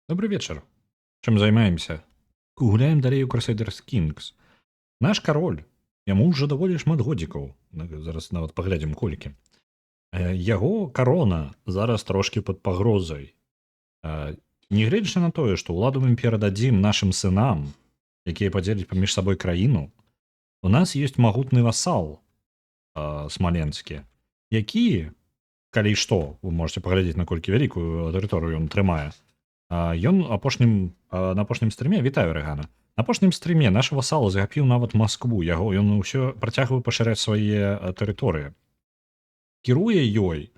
Добрый вечер. Чем займаемся? Гуляем далей у Crusaders Kings. Наш король, яму ўжо даволі шмат годзікаў. Зараз нават паглядзім колькі. Яго карона зараз трошкі пад пагрозай. Нягледзячы на тое, што ўладу мы перададзім нашым сынам, якія падзеляць паміж сабой краіну, у нас ёсць магутны васал смаленскі, які, калі што, вы можете паглядзець, наколькі вялікую тэрыторыю ён трымае. Ён на апошнім стрыме, вітаю Рэгана. На апошнім стрыме наш васал захапіў нават Маскву. Ён усё працягвае пашыраць свае тэрыторыі. Кіруе ёй.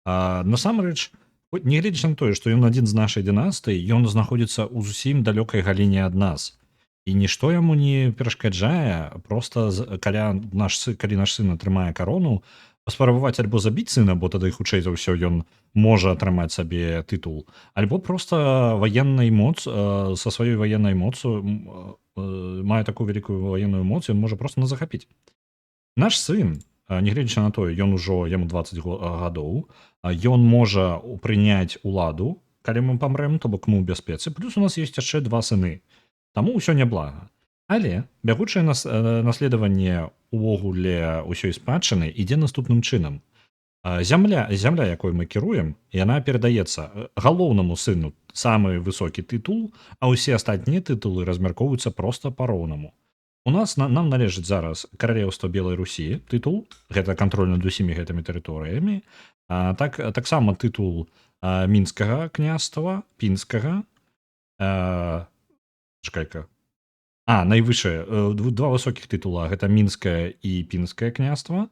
Насамрэч, нягледзячы на тое, што ён адзін з нашай дынастыі, ён знаходзіцца ў зусім далёкай галіне ад нас. І нішто яму не перашкаджае проста калі наш сын атрымае карону, паспрабаваць альбо забіць сына, бо тады хутчэй за ўсё ён можа атрымаць сабе тытул, альбо проста ваеннай са сваёй ваеннай моцу мае такую вялікую ваенную моц, ён можа проста нас захапіць. Наш сын, нягледзячы на тое, ён ужо яму 20 гадоў, ён можа прыняць уладу, калі мы памрэм, то бок мы ў бяспецы. Плюс у нас ёсць яшчэ 2 сыны. Таму ўсё няблага. Але бягучае наследаванне увогуле ўсёй спадчыны ідзе наступным чынам. Зямля, якой мы кіруем, яна перадаецца галоўнаму сыну самы высокі тытул, а ўсе астатнія тытулы размяркоўваюцца проста па-роўнаму. У нас нам належыць зараз каралеўства Белай Русі, тытул, гэта кантроль над усімі гэтымі тэрыторыямі, таксама тытул мінскага княства, пінскага, чакай-ка, найвышэй, 2 высокіх тытула, гэта мінскае і пінскае княства,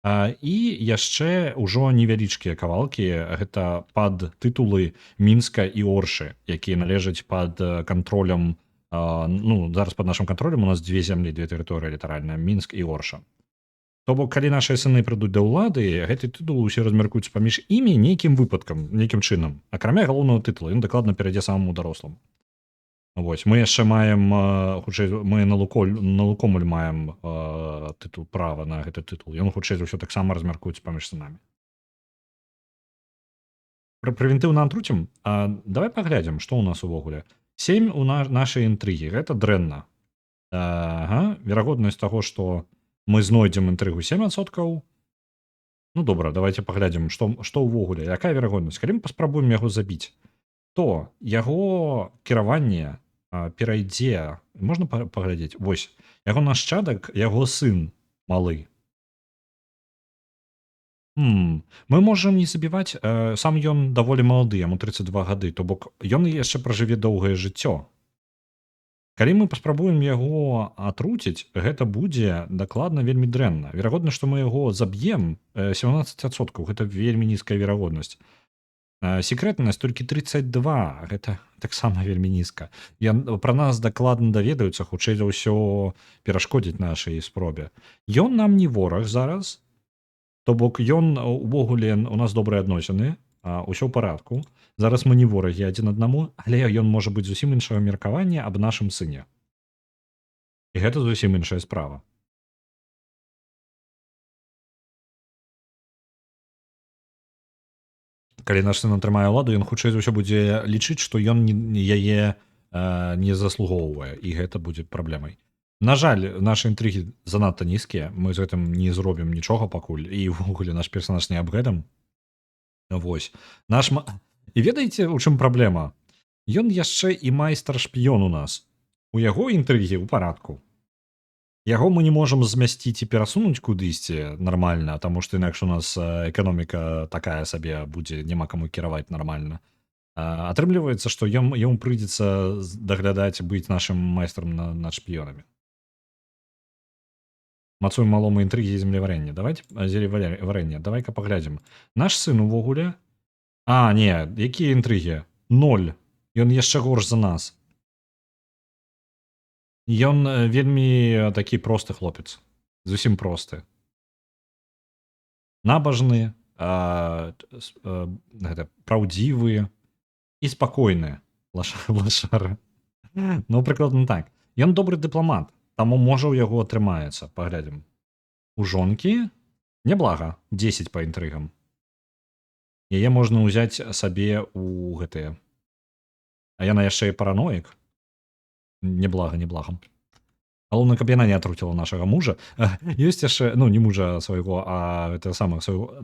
і яшчэ ўжо невялічкія кавалкі, гэта пад тытулы Мінска і Оршы, якія належаць пад кантролем, зараз пад нашым кантролем у нас 2 зямлі, 2 тэрыторыі літаральна, Мінск і Орша. То бок, калі нашыя сыны прыйдуць да ўлады, гэты тытул усе размяркуюцца паміж імі нейкім выпадкам, нейкім чынам. Акрамя галоўнага тытула, ён дакладна перайдзе самаму даросламу. Вось, мы яшчэ маем, хутчэй, мы на Лукомль маем тытул, права на гэты тытул. Ён, хутчэй за ўсё, таксама размяркуецца паміж сынамі. Прэвентыўна атруцім? Давай паглядзім, што ў нас увогуле. 7 у нашай інтрыгі, гэта дрэнна. Верагоднасць таго, што мы знойдзем інтрыгу 7%. Ну добра, давайте паглядзім, што ўвогуле, якая верагоднасць. Калі мы паспрабуем яго забіць, то яго кіраванне перайдзе, можна паглядзець, вось, яго нашчадак, яго сын малы. Мы можам не забіваць, сам ён даволі малады, яму 32 гады, то бок ён яшчэ пражыве доўгае жыццё. Калі мы паспрабуем яго атруціць, гэта будзе дакладна вельмі дрэнна. Верагодна, што мы яго заб'ем 17%, гэта вельмі нізкая верагоднасць. Секрэтнасць толькі 32, гэта таксама вельмі нізка. Пра нас дакладна даведаюцца, хутчэй за ўсё перашкодзіць нашай спробе. Ён нам не вораг зараз, то бок ён увогуле у нас добрыя адносіны, ўсё ў парадку. Зараз мы не ворагі адзін аднаму, але ён можа быць зусім іншага меркавання аб нашым сыне. І гэта зусім іншая справа. Калі наш сын атрымае ўладу, ён хутчэй за ўсё будзе лічыць, што ён яе не заслугоўвае, і гэта будзе праблемай. На жаль, нашы інтрыгі занадта нізкія, мы з гэтым не зробім нічога пакуль, і ўвогуле наш персанаж не аб гэтым. Вось. І ведаеце, у чым праблема? Ён яшчэ і майстар-шпіён у нас. У яго інтрыгі ў парадку. Яго мы не можам змясціць і перасунуць кудысьці нармальна, таму што інакш у нас эканоміка такая сабе будзе, няма каму кіраваць нармальна. Атрымліваецца, што яму прыйдзецца даглядаць, быць нашым майстрам над шпіёнамі. Мацуем малому інтрыгі і землеварэння. Давайте зелеварэння. Давай-ка паглядзім. Наш сын увогуле... не, якія інтрыгі? 0. Ён яшчэ горш за нас. Ён вельмі такі просты хлопец. Зусім просты. Набажны, праўдзівы і спакойны лашары. Ну, прыкладна так. Ён добры дыпламат, таму можа ў яго атрымаецца. Паглядзім. У жонкі няблага, 10 па інтрыгам. Яе можна ўзяць сабе ў гэтыя А яна яшчэ і параноік. Неблага, неблага. Галоўна, каб яна не атруціла нашага мужа. Ёсць яшчэ, ну, не мужа свайго, а гэта самага свайго,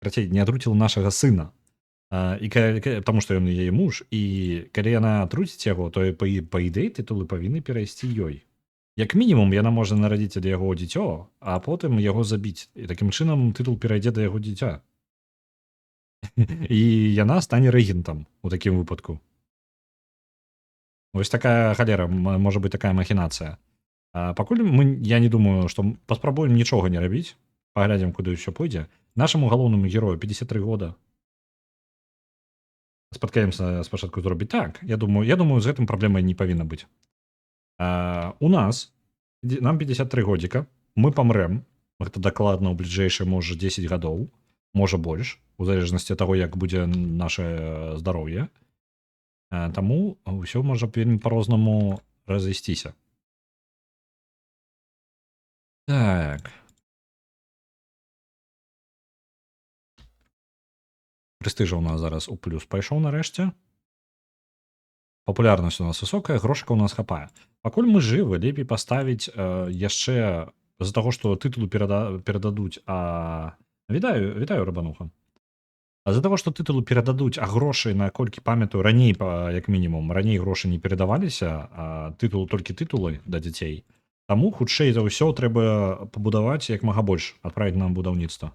карацей, не атруціла нашага сына. І таму што ён яе муж, і калі яна атруціць яго, то па ідэі тытулы павінны перайсці ёй. Як мінімум яна можа нарадзіць ад яго дзіцё, а потым яго забіць. І такім чынам тытул перайдзе да яго дзіця. І яна стане рэгентам у такім выпадку. Вось такая халера, можа быць такая махінацыя. Пакуль я не думаю, што паспрабуем нічога не рабіць, паглядзім, куды ўсё пойдзе. Нашаму галоўнаму герою 53 года. Спаткаемся спачатку зробіць так. Я думаю, з гэтым праблемай не павінна быць. У нас нам 53 годзіка, мы памрэм, гэта дакладна ў бліжэйшыя можа 10 гадоў, можа больш, у залежнасці ад таго, як будзе наше здароўе. Таму ўсё можа вельмі па-рознаму разысціся. Так. Прэстыжа ў нас зараз у плюс пайшоў нарэшце. Папулярнасць у нас высокая, грошыка ў нас хапае. Пакуль мы жывы, лепей паставіць яшчэ з-за таго, што тытулу перададуць, вітаю, рыбануха. З-за таго, што тытулу перададуць, а грошы, наколькі памятаю, раней, як мінімум, раней грошы не перадаваліся, а тытул толькі тытулы да дзяцей. Таму, хутчэй за ўсё, трэба пабудаваць як мага больш, адправіць на будаўніцтва.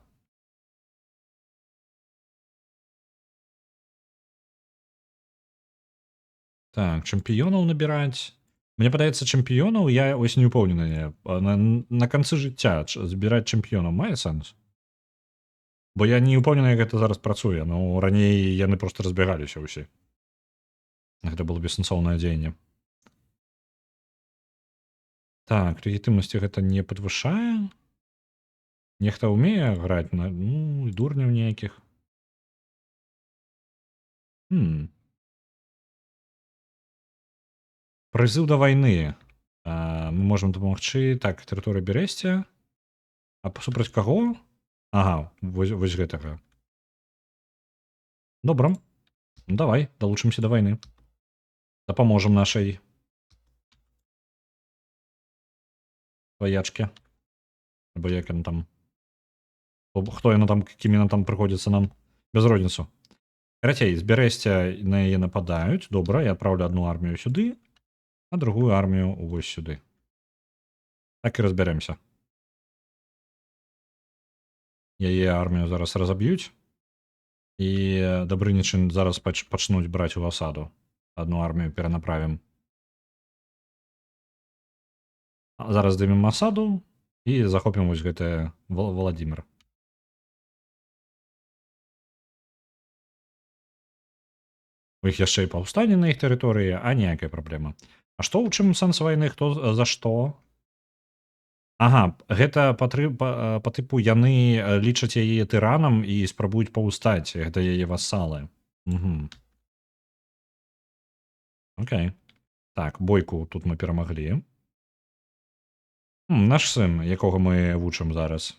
Так, чэмпіёнаў набіраць. Мне падаецца, чэмпіёнаў я ось не ўпэўнены. На канцы жыцця збіраць чэмпіёнаў мае сэнс? Бо я не ўпэўнены, як гэта зараз працуе. Ну, раней яны проста разбягаліся ўсе. Гэта было бессэнсоўнае дзеянне. Так, легітымнасці гэта не падвышае. Нехта ўмее граць на дурняў нейкіх. Прызыў да вайны. Мы можам дапамагчы. Так, тэрыторыя Бярэсце. А супраць каго? Ага, вось гэтага. Добра. Давай, далучымся да вайны. Дапаможам нашай ваячке. Або як яна там. Хто яна там, кім яна там прыходзіцца нам. Без розніцу. Карацей, з Бярэсця на яе нападаюць. Добра, я адпраўлю адну армію сюды, а другую армію вось сюды. Так і разбярэмся. Яе армію зараз разаб'юць. І Дабрынічын зараз пачнуць браць у асаду. Адну армію перанаправім. Зараз здымем асаду і захопім вось гэты Владзімір. У іх яшчэ і паўстанне на іх тэрыторыі, а ніякая праблема. А што ў чым сэнс вайны, хто за што? Ага, гэта па тыпу яны лічаць яе тыранам і спрабуюць паўстаць. Гэта яе васалы. Окей. Так, бойку тут мы перамаглі. Наш сын, якога мы вучым зараз.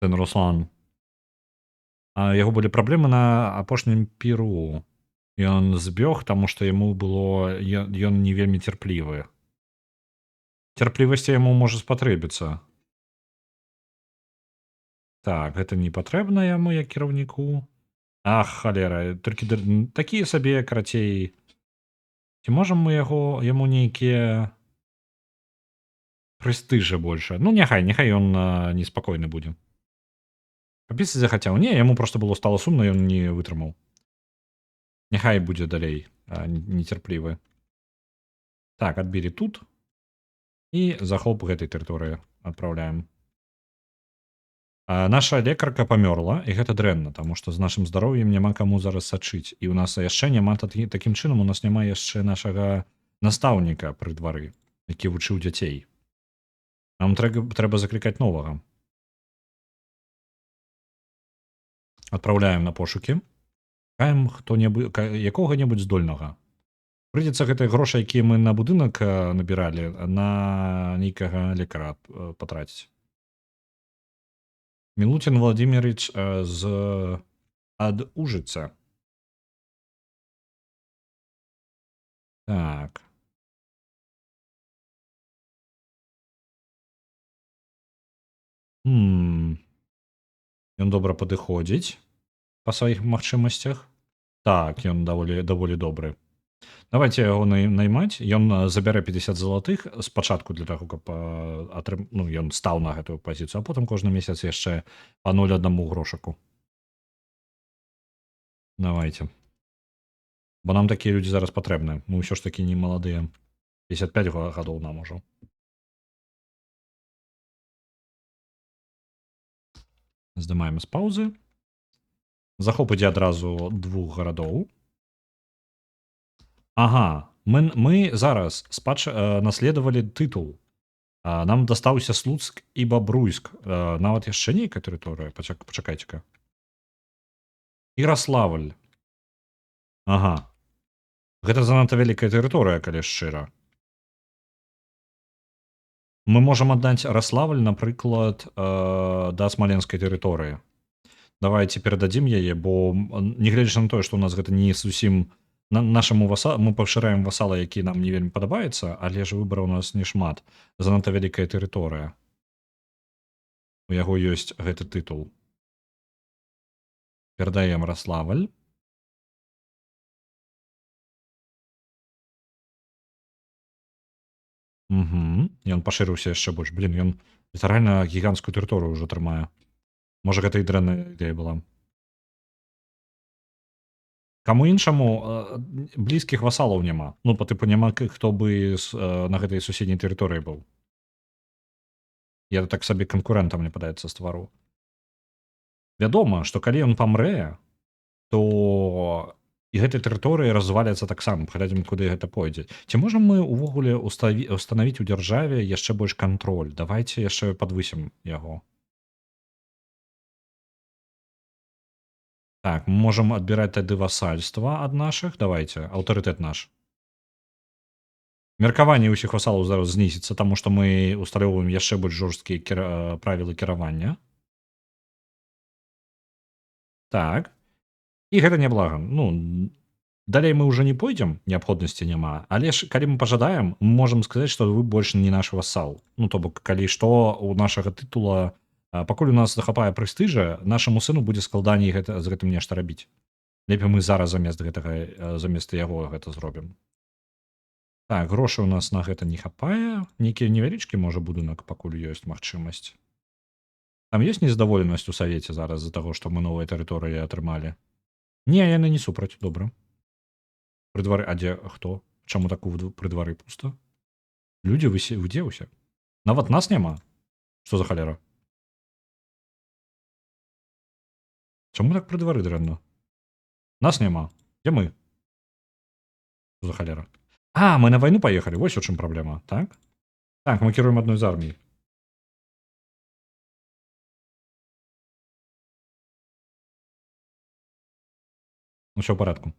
Сын Руслан. Яго былі праблемы на апошнім піру. Ён збег, таму што яму было... Ён не вельмі цярплівы. Цярплівасці яму можа спатрэбіцца. Так, гэта не патрэбна яму як кіраўніку. Ах, халера, толькі такія сабе, карацей. Ці можам мы яму нейкія прэстыжа больше? Ну, няхай ён неспакойны будзе. Папісаць захацеў. Не, яму проста стала сумна, ён не вытрымаў. Няхай будзе далей нецярплівы. Так, адбілі тут. І захоп гэтай тэрыторыі адпраўляем. Наша лекарка памёрла, і гэта дрэнна, таму што з нашым здароўем няма каму зараз сачыць. І ў нас яшчэ няма, такім чынам у нас няма яшчэ нашага настаўніка пры двары, які вучыў дзяцей. Нам трэба заклікаць новага. Адпраўляем на пошукі. Шукаем якога-небудзь здольнага. Прыйдзецца гэтыя грошы, якія мы на будынак набіралі, на нейкага лекара патраціць. Мілуцін Владимирович з ад Ужыца. Так. Ён добра падыходзіць па сваіх магчымасцях. Так, ён даволі добры. Давайте яго наймаць. Ён забярэ 50 залатых спачатку для таго, каб ну, ён стаў на гэтую пазіцыю, а потым кожны месяц яшчэ па 0,1 грошаку. Давайте. Бо нам такія людзі зараз патрэбныя. Мы ўсё ж такі не маладыя. 55 гадоў нам ужо. Здымаем з паўзы. Захоп ідзе адразу 2 гарадоў. Ага, мы зараз наследавалі тытул. Нам дастаўся Слуцк і Бабруйск. Нават яшчэ нейкая тэрыторыя. Пачакайце-ка. Ярославль. Ага. Гэта занадта вялікая тэрыторыя, калі шчыра. Мы можам аддаць Раславль, напрыклад, да смаленскай тэрыторыі. Давайте перададзім яе, бо нягледзячы на тое, што ў нас гэта не зусім нашаму мы пашыраем васала, які нам не вельмі падабаецца, але ж выбараў у нас не шмат. Занадта вялікая тэрыторыя. У яго ёсць гэты тытул. Перадаем Раславль. Ён пашырыўся яшчэ больш. Блін, ён літаральна гіганцкую тэрыторыю ўжо трымае. Можа, гэта і дрэнная ідэя была. Каму іншаму блізкіх васалаў няма. Ну, па тыпу няма хто бы на гэтай суседняй тэрыторыі быў. Я так сабе канкурэнтам, мне падаецца, ствару. Вядома, што калі ён памрэ, то і гэтая тэрыторыя разваляцца таксама. Паглядзім, куды гэта пойдзе. Ці можам мы ўвогуле устанавіць у дзяржаве яшчэ больш кантроль? Давайте яшчэ падвысім яго. Так, мы можам адбіраць тады васальства ад нашых. Давайте, аўтарытэт наш. Меркаванне ўсіх васалаў зараз знізіцца, таму што мы усталёўваем яшчэ больш жорсткія правілы кіравання. Так. І гэта няблага. Ну, далей мы ўжо не пойдзем, неабходнасці няма, але ж калі мы пажадаем, мы можам сказаць, што вы больш не наш васал. Ну, то бок, калі што у нашага тытула, пакуль у нас захапае прэстыжа, нашаму сыну будзе складаней з гэтым нешта рабіць. Лепей мы зараз замест яго гэта зробім. Так, грошай у нас на гэта не хапае. Нейкі невялічкі, можа, будынак пакуль ёсць магчымасць. Там ёсць незадаволенасць у савеце зараз з-за таго, што мы новыя тэрыторыі атрымалі? Не, яны не супраць, добра. Пры двары, а дзе хто? Чаму так пры двары пуста? Людзі, вы дзе ўсе? Нават нас няма? Што за халера? Чаму так пры двары дрэнна? Нас няма. Дзе мы? Што за халера? Мы на вайну паехалі, вось у чым праблема, так? Так, мы кіруем адной з армій. Усё ў парадку.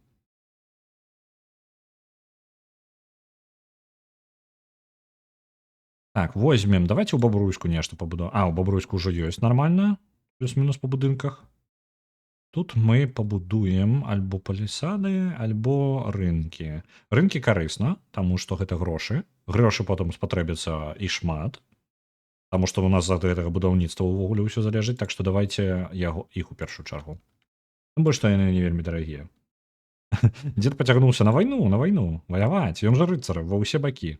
Так, возьмем. Давайте у Бабруйску нешта пабудуем. У Бабруйску ўжо ёсць нармальна. Плюс-мінус па будынках. Тут мы пабудуем альбо палісады, альбо рынкі. Рынкі карысна, таму што гэта грошы. Грошы потым спатрэбяцца і шмат. Таму што у нас ад гэтага будаўніцтва ўвогуле ўсё залежыць, так што давайте іх у першую чаргу. Тым больш, што яны не вельмі дарагія. Дзед пацягнуўся на вайну, ваяваць. Ён жа рыцар ва ўсе бакі.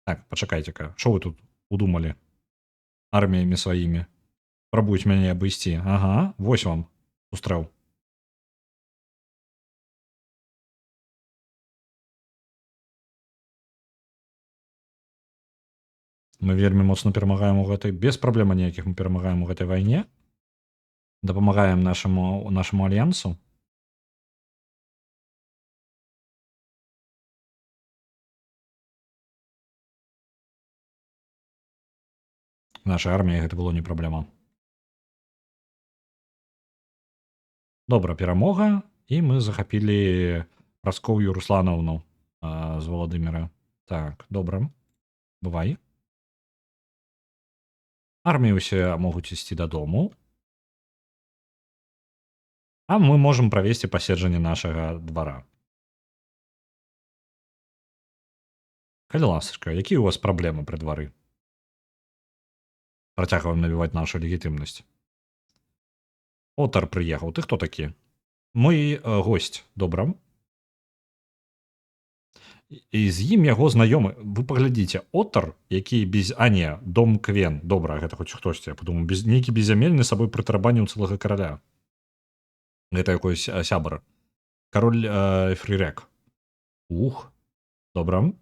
Так, пачакайце-ка, што вы тут удумалі? Арміямі сваімі. Прабуюць мяне абысці. Ага, вось вам устрэл. Мы вельмі моцна перамагаем у гэтай, без праблем ніякіх мы перамагаем у гэтай вайне. Дапамагаем нашаму альянсу. Нашай арміі гэта было не праблема. Добра, перамога, і мы захапілі Праскоўю Русланаўну з Валадыміра. Так, добра. Бывай. Арміі ўсе могуць ісці дадому. А мы можам правесці паседжанне нашага двара. Калі ласачка, якія ў вас праблемы пры двары? Працягваем набіваць нашу легітымнасць. Отар прыехаў. Ты хто такі? Мой госць, добра. І з ім яго знаёмы. Вы паглядзіце, Отар, які без а не, дом Квен. Добра, гэта хоць хтосьці, я падумаў, без нейкі беззямельны сабой прытарабаніў цэлага караля. Гэта якойсь сябар. Кароль Фрірек. Ух, добра.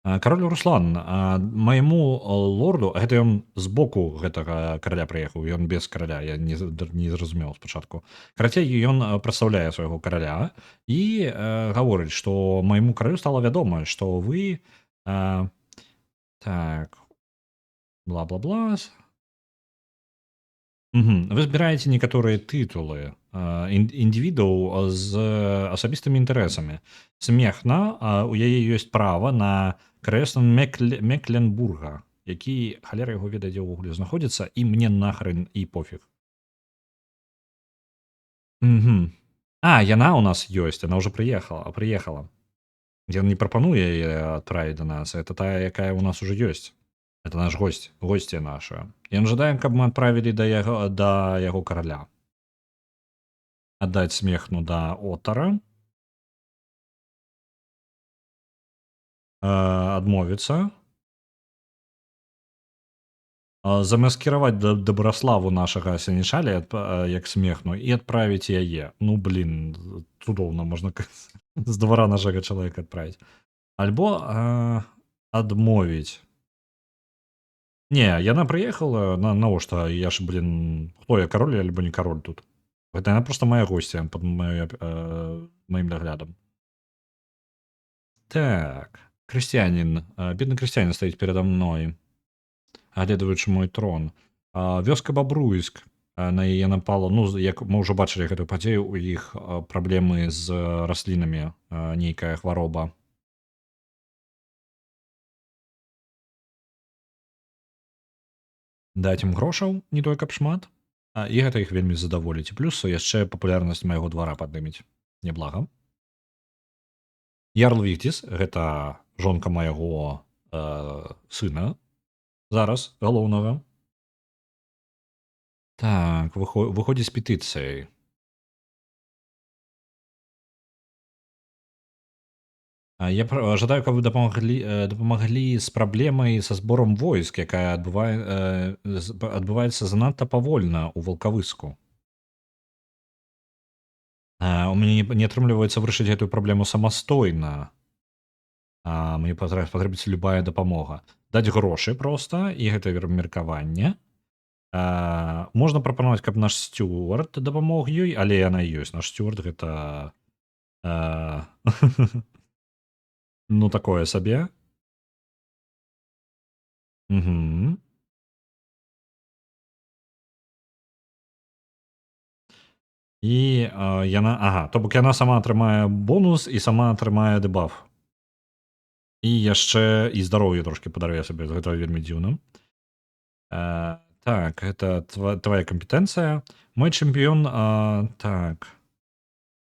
Кароль Руслан, майму лорду, гэта ён з боку гэтага караля прыехаў, ён без караля, я не зразумеў спачатку. Карацей, ён прадстаўляе свайго караля і гаворыць, што майму каралю стала вядома, што вы так бла-бла-бла. Вы збіраеце некаторыя тытулы індывідаў з асабістымі інтарэсамі. Смехна, у яе ёсць права на крэсла Мекленбурга, які халера яго ведае, дзе ўвогуле знаходзіцца, і мне нахрен і пофіг. Яна ў нас ёсць, яна ўжо прыехала. Ён не прапануе яе адправіць да нас, это тая, якая ў нас уже ёсць. Это наш гость, госці наша. Ён жадае, каб мы адправілі да яго караля. Аддаць смехну да Отара. Адмовіцца. Замаскіраваць дабраславу нашага сянішаля як смехну і адправіць яе. Ну блин, цудоўна можна з двара нашага чалавека адправіць. Альбо адмовіць. Не, яна прыехала, навошта, я ж, блин, хто я, кароль альбо не кароль тут? Гэта яна проста моя госця пад маім даглядам. Так, крысціянін, бедны крысціянін стаіць перада мной, агледваючы мой трон. Вёска Бабруйск, на яе напала, ну, як мы ўжо бачылі гэтую падзею, у іх праблемы з раслінамі, нейкая хвароба. Даць ім грошаў, не той каб шмат, і гэта іх вельмі задаволіць. Плюс яшчэ папулярнасць майго двара падымець. Няблага. Ярл Віхціс, гэта жонка майго сына, зараз, галоўнага. Так, выходзіць з петыцыяй. Я жадаю, каб вы дапамаглі з праблемай са зборам войск, якая адбываецца занадта павольна ў валкавыску. У мяне не атрымліваецца вырашыць гэтую праблему самастойна. Мне патрэбіцца любая дапамога. Даць грошы проста, і гэта меркаванне. Можна прапанаваць, каб наш сцюарт дапамог ёй, але яна ёсць. Наш сцюарт гэта ну такое сабе. І яна, то бок яна сама атрымае бонус і сама атрымае дэбаф. І яшчэ і здароўе трошкі падарве сабе, гэта вельмі дзіўна. Так, гэта твая кампетэнцыя. Мой чэмпіён, так,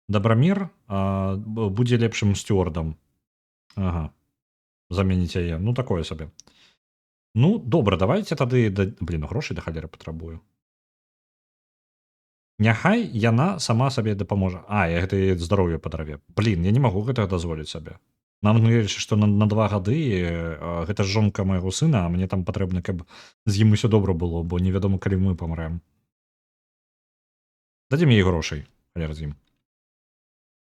Дабрамір будзе лепшым сцюардам. Заменіць яе, ну такое сабе. Ну, добра, давайце тады, блин, грошай да халеры патрабую. Няхай яна сама сабе дапаможа. Я гэта здароўе падарве. Блин, я не магу гэтага дазволіць сабе. Нам говоріць, што на 2 гады гэта ж жонка майго сына, а мне там патрэбна, каб з ім усё добра было, бо невядома, калі мы памрэм. Дадзім ей грошай, халера з ім.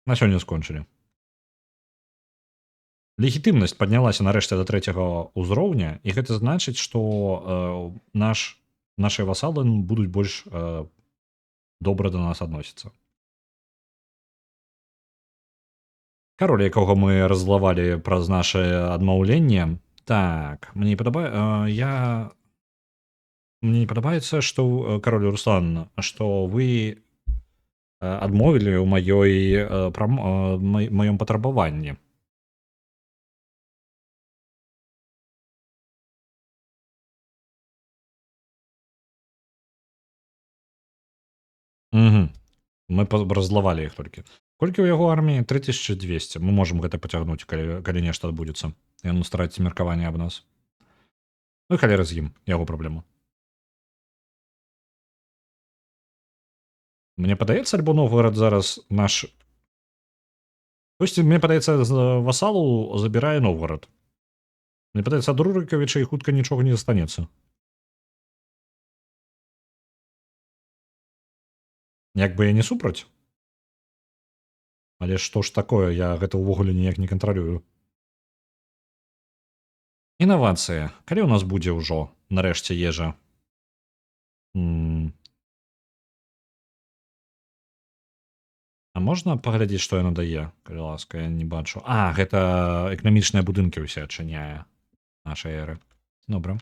На сёння скончылі. Легітымнасць паднялася нарэшце да 3-го ўзроўня, і гэта значыць, што нашыя васалы будуць больш добра да нас адносіцца. Кароль, якога мы раззлавалі праз нашае адмаўленне. Так, мне не падабаецца, што кароль Руслан, што вы адмовілі ў маём патрабаванні. Мы раззлавалі іх толькі. Колькі ў яго арміі 3200. Мы можам гэта пацягнуць, калі нешта адбудзецца. Ён страціць меркаванне аб нас. Ну і халера з ім, яго праблема. Мне падаецца, альбо Новгород зараз наш. Хтосьці, мне падаецца, з васалу забірае Новгород. Мне падаецца, ад Рурыкавіча і хутка нічога не застанецца. Як бы я не супраць. Але што ж такое, я гэта ўвогуле ніяк не кантралюю. Інавацыя. Калі ў нас будзе ўжо, нарэшце, ежа? А можна паглядзець, што яна дае? Калі ласка, я не бачу. А, гэта эканамічныя будынкі ўсе адчыняе нашай эры. Добра.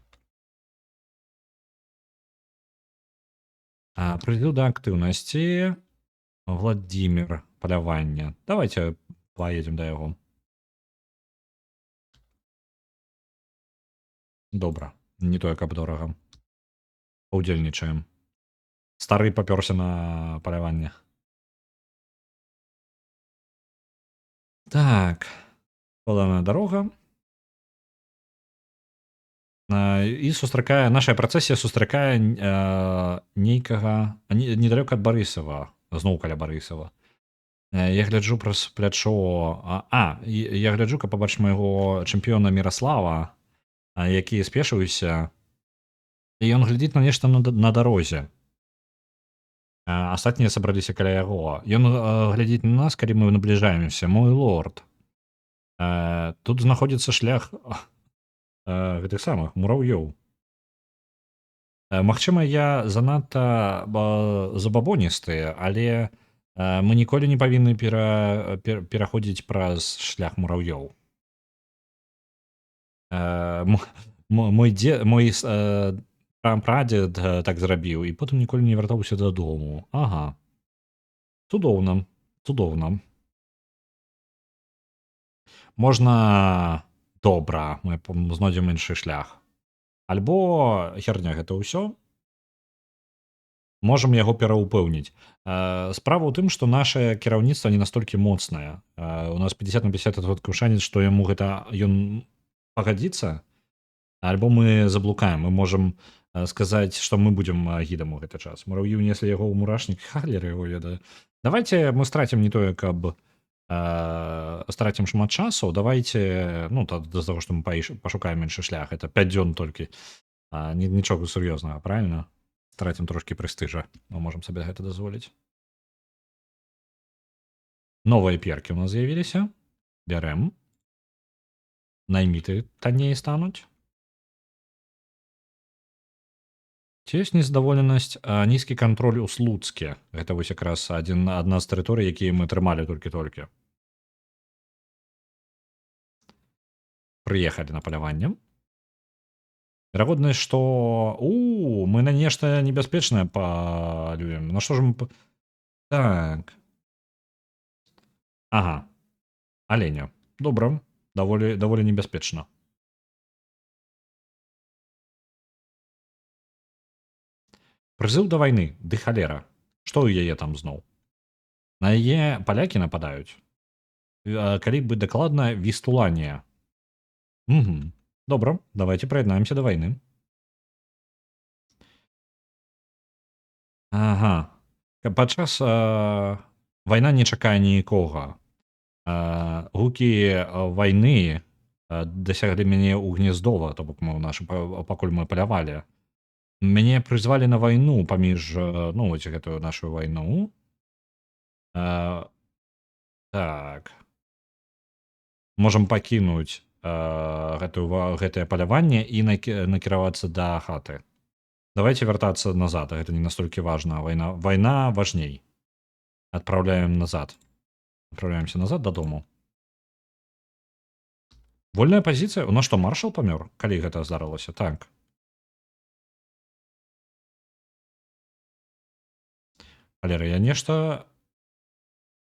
Прыйду да актыўнасці. Владимир, паляванне. Давайте поедем да яго. Добра. Не тое, каб дорага. Паўдзельнічаем. Стары папёрся на паляванне. Так. Паланая дарога. І сустракае, нашая працэсія сустракае нейкага, недалёка ад Барысава, зноў каля Барысава. Я гляджу праз плячо, я гляджу, каб пабачыць майго чэмпіёна Міраслава, які спешыўся, і ён глядзіць на нешта на дарозе. Астатнія сабраліся каля яго. Ён глядзіць на нас, калі мы набліжаемся. Мой лорд. Тут знаходзіцца шлях гэтых самых мураўёў. Магчыма, я занадта забабоністы, але мы ніколі не павінны пераходзіць праз шлях мураўёў. Мой прадзед так зрабіў, і потым ніколі не вяртаўся дадому. Ага. Цудоўна, цудоўна. Можна... Добра, мы знойдзем іншы шлях. Альбо херня гэта ўсё. Можам яго пераўпэўніць. Справа ў тым, што нашае кіраўніцтва не настолькі моцнае. У нас 50 на 50% шанец, што яму гэта ён пагадзіцца, альбо мы заблукаем. Мы можам сказаць, што мы будзем гідам у гэты час. Мурав'і ўнеслі яго ў мурашнік, халера яго ведае. Давайте мы страцім не тое, каб страцім шмат часу. Давайте, ну, з-за таго, што мы пашукаем іншы шлях. Это 5 дзён толькі. Нічога сур'ёзнага, правильно? Страцім трошкі прэстыжа. Мы можам сабе гэта дазволіць. Новыя перкі ў нас з'явіліся. Бярэм. Найміты танней стануць. Ці ёсць незадаволенасць, нізкі кантроль у Слуцке. Гэта вось якраз адна з тэрыторый, якія мы трымалі толькі-толькі. Прыехалі на паляванне. Верагоднасць, што мы на нешта небяспечнае палюем. На што ж мы... Так. Ага. Аленя. Добра. Даволі небяспечна. Прызыў да вайны, ды халера. Што ў яе там зноў? На яе палякі нападаюць. Калі б дакладна, Вістуланія. Добра, давайте прыяднаемся да вайны. Ага. Падчас вайна не чакае нікога. Гукі вайны дасяглі мяне ў Гнездова, то бок пакуль мы палявалі. Мяне прызвалі на вайну паміж, ну, вось гэтую нашу вайну. Так. Можам пакінуць гэтае паляванне і накіравацца да хаты. Давайте вяртацца назад, гэта не настолькі важна. Вайна важней. Адпраўляем назад. Адпраўляемся назад дадому. Вольная пазіцыя? У нас што, маршал памёр? Калі гэта здарылася? Так. Халера, я нешта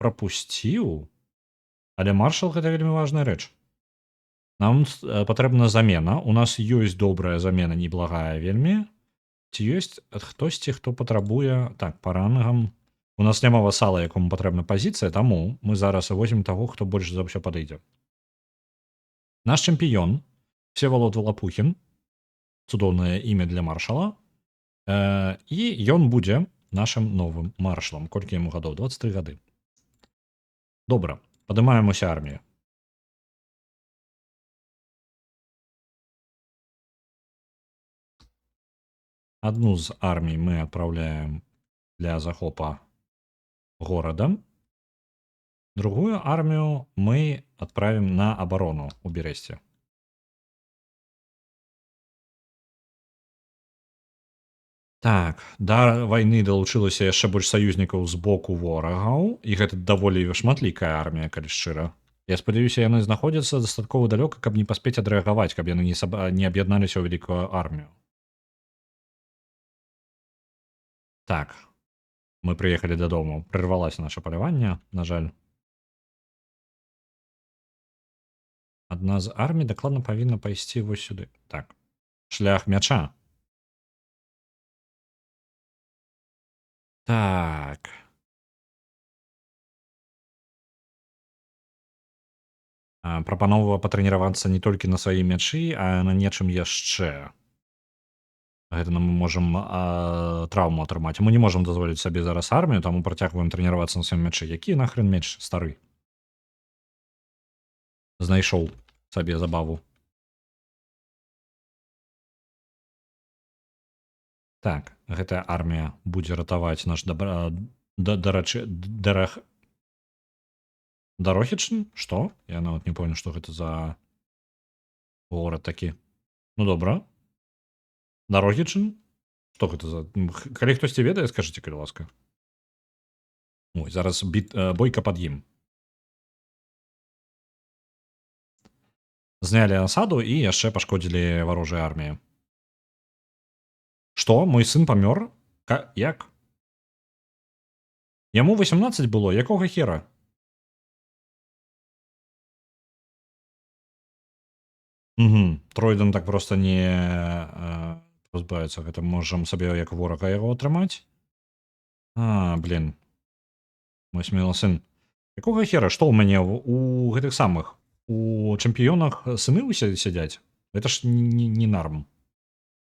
прапусціў, але маршал гэта вельмі важная рэч. Нам патрэбна замена. У нас ёсць добрая замена, неблагая вельмі. Ці ёсць хтосьці, хто патрабуе, так, па рангам. У нас няма васала, якому патрэбна пазіцыя, таму мы зараз возьмем таго, хто больш за ўсё падыдзе. Наш чэмпіён Всевалод Валапухін, цудоўнае імя для маршала, і ён будзе нашым новым маршалам. Колькі яму гадоў? 23 гады. Добра, падымаем уся армію. Одну з армій мы адпраўляем для захопа горада. Другую армію мы адправім на абарону ў Бересце. Так, да вайны далучылася яшчэ больш саюзнікаў з боку ворагаў, і гэта даволі шматлікая армія, калі шчыра. Я спадзяюся, яны знаходзяцца дастаткова далёка, каб не паспець адрэагаваць, каб яны не аб'ядналіся ў вялікую армію. Так, мы прыехалі дадому. Прырвалася наша паляванне, на жаль. Адна з армій дакладна павінна пайсці вось сюды. Так, шлях мяча. Так. Прапанова патрэніравацца не толькі на сваім мячы, а на нечым яшчэ. Гэта мы можам траўму атрымаць. Мы не можам дазволіць сабе зараз армію, таму працягваем трэніравацца на сваім мячы. Які нахрен меч стары? Знайшоў сабе забаву. Так, гэтая армія будзе ратаваць наш Дарохічн? Што? Я нават не помню, што гэта за горад такі. Ну добра. Дарохічн? Што гэта за... Калі хтосьці ведае, скажыце, калі ласка. Ой, зараз бойка пад ім. Знялі асаду і яшчэ пашкодзілі варожыя арміі. Што? Мой сын памёр? Як? Яму 18 было? Якога хера? Угу. Тройден так проста не пазбавіцца. Гэта можам сабе як ворага яго атрымаць. Блин. Мой смелы сын. Якога хера? Што ў мяне у гэтых самых? У чэмпіёнах сыны ўсе сядзяць? Гэта ж не нарм.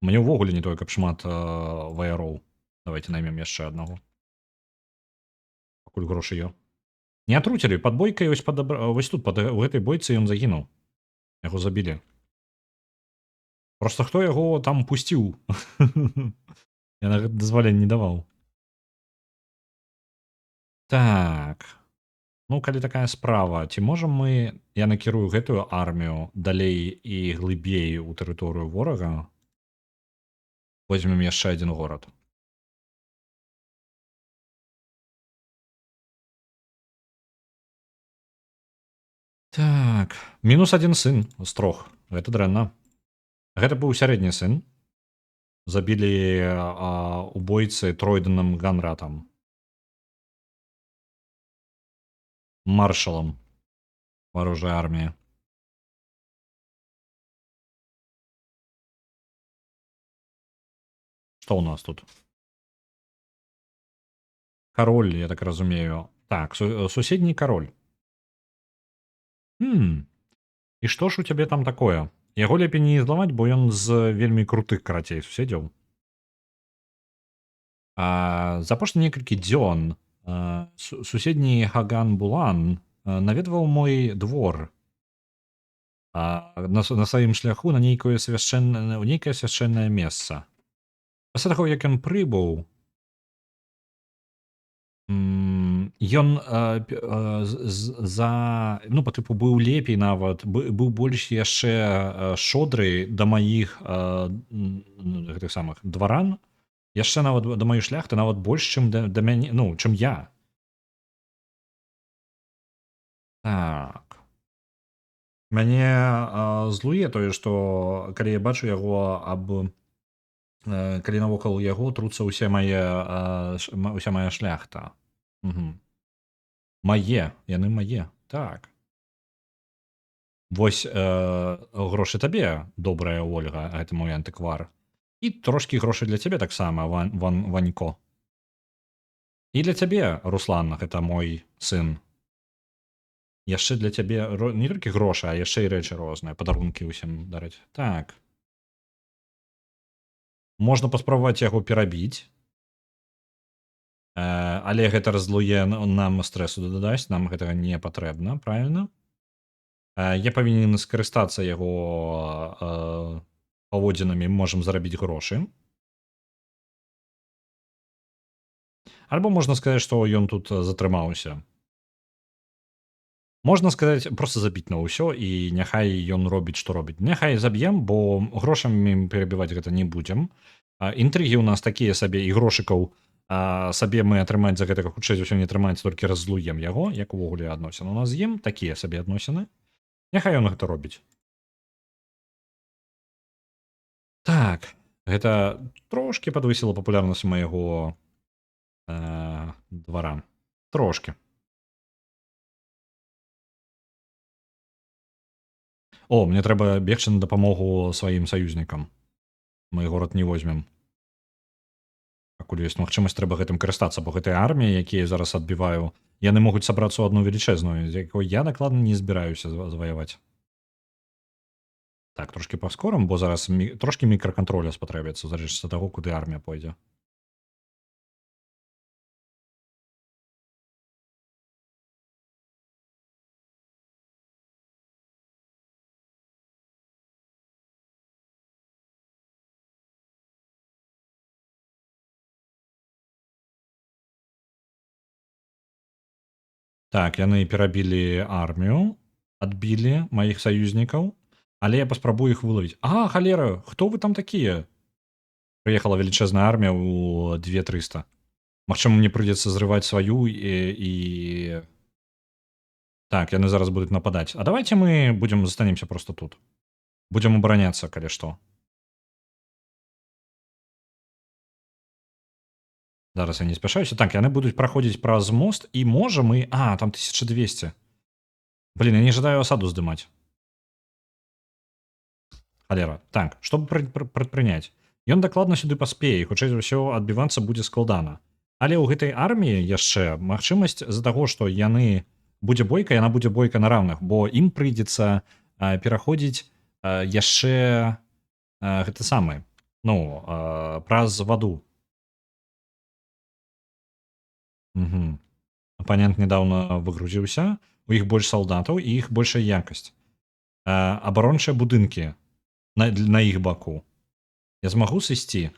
Мне ўвогуле не тое, каб шмат ваяроў. Давайте наймем яшчэ аднаго. Пакуль грошы ё. Не атруцілі, пад бойкай вось тут, у гэтай бойцы ён загінуў. Яго забілі. Просто хто яго там пусціў? Я на гэта дазвалення не даваў. Так. Ну, калі такая справа, ці можам мы... Я накірую гэтую армію далей і глыбей у тэрыторыю ворага. Возьмем яшчэ адзін горад. Так. Мінус адзін сын з 3. Гэта дрэнна. Гэта быў сярэдні сын. Забілі у бойцы Тройденам Ганратам. Маршалам варожая армія. Што ў нас тут? Кароль, я так разумею. Так, суседні кароль. І што ж у цябе там такое? Яго лепей не зламаць, бо ён з вельмі крутых карацей суседзяў. За апошнія некалькі дзён суседні Хаган Булан наведваў мой двор на сваім шляху на нейкае свяшчэннае месца. Пасля таго, як ён прыбыў, ён па тыпу быў лепей нават, быў больш яшчэ шодры да маіх гэтых самых дваран, яшчэ нават да маёй шляхты, нават больш, чым да мяне, ну, чым я. Так. Мяне злуе тое, што калі я бачу яго калі навокал яго труцца ўся мая шляхта. Яны мае, так. Вось грошы табе, добрая Ольга, гэта мой антыквар. І трошкі грошай для цябе таксама, Ванько. І для цябе, Руслан, гэта мой сын. Яшчэ для цябе не толькі грошы, а яшчэ і рэчы розныя, падарункі ўсім дарыць. Так. Можна паспрабаваць яго перабіць. Але гэта разлуе нам стрэсу дадасць, нам гэтага не патрэбна, правільна? Я павінен скарыстацца яго паводзінамі, можам зарабіць грошы. Альбо можна сказаць, што ён тут затрымаўся. Можна сказаць, проста забіць на ўсё, і няхай ён робіць, што робіць. Няхай заб'ем, бо грошамі перабіваць гэта не будзем. Інтрыгі ў нас такія сабе, і грошыкаў сабе мы атрымаць за гэтага хутчэй за ўсё не атрымаць, толькі раззлуем яго, як увогуле адносіны. У нас з ім такія сабе адносіны. Няхай ён гэта робіць. Так, гэта трошкі падвысіла папулярнасць майго двара. Трошкі. О, мне трэба бегчы на дапамогу сваім саюзнікам. Мы горад не возьмем. Пакуль ёсць магчымасць, трэба гэтым карыстацца, бо гэтыя арміі, якія зараз адбіваю, яны могуць сабрацца ў адну велічэзную, з якой я дакладна не збіраюся заваяваць. Так, трошкі паскорым, бо зараз трошкі мікракантроля спатрэбіцца, залежыць ад таго, куды армія пойдзе. Так, яны перабілі армію, адбілі маіх саюзнікаў, але я паспрабую іх вылавіць. Халера, хто вы там такія? Прыехала велічэзная армія ў 2300. Магчыма, мне прыйдзецца зрываць сваю і... Так, яны зараз будуць нападаць. А давайте мы будзем застанемся проста тут. Будзем абараняцца, калі што. Зараз я не спяшаюся. Так, яны будуць праходзіць праз мост, і можа мы... там 1200. Блин, я не жадаю асаду здымаць. Халера. Так, што прадпрыняць? Ён дакладна сюды паспее, і хутчэй за ўсё адбівацца будзе складана. Але ў гэтай арміі яшчэ магчымасць з-за таго, што яны... Будзе бойка, яна будзе бойка на раўных, бо ім прыйдзецца пераходзіць яшчэ гэта самае, праз ваду. Апанент нядаўна выгрузіўся, у іх больш салдатаў, і іх большая якасць. Абарончыя будынкі на іх баку. Я змагу сысці,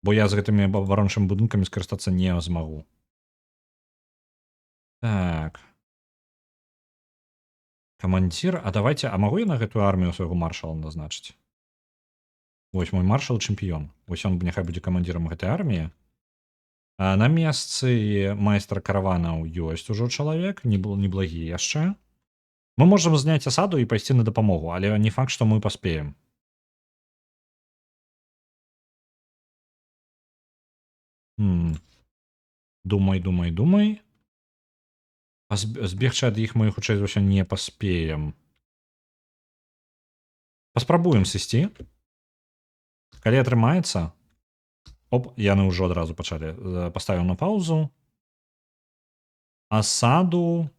бо я з гэтымі абарончымі будынкамі скарыстацца не змагу. Так. Камандзір, давайте, магу я на гэтую армію свайго маршала назначыць? Вось мой маршал чэмпіён. Вось ён няхай будзе камандзірам гэтай арміі. На месцы майстра караванаў ёсць ужо чалавек, неблагі яшчэ. Мы можам зняць асаду і пайсці на дапамогу, але не факт, што мы паспеем. Думай. Збегчы ад іх мы, хутчэй за ўсё, не паспеем. Паспрабуем сысці. Калі атрымаецца... яны ўжо адразу пачалі. Паставіў на паузу. Асаду...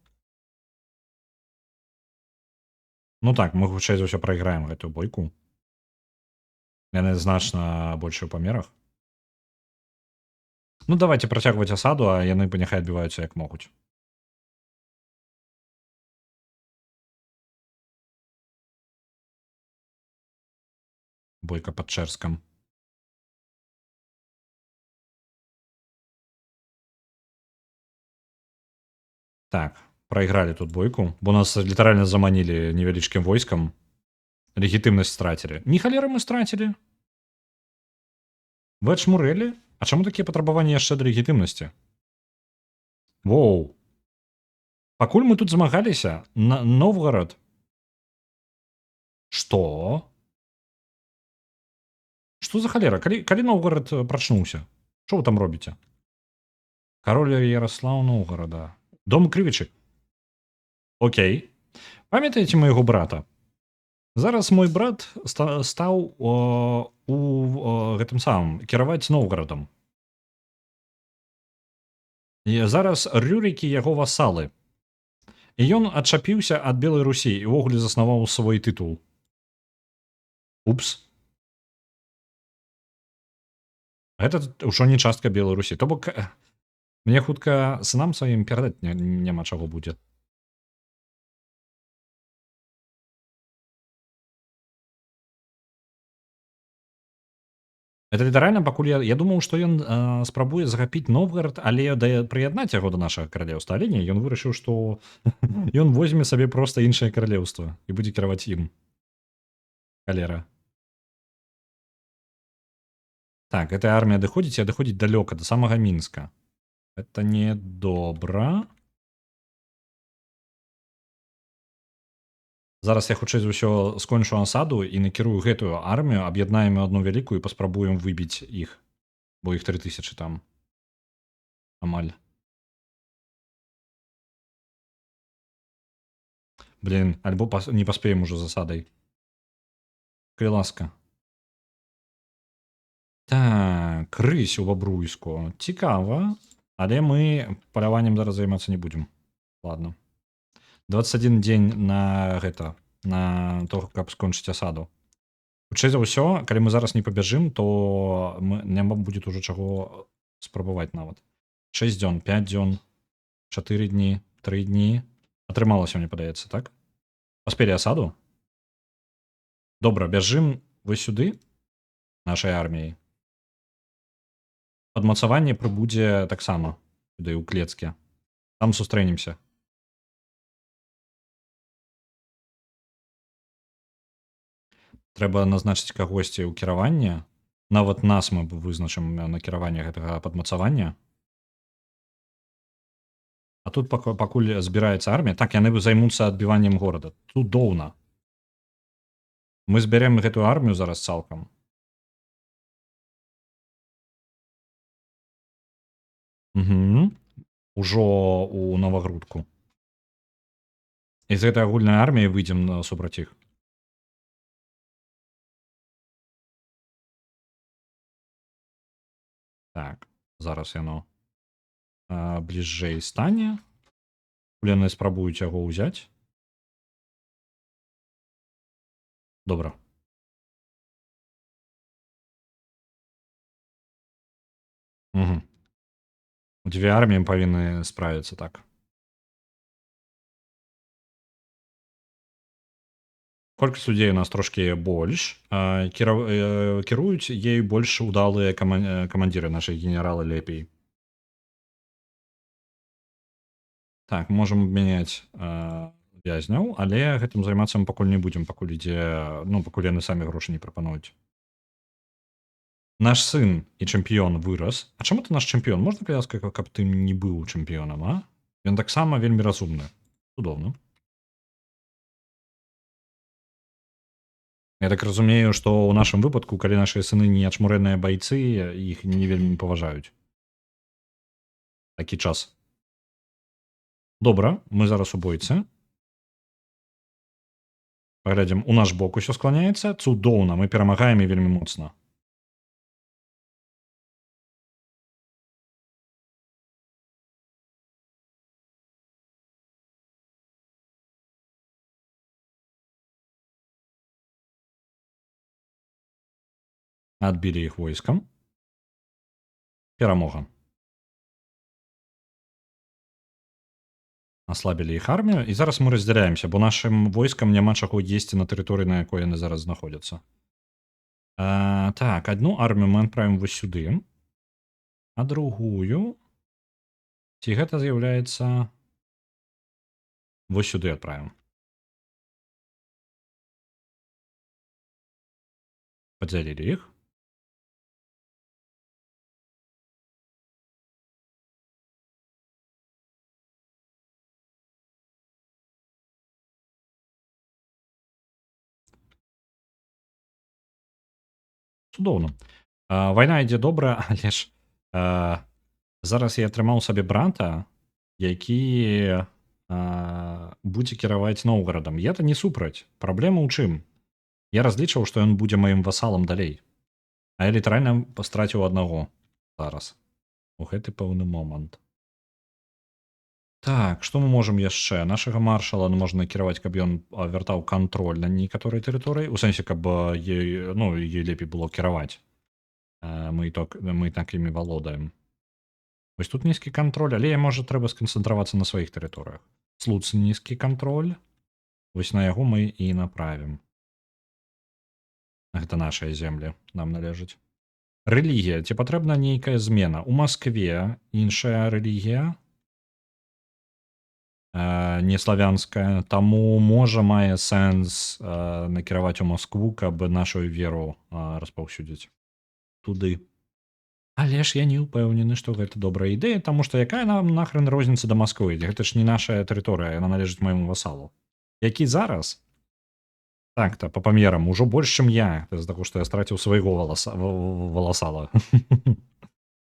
так, мы, хутчэй за ўсё, прайграем гэтую бойку. Яны значна большы ў памерах. Давайте працягваць асаду, а яны няхай адбіваюцца як могуць. Бойка пад Чэрскам. Так, прайгралі тут бойку, бо нас літаральна заманілі невялічкім войскам. Легітымнасць страцілі. Ні халеры мы страцілі. Вы ачмурэлі? А чаму такія патрабаванні яшчэ да легітымнасці? Воу. Пакуль мы тут змагаліся, Новгарад... Што? Што за халера? Калі Новгарад прачнуўся? Што вы там робіце? Кароль Яраслаў Новгарада. Дом крывічы. Окей. Памятаеце майго брата? Зараз мой брат стаў у гэтым самым кіраваць Новгарадам. І зараз Рюрікі яго васалы. І ён адчапіўся ад Белай Русі і ўвогуле заснаваў свой тытул. Упс. Гэта ўжо не частка Беларусі. То бок мне хутка сынам сваім перадаць няма чаго будзе. Это літаральна пакуль я думаў, што ён спрабуе захапіць Новгарад, але прыяднаць яго да нашага каралеўства, але не, ён вырашыў, што ён возьме сабе проста іншае каралеўства і будзе кіраваць ім. Халера. Так, гэтая армія адыходзіць і адыходзіць далёка да самага мінска. Это не добра. Зараз я хутчэй за ўсё скончу асаду і накірую гэтую армію, аб'яднаем адну вялікую і паспрабуем выбіць іх, бо іх 3000 там амаль. Блин, альбо не паспеем ужо з асадай. Калі ласка. Так, рысь у Бабруйску. Цікава, але мы паляваннем зараз займацца не будзем. Ладно. 21 дзень на гэта, на то, каб скончыць асаду. Хутчэй за ўсё, калі мы зараз не пабяжым, то няма будзе ўжо чаго спрабаваць нават. 6 дзён, 5 дзён, 4 дні, 3 дні. Атрымалася, мне падаецца, так? Паспелі асаду? Добра, бяжым вось сюды нашай арміяй. Падмацаванне прыбудзе таксама сюды ў клецке. Там сустрэнемся. Трэба назначыць кагосьці ў кіраванне. Нават нас мы вызначым на кіраванне гэтага падмацавання. А тут пакуль збіраецца армія, так яны займуцца адбіваннем горада. Цудоўна. Мы збярем гэтую армію зараз цалкам. Угу. Ужо у Новагрудку. І з гэтай агульнай арміяй выйдзем супраць іх. Так, зараз яно бліжэй стане. Яны спрабуюць яго ўзяць. Добра. Угу. Дзве арміі павінны справіцца так. Колькасць людзей у нас трошкі больш. Кіруюць ей больш удалыя камандзіры, нашы генералы лепей. Так, можам абмяняць вязняў, але гэтым займацца мы пакуль не будзем, пакуль ідзе, ну, пакуль яны самі грошы не прапануюць. Наш сын і чэмпіён вырас. А чаму ты наш чэмпіён? Можна казаць, каб ты не быў чэмпіёнам, а? Ён таксама вельмі разумны. Цудоўна. Я так разумею, што ў нашым выпадку, калі нашыя сыны не ачмурэныя байцы, іх не вельмі паважаюць. Такі час. Добра, мы зараз у бойцы. Паглядзім, у наш бок усё скланяецца. Цудоўна, мы перамагаем і вельмі моцна. Адбілі іх войскам. Перамога. Аслабілі іх армію. І зараз мы раздзяляемся, бо нашым войскам няма чаго есці на тэрыторыі, на якой яны зараз знаходзяцца. Так, адну армію мы адправім вось сюды. А другую... Ці гэта з'яўляецца... Вось сюды адправім. Падзялілі іх. Цудоўна. Вайна ідзе добра, але ж зараз я атрымаў сабе брата, які будзе кіраваць Новгарадам. Я-то не супраць. Праблема ў чым? Я разлічваў, што ён будзе маім васалам далей. А я літаральна страціў аднаго зараз. У гэты пэўны момант. Так, што мы можам яшчэ? Нашага маршала можна накіраваць, каб ён вяртаў кантроль на некаторай тэрыторыі. У сэнсе, каб ёй лепей было кіраваць. Мы так імі валодаем. Вось тут нізкі кантроль, але можа трэба сканцэнтравацца на сваіх тэрыторыях. Слуцкі нізкі кантроль. Вось на яго мы і направім. Гэта нашыя землі нам належаць. Рэлігія. Ці патрэбна нейкая змена? У Маскве іншая рэлігія, не славянская, таму можа мае сэнс накіраваць у Маскву, каб нашу веру распаўсюдзіць туды. Але ж я не ўпэўнены, што гэта добрая ідэя, таму што якая нам нахрен розніца да Масквы? Гэта ж не нашая тэрыторыя, яна належыць майму васалу. Які зараз? Так-то, па памерам, ужо больш, чым я, з-за таго, што я страціў свайго валасала.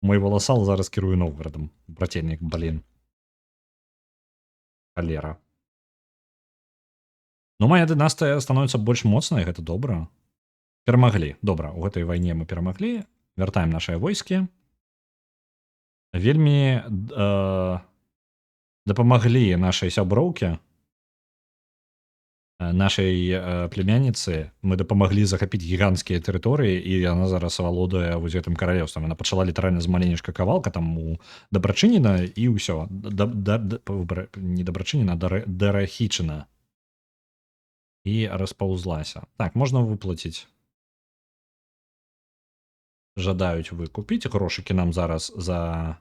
Мой валасал зараз кіруе Новгарадам. Брацельнік, блін. Халера. Ну, моя дынастыя становіцца больш моцнай, гэта добра. Перамаглі. Добра, у гэтай вайне мы перамаглі. Вяртаем нашыя войскі. Вельмі дапамаглі нашай сяброўкі, нашай племянніцы. Мы дапамаглі захапіць гіганцкія тэрыторыі, і яна зараз валодае вось гэтым каралеўствам. Яна пачала літаральна з маленечка кавалка, там у Дабрачыніна, і ўсё. Не Дабрачыніна, Дарахічына. І распаўзлася. Так, можна выплаціць. Жадаюць выкупіць. Грошыкі нам зараз за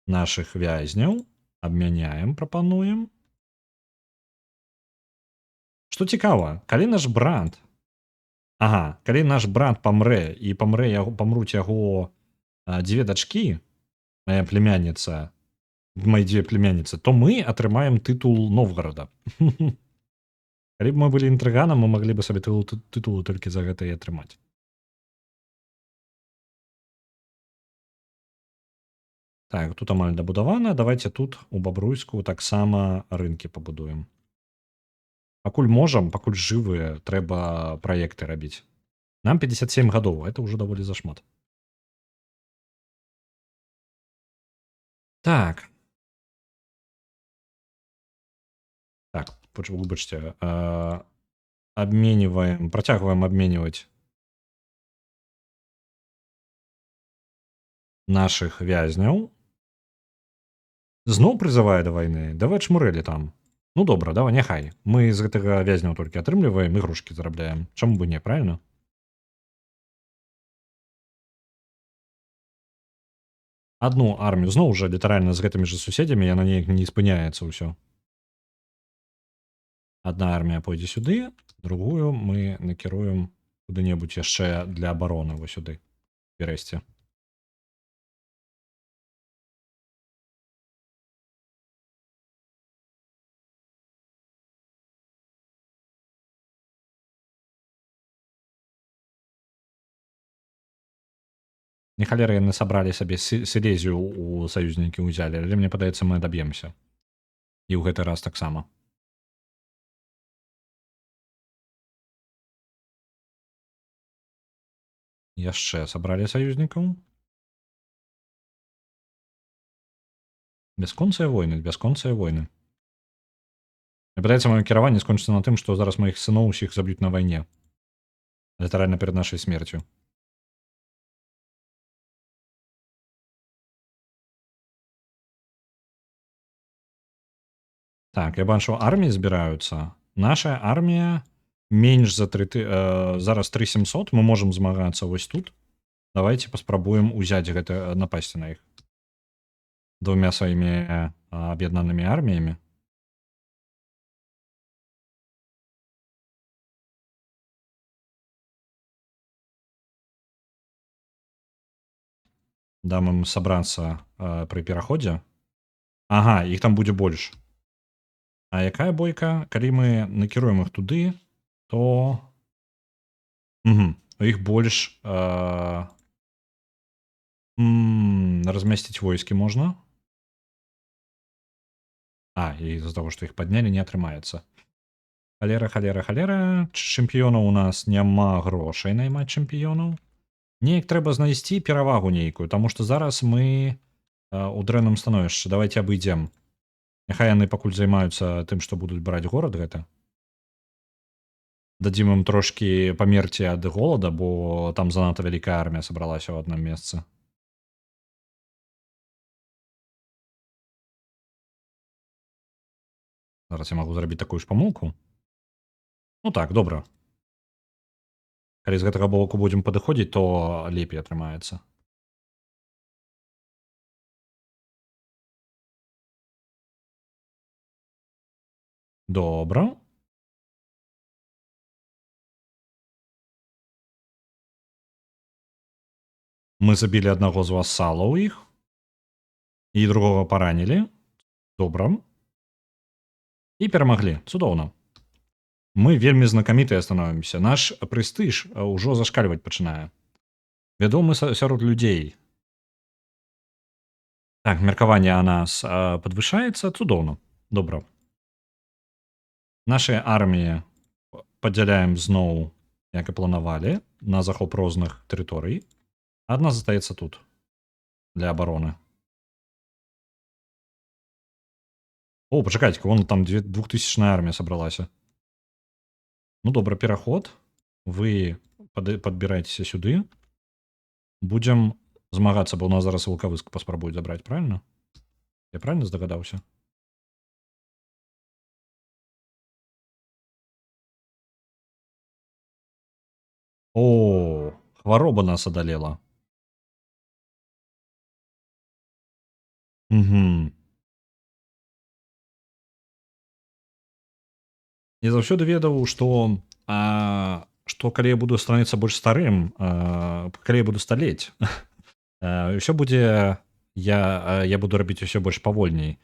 нашых вязняў. Абмяняем, прапануем. Што цікава, калі наш брат... Ага, калі наш брат памрэ, і памруць яго дзве дачкі, моя племянніца, мои дзве племянніцы, то мы атрымаем тытул Новгарада. Калі б мы былі інтрыганам, мы маглі бы сабе тытулу толькі за гэта і атрымаць. Так, тут амаль дабудавана. Давайте тут у Бабруйску таксама рынкі пабудуем. Пакуль можам, пакуль жывыя, трэба праекты рабіць. Нам 57 гадоў, это ўжо даволі зашмат. Так. Так, выбачце. Абменьваем, працягваем абменьваць нашых вязняў. Зноў прызывае да вайны. Давай чмурэлі там. Ну добра, давай, няхай. Мы з гэтага вязняў толькі атрымліваем і грошкі зарабляем. Чаму бы не, правильно? Адну армію, зноў жа літаральна з гэтымі ж суседзямі, яна неяк не спыняецца ўсё. Адна армія пойдзе сюды, другую мы накіруем куды-небудзь яшчэ для абароны вось сюды, Бярэсце. Не халера яны сабралі сабе Сілезію у саюзнікі ўзялі, але мне падаецца, мы адаб'емся. І ў гэты раз таксама. Яшчэ сабралі саюзнікаў. Бясконцыя войны, бясконцыя войны. Мне падаецца, маё кіраванне скончыцца на тым, што зараз маіх сыноў усіх заб'юць на вайне. Літаральна перад нашай смерцю. Так, я бачу, арміі збіраюцца. Наша армія менш за зараз 3700, мы можам змагацца вось тут. Давайте паспрабуем узяць гэта, напасці на іх. Двумя сваімі аб'яднанымі арміямі. Дам ім сабрацца пры пераходзе. Ага, іх там будзе больш. А якая бойка? Калі мы накіруем іх туды, то у іх больш размясціць войскі можна. І з-за таго, што іх паднялі, не атрымаецца. Халера. Чэмпіёнаў у нас няма грошай наймаць чэмпіёнаў. Неяк трэба знайсці перавагу нейкую, таму што зараз мы у дрэнным становішчы. Давайте абыдзем Няхай яны пакуль займаюцца тым, што будуць браць горад гэта. Дадзім ім трошкі памерці ад голада, бо там занадта вялікая армія сабралася ў адным месцы. Зараз я магу зрабіць такую ж памылку. Ну так, добра. Калі з гэтага боку будзем падыходзіць, то лепей атрымаецца. Добра. Мы забілі аднаго з васалаў іх і другога паранілі. Добра. І перамаглі. Цудоўна. Мы вельмі знакамітыя становімся. Наш прэстыж ўжо зашкальваць пачынае. Вядомы сярод людзей. Так, меркаванне о нас падвышаецца. Цудоўна. Добра. Нашыя арміі падзяляем зноў, як і планавалі, на захоп розных тэрыторый. Адна застаецца тут для абароны. О, пачакайце, вон там 2000-я армія сабралася. Ну добра, пераход. Вы падбірайцеся сюды. Будзем змагацца, бо ў нас зараз Вулкавыск паспрабуюць забраць, правильно? Я правильно здагадаўся? О, хвароба нас адалела. Угу. Я заўсёды ведаў, што калі я буду становіцца больш старым, калі я буду сталець, ўсё будзе, я буду рабіць усё больш павольней.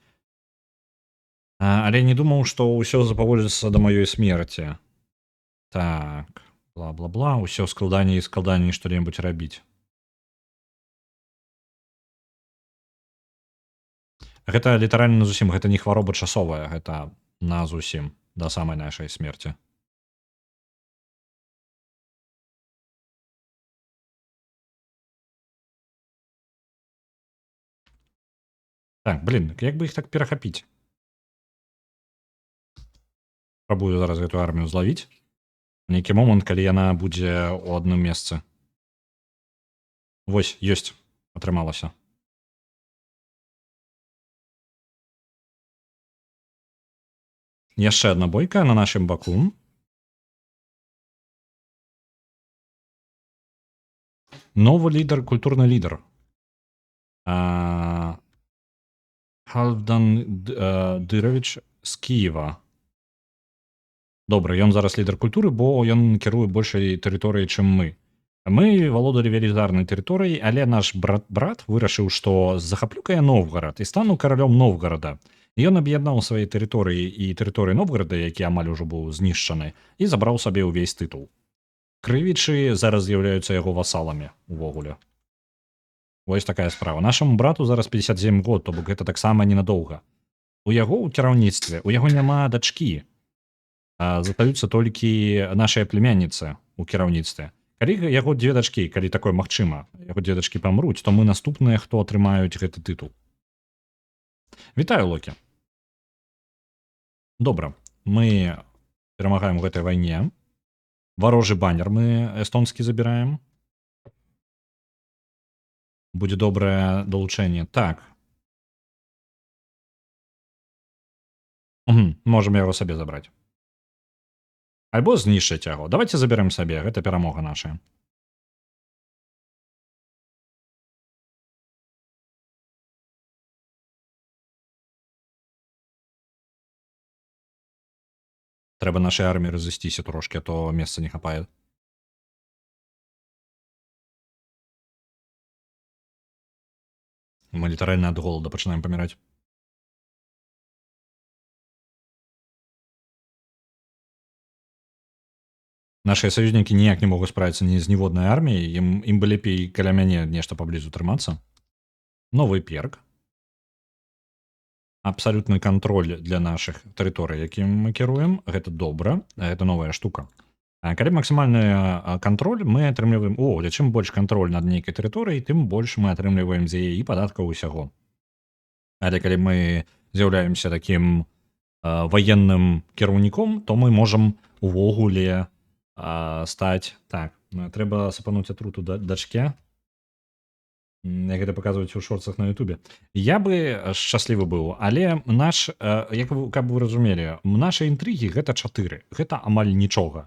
Але не думаў, што ўсё запаволіцца да маёй смерці. Так, бла-бла-бла, ўсё складаней і складаней што-небудзь рабіць. Гэта літаральна зусім, гэта не хвароба часовая, гэта на зусім, да самай нашай смерці. Так, блін, як бы іх так перахапіць? Спрабую зараз гэтую армію злавіць. Нейкі момант, калі яна будзе ў адным месцы. Вось, ёсць, атрымалася. Яшчэ адна бойка на нашым баку. Новы лідар, культурны лідар. Халфдан Дыровіч з Кіева. Добра, ён зараз лідар культуры, бо ён кіруе большай тэрыторыяй, чым мы. Мы валодалі велізарнай тэрыторыяй, але наш брат вырашыў, што захаплю-ка я Новгарад і стану каралём Новгарада. Ён аб'яднаў свае тэрыторыі і тэрыторыі Новгарада, які амаль ужо быў знішчаны, і забраў сабе ўвесь тытул. Крывічы зараз з'яўляюцца яго васаламі увогуле. Вось такая справа. Нашаму брату зараз 57 год, то бок гэта таксама ненадоўга. У яго ў кіраўніцтве, у яго няма дачкі. Застаюцца толькі нашыя племянніцы ў кіраўніцтве. Калі яго дзве дачкі, калі такое магчыма, яго дзве дачкі памруць, то мы наступныя, хто атрымаюць гэты тытул. Вітаю, Локі. Добра, мы перамагаем у гэтай вайне. Варожы баннер мы эстонскі забіраем. Будзе добрае далучэнне. Так. Можам яго сабе забраць. Альбо знішчыць яго. Давайте заберем сабе, гэта перамога наша. Трэба нашай арміі разысціся трошкі, а то месца не хапае. Мы літаральна ад голода пачынаем паміраць. Нашыя саюзнікі ніяк не могуць справіцца ні з ніводнай арміяй, ім бы лепей каля мяне нешта паблізу трымацца. Новы перк. Абсалютны кантроль для нашых тэрыторый, якім мы кіруем. Гэта добра, гэта новая штука. Калі максімальны кантроль, мы атрымліваем, чым больш кантроль над нейкай тэрыторыяй, тым больш мы атрымліваем з яе і падаткаў усяго. Але калі мы з'яўляемся такім военным кіраўніком, то мы можам увогуле стаць так. Трэба сапануць атруту дачке. Як гэта паказваюць у шорцах на Ютубе. Я бы шчаслівы быў, але каб вы разумелі, нашы інтрыгі гэта 4. Гэта амаль нічога.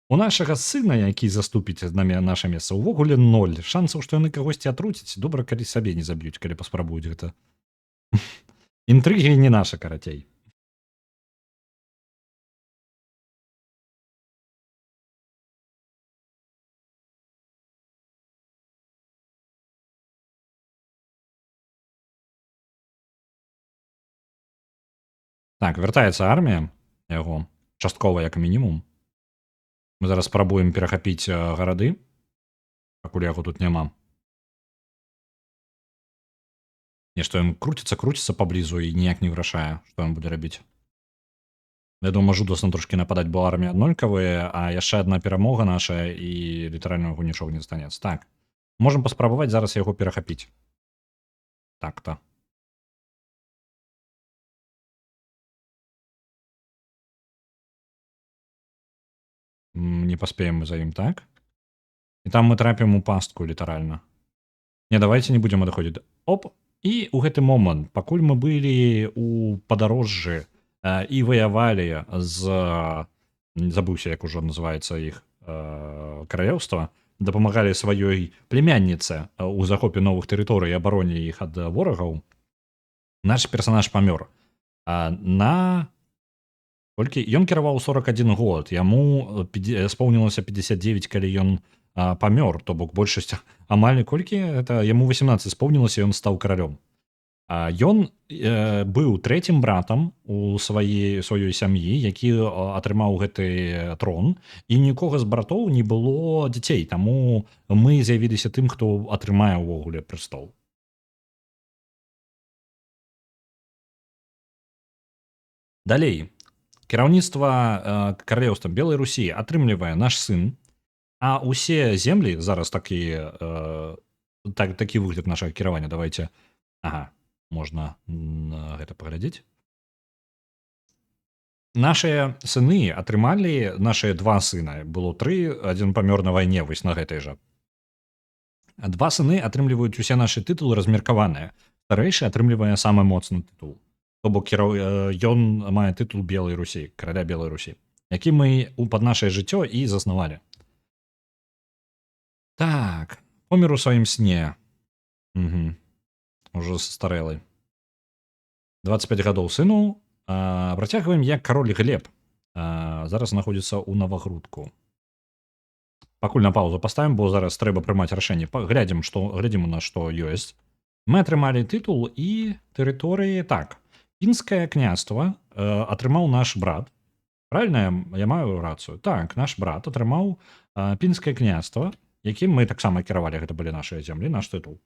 У нашага сына, які заступіць наша месца, увогуле 0. Шансаў, што яны кагосьці атруцяць, добра, калі сабе не заб'юць, калі паспрабуюць гэта. Інтрыгі не наша, карацей. Так, вяртаецца армія яго, часткова як мінімум. Мы зараз спрабуем перахапіць гарады, пакуль яго тут няма. Нешта ён круціцца паблізу і ніяк не вырашае, што ён будзе рабіць. Вядома, жудасна трошкі нападаць, бо армія аднолькавая, а яшчэ адна перамога наша і літаральна яго нічога не застанецца. Так, можам паспрабаваць зараз яго перахапіць. Так-то. Не паспеем мы за ім, так? І там мы трапім у пастку літаральна. Не, давайте не будзем адыходзіць. Оп! І ў гэты момант, пакуль мы былі ў падарожжы і ваявалі з... забыўся, як ужо называецца іх каралеўства, дапамагалі сваёй племянніцы ў захопе новых тэрыторый і абароне іх ад ворагаў, наш персанаж памёр. Толькі ён кіраваў 41 год, яму споўнілася 59, калі ён памёр, то бок большасць амаль колькі, это яму 18 споўнілася, ён стаў каралём. Ён быў трэцім братам у сваёй сям'і, які атрымаў гэты трон, і нікога з братоў не было дзяцей, таму мы з'явіліся тым, хто атрымае ўвогуле прэстол. Далей. Кіраўніцтва каралеўствам Белай Русі атрымлівае наш сын, а ўсе землі зараз такі выгляд нашага кіравання. Давайте, можна гэта паглядзець. Нашыя сыны атрымалі, нашыя 2 сына, было 3, адзін памёр на вайне, вось на гэтай жа. 2 сыны атрымліваюць усе нашы тытулы размеркаваныя. Старэйшы атрымлівае самы моцны тытул. То бок ён мае тытул Белай Русі, караля Белай Русі, які мы пад нашае жыццё і заснавалі. Так, помер у сваім сне. Ужо старэлы. 25 гадоў сыну. Працягваем як кароль Глеб. Зараз знаходзіцца ў Навагрудку. Пакуль на паузу паставім, бо зараз трэба прымаць рашэнне. Глядзім у нас што ёсць. Мы атрымалі тытул і тэрыторыі. Так, пінскае княства атрымаў наш брат. Правильно я маю рацыю? Так, наш брат атрымаў пінскае княства, якім мы таксама кіравалі, гэта былі нашыя землі, наш тытул.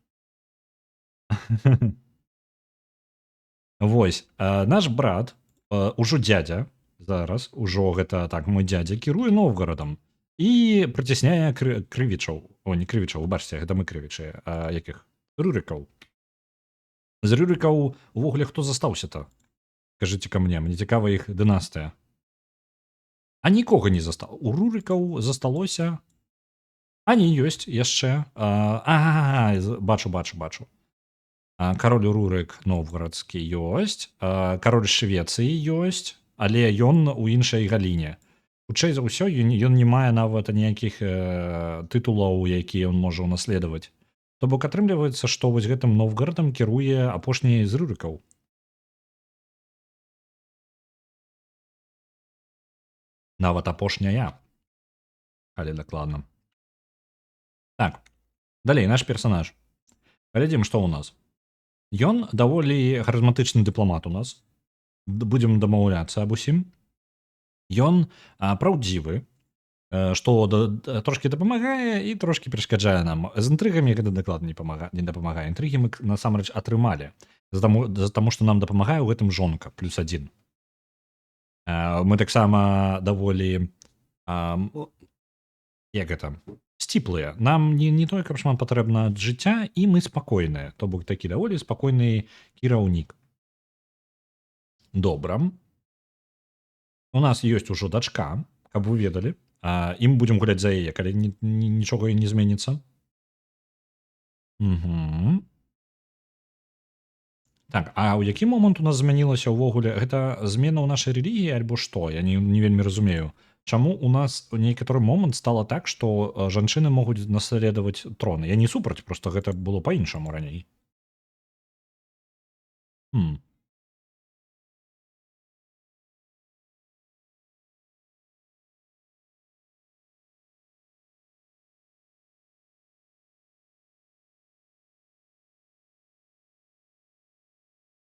Вось, наш брат, ужо дзядзя, зараз, ужо гэта так, мой дзядзя кіруе Новгарадам і прыцісняе крывічаў. О, не крывічаў, бачце, гэта мы крывічы, якіх? Рюрыкаў. З рюрыкаў увогуле хто застаўся-то? Кажыце ка мне цікава іх дынастыя. А нікога не застаў. У рюрыкаў засталося... не, ёсць яшчэ. Бачу. Кароль Рурык Новгарадскі ёсць, кароль Швецыі ёсць, але ён у іншай галіне. Хутчэй за ўсё, ён не мае нават ніякіх тытулаў, якія ён можа ўнаследаваць. То бок атрымліваецца, што вось гэтым Новгарадам кіруе апошні з рюрыкаў. Нават апошняя. Але дакладна. Так, далей, наш персанаж. Глядзім, што ў нас. Ён даволі харызматычны дыпламат у нас. Будзем дамаўляцца аб усім. Ён праўдзівы, што трошкі дапамагае і трошкі перашкаджае нам. З інтрыгамі гэта дакладна не дапамагае. Інтрыгі мы насамрэч атрымалі, таму што нам дапамагае ў гэтым жонка, +1. Мы таксама даволі сціплыя. Нам не тое, каб шмат патрэбна ад жыцця, і мы спакойныя. То бок такі даволі спакойны кіраўнік. Добра. У нас ёсць ужо дачка, каб вы ведалі. І мы будзем гуляць за яе, калі нічога і не зменіцца. Мгм. Так, а ў які момант у нас змянілася ўвогуле гэта змена ў нашай рэлігіі альбо што? Я не вельмі разумею. Чаму у нас у некаторы момант стала так, што жанчыны могуць наследаваць трон? Я не супраць, просто гэта было па-іншаму раней. М.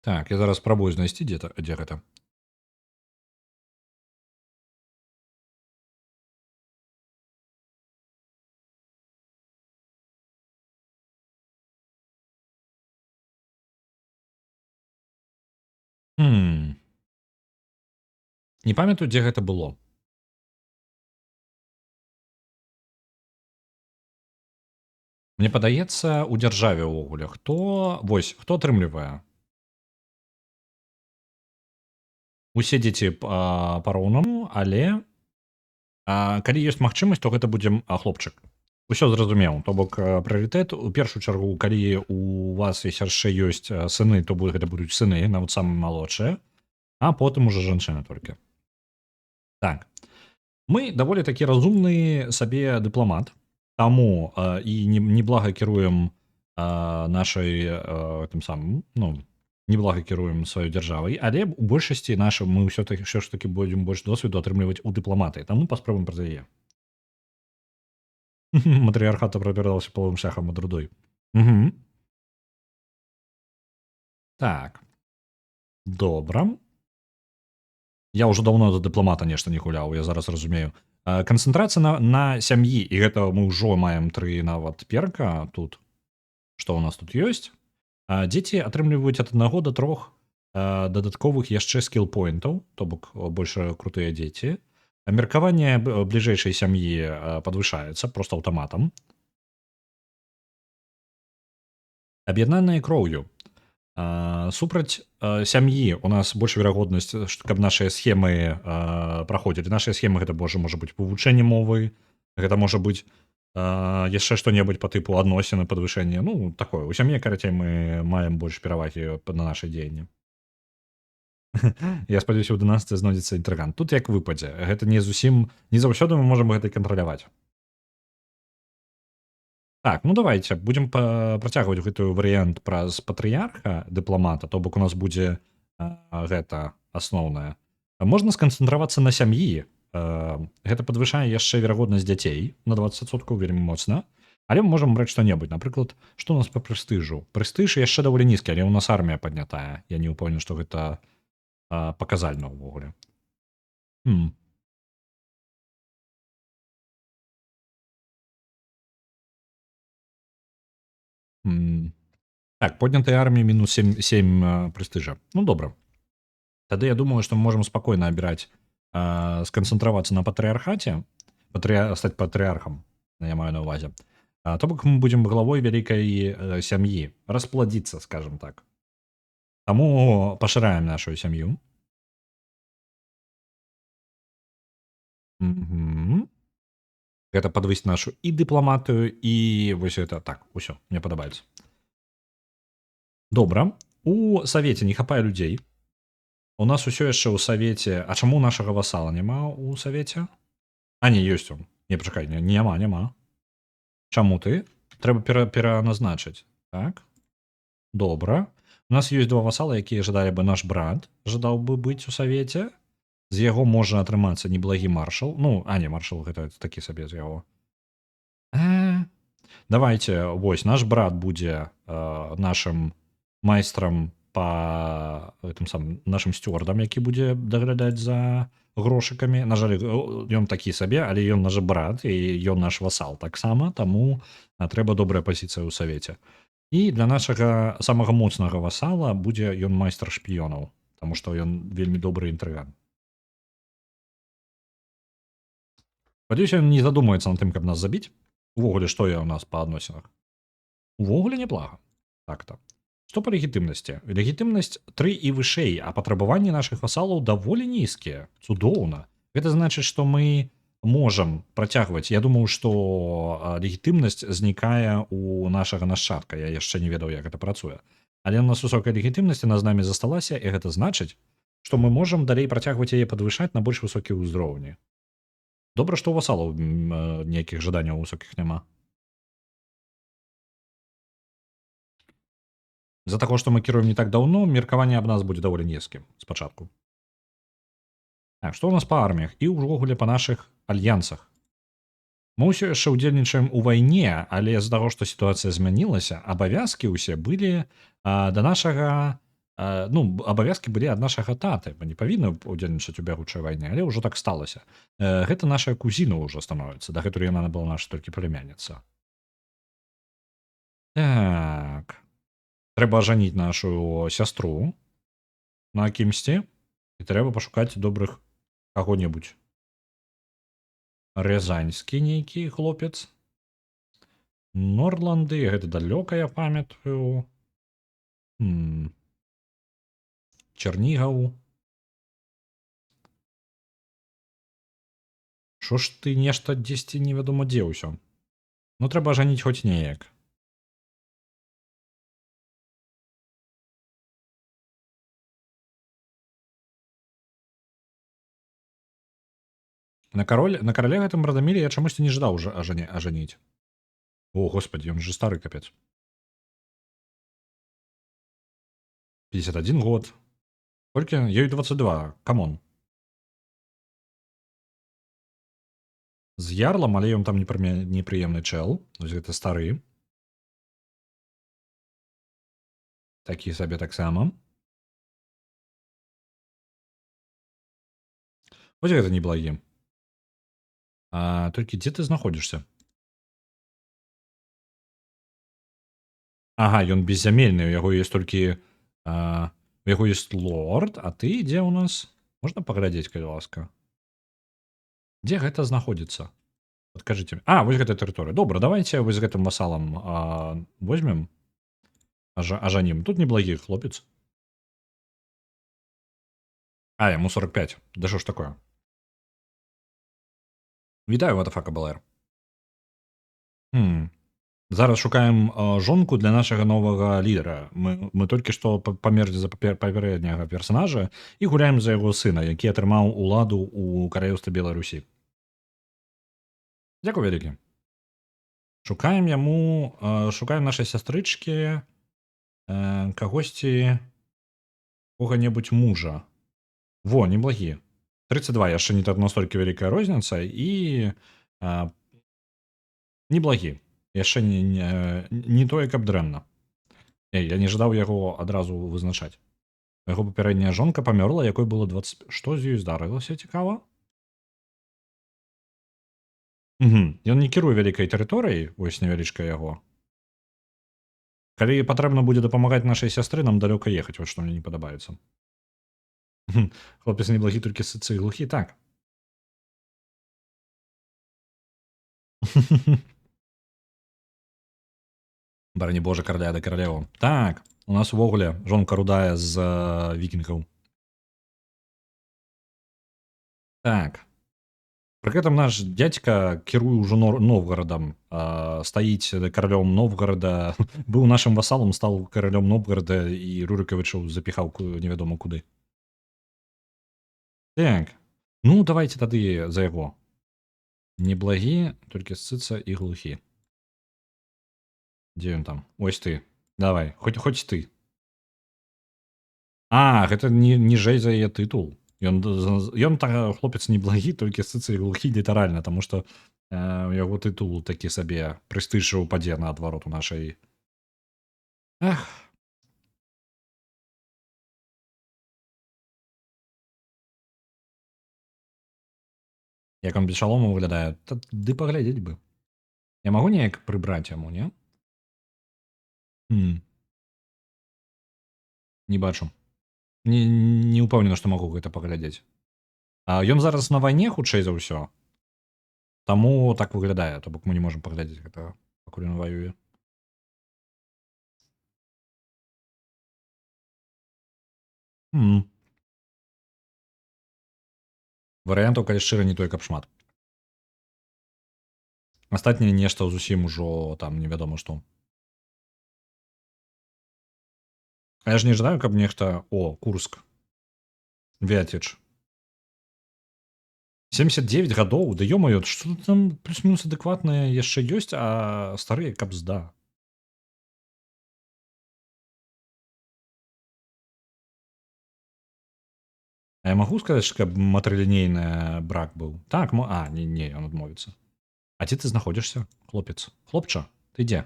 Так, я зараз спрабую знайсці дзе гэта. Хм. Не памятаю, дзе гэта было. Мне падаецца, у дзяржаве ўвогуле. Хто атрымлівае? Усе дзеці пароўнаму, але калі ёсць магчымасць, то гэта будзе хлопчык. Усё зразумеў. То бок прыярытэт у першую чаргу, калі у вас яшчэ ёсць сыны, то гэта будуць сыны, нават самыя малодшыя, а потым ужо жанчыны толькі. Так. Мы даволі такі разумны сабе дыпламат, таму і неблага кіруем нашай тым самым, ну, неблага кіруем сваёй дзяржавай, але у большасці мы ўсё ж такі будзем больш досведу атрымліваць у дыпламаты, таму паспробуем праз яе. Матрыярхат прабіраўся полым шляхам ад рудой. Мгм. Так. Добра. Я ўжо даўно за дыпламата нешта не гуляў, я зараз разумею. Канцэнтрацыя на сям'і, і гэта мы ўжо маем 3 нават перка тут. Што ў нас тут ёсць? Дзеці атрымліваюць ад 1 да 3 дадатковых яшчэ скіл-поінтаў, то бок больш крутыя дзеці. Меркаванне бліжэйшай сям'і падвышаецца проста аўтаматам. Аб'яднаныя кроўю. Супраць сям'і у нас больш верагоднасць, каб нашыя схемы праходзілі. Нашыя схемы гэта можа быць вывучэнне мовы, гэта можа быць яшчэ што-небудзь па тыпу адносіны, падвышэнне. Ну, такое. У сям'і, карацей, мы маем больш перавагі на наша дзеянне. Я спадзяюся, у дынастыі знойдзецца інтрыгант. Тут як выпадзе. Гэта не заўсёды мы можам гэта кантраляваць. Так, ну давайте будем працягваць гэтую варыянт праз патрыярха дыпламата, то бок у нас будзе гэта асноўнае. Можна сканцэнтравацца на сям'і. Гэта падвышае яшчэ верагоднасць дзяцей на 20% вельмі моцна. Але мы можам браць што-небудзь. Напрыклад, што у нас па прэстыжу? Прэстыж яшчэ даволі нізкі, але ў нас армія паднятая. Я не ўпэўнены, што гэта паказальна ўвогуле. М. М. Так, поднятая армія мінус 7 прэстыжа. Ну добра. Тады я думаю, што мы можам спакойна абіраць сканцэнтравацца на патрыярхаце, стаць патрыярхам, я маю на ўвазе. То бок мы будзем главой вялікай сям'і, распладзіцца, скажем так. Таму пашыраем нашу сям'ю. Мгм. Гэта падвысіць нашу і дыпламатыю, і вось гэта так, усё, мне падабаецца. Добра. У савеце не хапае людзей. У нас усё яшчэ ў савеце. А чаму нашага васала няма ў савеце? Не, ёсць он. Не, пачакай, няма. Чаму ты? Трэба пераназначыць. Так. Добра. У нас ёсць 2 васала, якія жадалі бы наш брат, жадаў бы быць у савеце. З яго можа атрымацца неблагі маршал. Ну, не, маршал гэта такі сабе з яго. Давайте, вось, наш брат будзе нашым майстрам па нашым сцюардам, які будзе даглядаць за грошыкамі. На жаль, ён такі сабе, але ён наш брат і ён наш васал таксама, таму трэба добрая пазіцыя ў савеце. І для нашага самага моцнага васала будзе ён майстар шпіёнаў, таму што ён вельмі добры інтрыган. Спадзяюся, ён не задумаецца над тым, каб нас забіць. Увогуле, што я ў нас па адносінах? Увогуле няблага. Так-то. Што па легітымнасці? Легітымнасць 3 і вышэй, а патрабаванні нашых васалаў даволі нізкія. Цудоўна. Гэта значыць, што мы можам працягваць. Я думаю, што легітымнасць знікае у нашага нашчадка. Я яшчэ не ведаў, як гэта працуе. Але у нас высокая легітымнасць, яна з намі засталася, і гэта значыць, што мы можам далей працягваць яе падвышаць на больш высокія ўзроўні. Добра, што ў васалаў ніякіх жаданняў высокіх няма. З-за таго, што мы кіруем не так даўно, меркаванне аб нас будзе даволі нізкім спачатку. Так, што ў нас па арміях і ўвогуле па нашых альянсах? Мы ўсё яшчэ ўдзельнічаем у вайне, але з-за таго, што сітуацыя змянілася, абавязкі ўсе былі да нашага абавязкі былі ад нашага таты. Мы не павінны ўдзельнічаць у бягучай вайне, але ўжо так сталася. Гэта наша кузіна ўжо становіцца, дагэтуль яна была наша толькі племянніца. Так. Трэба ажаніць нашу сястру на кімсьці, і трэба пашукаць добрых каго-небудзь. Рязаньскі нейкі хлопец. Норланды, гэта далёка, я памятаю. Чарнігаў. Што ж ты нешта дзесьці невядома дзе ўсё. Ну трэба ажаніць хоць неяк. На карале гэтым Радаміле я чамусьці не жадаў ажаніць. О, господи, ён же стары капец. 51 год. Колькі? Ёй 22. Камон. З ярлам, але ён там непрыемны чэл. Вось гэта стары. Такі сабе таксама. Вось гэта неблагі. Толькі дзе ты знаходзішся? Ага, ён беззямельны, у яго ёсць толькі у яго ёсць лорд, а ты дзе ў нас? Можна паглядзець, калі ласка? Дзе гэта знаходзіцца? Падкажыце. Вось гэта тэрыторыя. Добра, давайце вось з гэтым васалам возьмем, ажанім. Тут неблагі хлопец. Яму 45. Да што ж такое? Вітаю, Вадафака БЛР. Зараз шукаем жонку для нашага новага лідара. Мы толькі што памерлі за папярэдняга персанажа і гуляем за яго сына, які атрымаў уладу ў каралеўстве Беларусі. Дзякуй вялікі. Шукаем нашай сястрычкі кагосьці, кога-небудзь мужа. Во, неблагі. 32, яшчэ не так настолькі вялікая розніца, і неблагі. Яшчэ не тое, каб дрэнна. Я не жадаў яго адразу вызначаць. Яго папярэдняя жонка памёрла, якой было 20... Што з ёй здарылася, цікава? Ён не кіруе вялікай тэрыторыяй, вось невялічка яго. Калі патрэбна будзе дапамагаць нашай сястры, нам далёка ехаць, вось што мне не падабаецца. Хлопец неблагі, толькі сыцы і глухі, так. Барані Божа, караля да каралеву. Так, у нас увогуле жонка рудая з вікінгаў. Так. Пры гэтым наш дзядзька кіруе ўжо Новгарадам, стаіць каралём Новгарада, быў нашым васалам, стаў каралём Новгарада і Рурыкавічаў запіхаў невядома куды. Так, ну давайте тады за яго. Неблагі, толькі сыца і глухі. Дзе ён там? Ось ты. Давай, хоць ты. Гэта ніжэй за яе тытул. Ён хлопец неблагі, толькі сыца і глухі літаральна, таму што у яго тытул такі сабе прэстыжа ўпадзе наадварот у нашай. Як он без шалому выглядае? Ды паглядзець бы. Я магу неяк прыбраць яму, не? Не бачу. Не ўпэўнены, што магу гэта паглядзець. Ён зараз на вайне, хутчэй за ўсё. Таму так выглядае, то бок мы не можам паглядзець гэта, пакуль ён ваюе. Варыянтаў, калі шчыра, не той, каб шмат. Астатняе нешта зусім ужо там невядома што. А я ж не жадаю, каб нехта Курск, Вятіч. 79 гадоў, да ё-маё, што там плюс-мінус адэкватнае яшчэ ёсць, а старыя кабзда. А я магу сказаць, каб матрылінейны брак быў? Так, не, ён адмовіцца. А дзе ты знаходзішся, хлопец? Хлопча, ты дзе?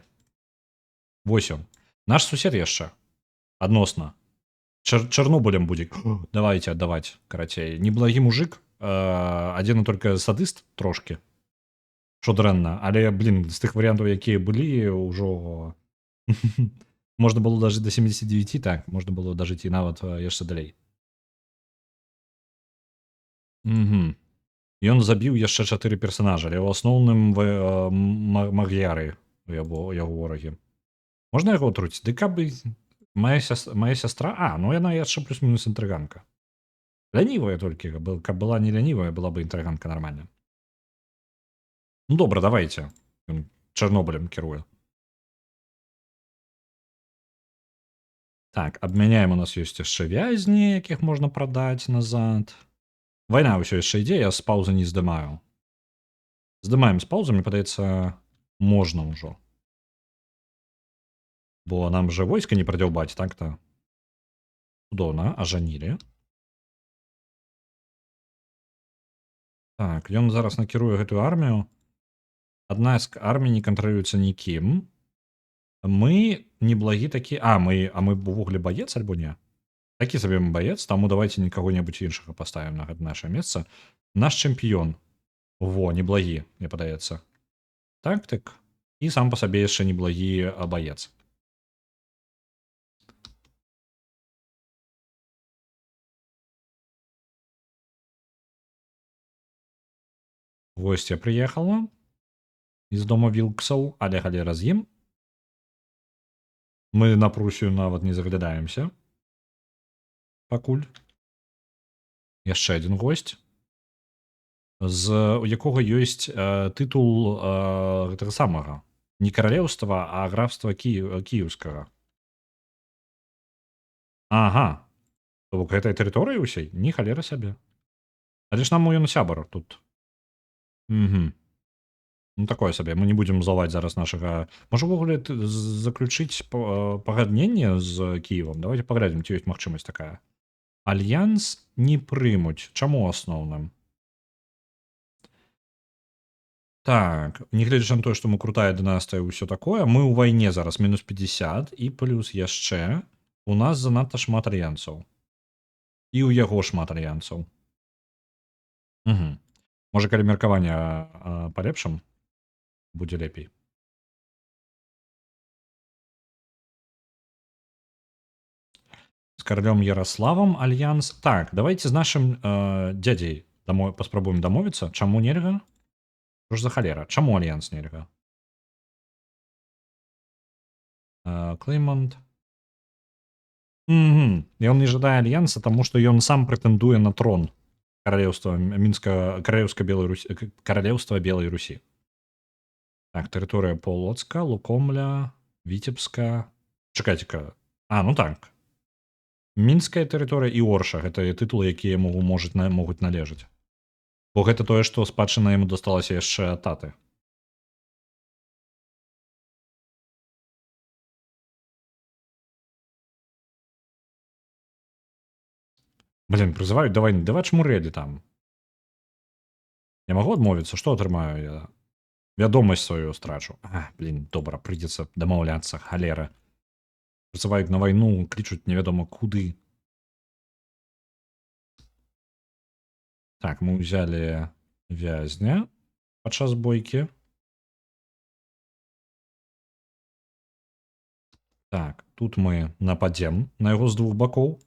Вось ён. Наш сусед яшчэ. Адносна. Чарнобылем будзе. Давайте аддаваць, карацей. Неблагі мужик, адзіны толькі садыст трошкі. Што дрэнна, але, блін, з тых варыянтаў, якія былі, ўжо можна было дажыць до 79, так, можна было дажыць і нават яшчэ далей. Ён забіў яшчэ 4 персанажа, але ў асноўным маг'яры яго ворагі. Можна яго труціць? Ды каб моя сястра... ну яна яшчэ плюс-мінус інтрыганка. Лянівая толькі, каб была не лянівая, была бы інтрыганка нармальна. Ну добра, давайте. Ён Чарнобылем кіруе. Так, абмяняем, у нас ёсць яшчэ вязні, якіх можна прадаць назад. Вайна ўсё яшчэ ідзе, я з паўзы не здымаю. Здымаем з паўзы, мне падаецца, можна ўжо. Бо нам жа войска не прадзяўбаць, так-то? Цудоўна, ажанілі. Так, ён зараз накіруе гэтую армію. Адна з армій не кантралюецца нікім. Мы неблагі такі... мы увогуле баец альбо не? Такі сабе мы баец, таму давайте нікаго-небудзь іншага паставім на гэта наше месца. Наш чэмпіён. Во, неблагі, мне падаецца. Тактык. І сам па сабе яшчэ неблагі баец. Госця прыехала з дома Вілксаў, але галера з ім. Мы на Прусію нават не заглядаемся. Пакуль. Яшчэ адзін госць, у якога ёсць тытул гэтага самага. Не каралеўства, а графства кіеўскага. Ага. То бок гэтай тэрыторыі ўсей? Ні халера сабе. Але ж нам ён сябар тут. Ну такое сабе, мы не будзем злаваць зараз нашага... Можа ўвогуле заключыць пагадненне з Кіевам? Давайте паглядзім, ці ёсць магчымасць такая. Альянс не прымуць. Чаму асноўным? Так, нягледзячы на тое, што мы крутая дынастыя і ўсё такое, мы ў вайне зараз мінус 50 і плюс яшчэ у нас занадта шмат альянсаў. І ў яго шмат альянсаў. Можа, калі меркаванне палепшым, будзе лепей. З каралём Ярославам альянс... Так, давайте з нашым дзядзей паспрабуем дамовіцца. Чаму нельга? Што ж за халера? Чаму альянс нельга? Клеймонт. Ён не жадае альянса, таму што ён сам прэтэндуе на трон каралеўства каралеўства Белай Русі. Так, тэрыторыя Полоцка, Лукомля, Віцебска... Чакайце-ка. Ну так. Мінская тэрыторыя і Орша — гэта тытулы, якія могуць належаць. Бо гэта тое, што спадчына яму дасталася яшчэ ад таты. Блін, прызываюць да вайны. Давай чмурэлі там. Я магу адмовіцца? Што атрымаю я? Вядомасць сваю страчу. Блін, добра, прыйдзецца дамаўляцца, халера. Прызываюць на вайну, клічуць невядома куды. Так, мы ўзялі вязня падчас бойкі. Так, тут мы нападзем на яго з двух бакоў.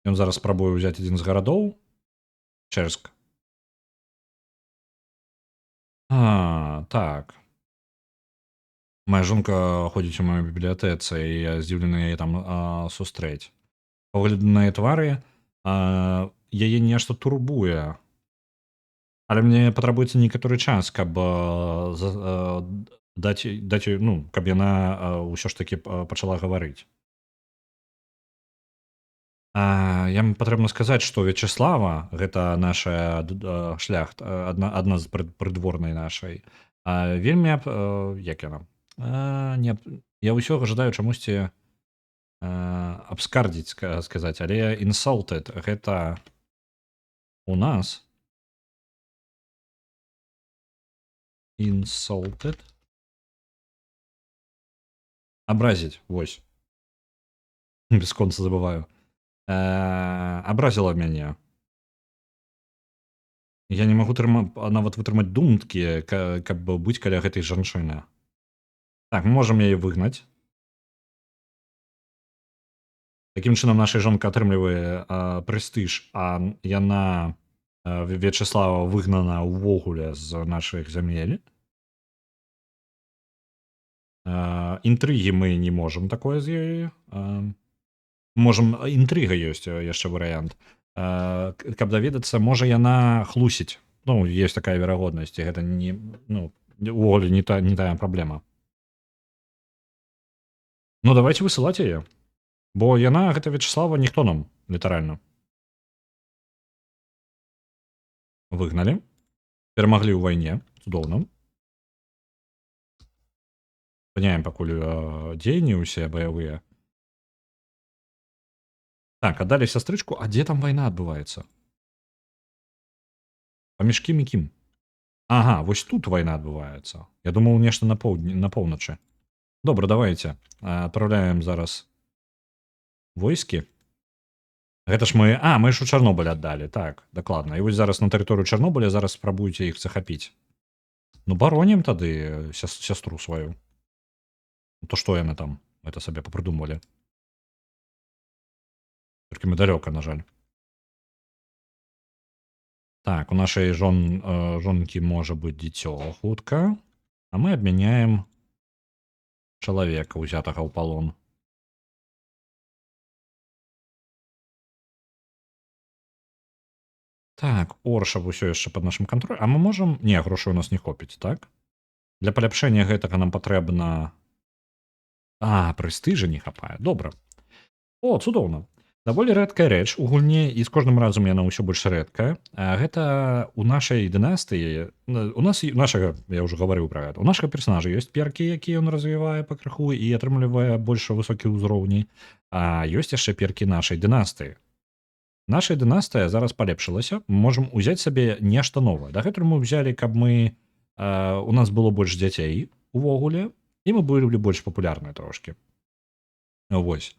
Ён зараз спрабуе ўзяць адзін з гарадоў. Чэрск. Так. Моя жонка ходзіць у маёй бібліятэцы, і я здзіўлены яе там сустрэць. Пагляду на яе твары, яе нешта турбуе. Але мне патрабуецца некаторы час, каб даць ёй, ну, каб яна ўсё ж такі пачала гаварыць. Яму патрэбна сказаць, што Вячеслава, гэта наша шляхта, адна з прыдворнай нашай, вельмі як яна, не я ўсё жадаю чамусьці абскардзіць сказаць, але insulted гэта у нас insulted абразіць, вось, бясконца забываю. Абразіла мяне. Я не магу нават вытрымаць думкі, каб быць каля гэтай жанчыны. Так, мы можам яе выгнаць. Такім чынам наша жонка атрымлівае прэстыж, а яна Вячеслава выгнана ўвогуле з нашых зямель. Інтрыгі мы не можам такое з ёй. Можам, інтрыга ёсць яшчэ варыянт. Каб даведацца, можа яна хлусіць. Ну, ёсць такая верагоднасць, і гэта не, ну, увогуле не тая праблема. Ну, давайте высылаць яе. Бо яна, гэта Вячеслава, ніхто нам, літаральна. Выгналі. Перамаглі ў вайне. Цудоўна. Спыняем пакуль дзеянні ўсе баявыя. Так, аддалі сястрычку, а дзе там вайна адбываецца? Паміж кім і кім? Ага, вось тут вайна адбываецца. Я думаў, нешта на поўначы. Добра, давайте. Адпраўляем зараз войскі. Гэта ж мы ж у Чарнобыль аддалі, так, дакладна. І вось зараз на тэрыторыю Чарнобыля зараз спрабуеце іх захапіць. Ну, баронім тады сястру сваю. То што яны там это сабе папрыдумвалі? Толькі мы далёка, на жаль. Так, у нашай жонкі можа быць дзіцё хутка, а мы абмяняем чалавека, узятага ў палон. Так, Оршав усё яшчэ пад нашым кантролем. А мы можам... Не, грошай у нас не хопіць, так? Для паляпшэння гэтага нам патрэбна... прэстыжа не хапае. Добра. О, цудоўна. Даволі рэдкая рэч у гульні, і з кожным разам яна ўсё больш рэдкая. Гэта у нашай дынастыі... У нас нашага, я ўжо гаварыў пра гэта, у нашага персанажа ёсць перкі, якія ён развівае па крыху і атрымлівае больш высокія ўзроўні. А ёсць яшчэ перкі нашай дынастыі. Наша дынастыя зараз палепшылася, мы можам узяць сабе нешта новае. Дагэтуль мы ўзялі, каб мы у нас было больш дзяцей увогуле, і мы былі больш папулярныя трошкі. Вось.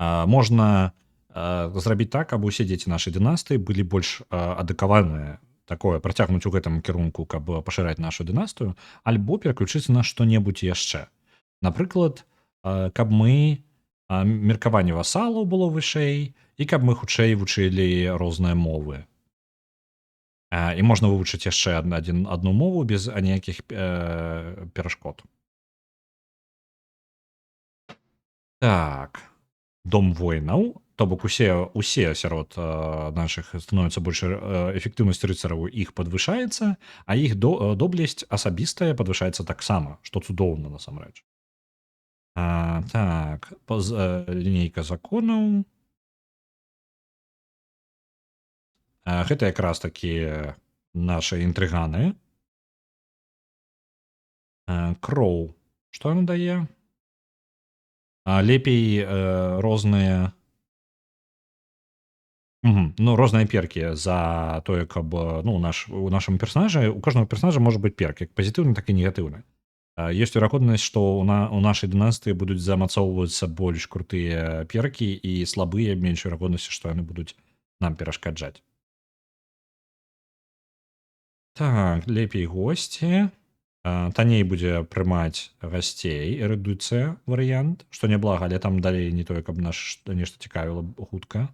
Можна зрабіць так, каб усе дзеці нашай дынастыі былі больш адукаваныя, такое працягнуць у гэтым кірунку, каб пашыраць нашу дынастыю, альбо пераключыцца на што-небудзь яшчэ. Напрыклад, каб мы меркаванне васалаў было вышэй, і каб мы хутчэй вучылі розныя мовы. І можна вывучыць яшчэ адну мову без аніякіх перашкод. Так, дом воінаў, то бок усе сярод нашых становіцца больш эфектыўнасць рыцараў, іх падвышаецца, а іх доблесць асабістая падвышаецца таксама, што цудоўна насамрэч. Так, лінейка законаў. Гэта якраз такі нашы інтрыганы. Кроў. Што яна дае? Лепей розныя... Ну, розныя перкі за тое, каб у нашым персанажы, у кожнага персанажа можа быць перк, як пазітыўны, так і негатыўны. Ёсць верагоднасць, што у нашай дынастыі будуць замацоўвацца больш крутыя перкі і слабыя, менш верагоднасці, што яны будуць нам перашкаджаць. Так, лепей госці. Танней будзе прымаць гасцей, рэдукцыя варыянт, што няблага, але там далей не тое, каб нешта цікавіла хутка.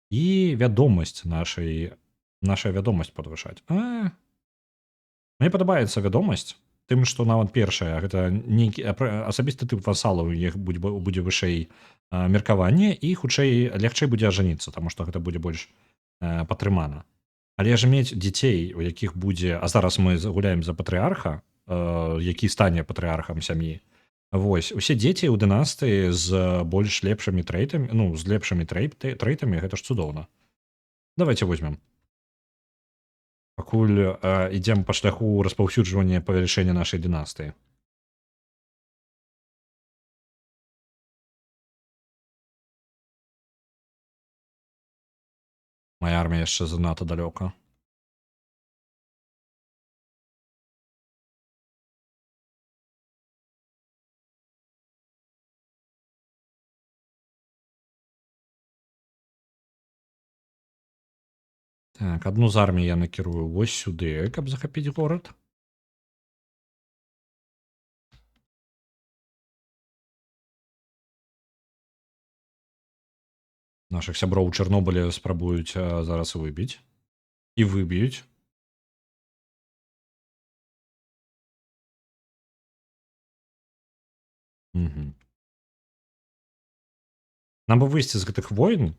І вядомасць наша вядомасць падвышаць. Мне падабаецца вядомасць. тым, што нават першае гэта нейкі асабісты тып васалаў, іх будзе вышэй меркаванне і хутчэй лягчэй будзе ажаніцца, таму што гэта будзе больш падтрымана. Але ж мець дзяцей, у якіх будзе, а зараз мы гуляем за патрыарха, які стане патрыархам сям'і. Вось усе дзеці ў дынастыі з больш лепшымі трэйтамі, ну з лепшымі трэйтамі, гэта ж цудоўна. Давайте возьмем. Пакуль ідзем па шляху распаўсюджвання павелічэння нашай дынастыі. Мая армія яшчэ занадта далёка. Так, адну з армій я накірую вось сюды, каб захапіць горад. Нашых сяброў у Чарнобылі спрабуюць зараз выбіць. І выб'юць. Мгм. Нам бы выйсці з гэтых войн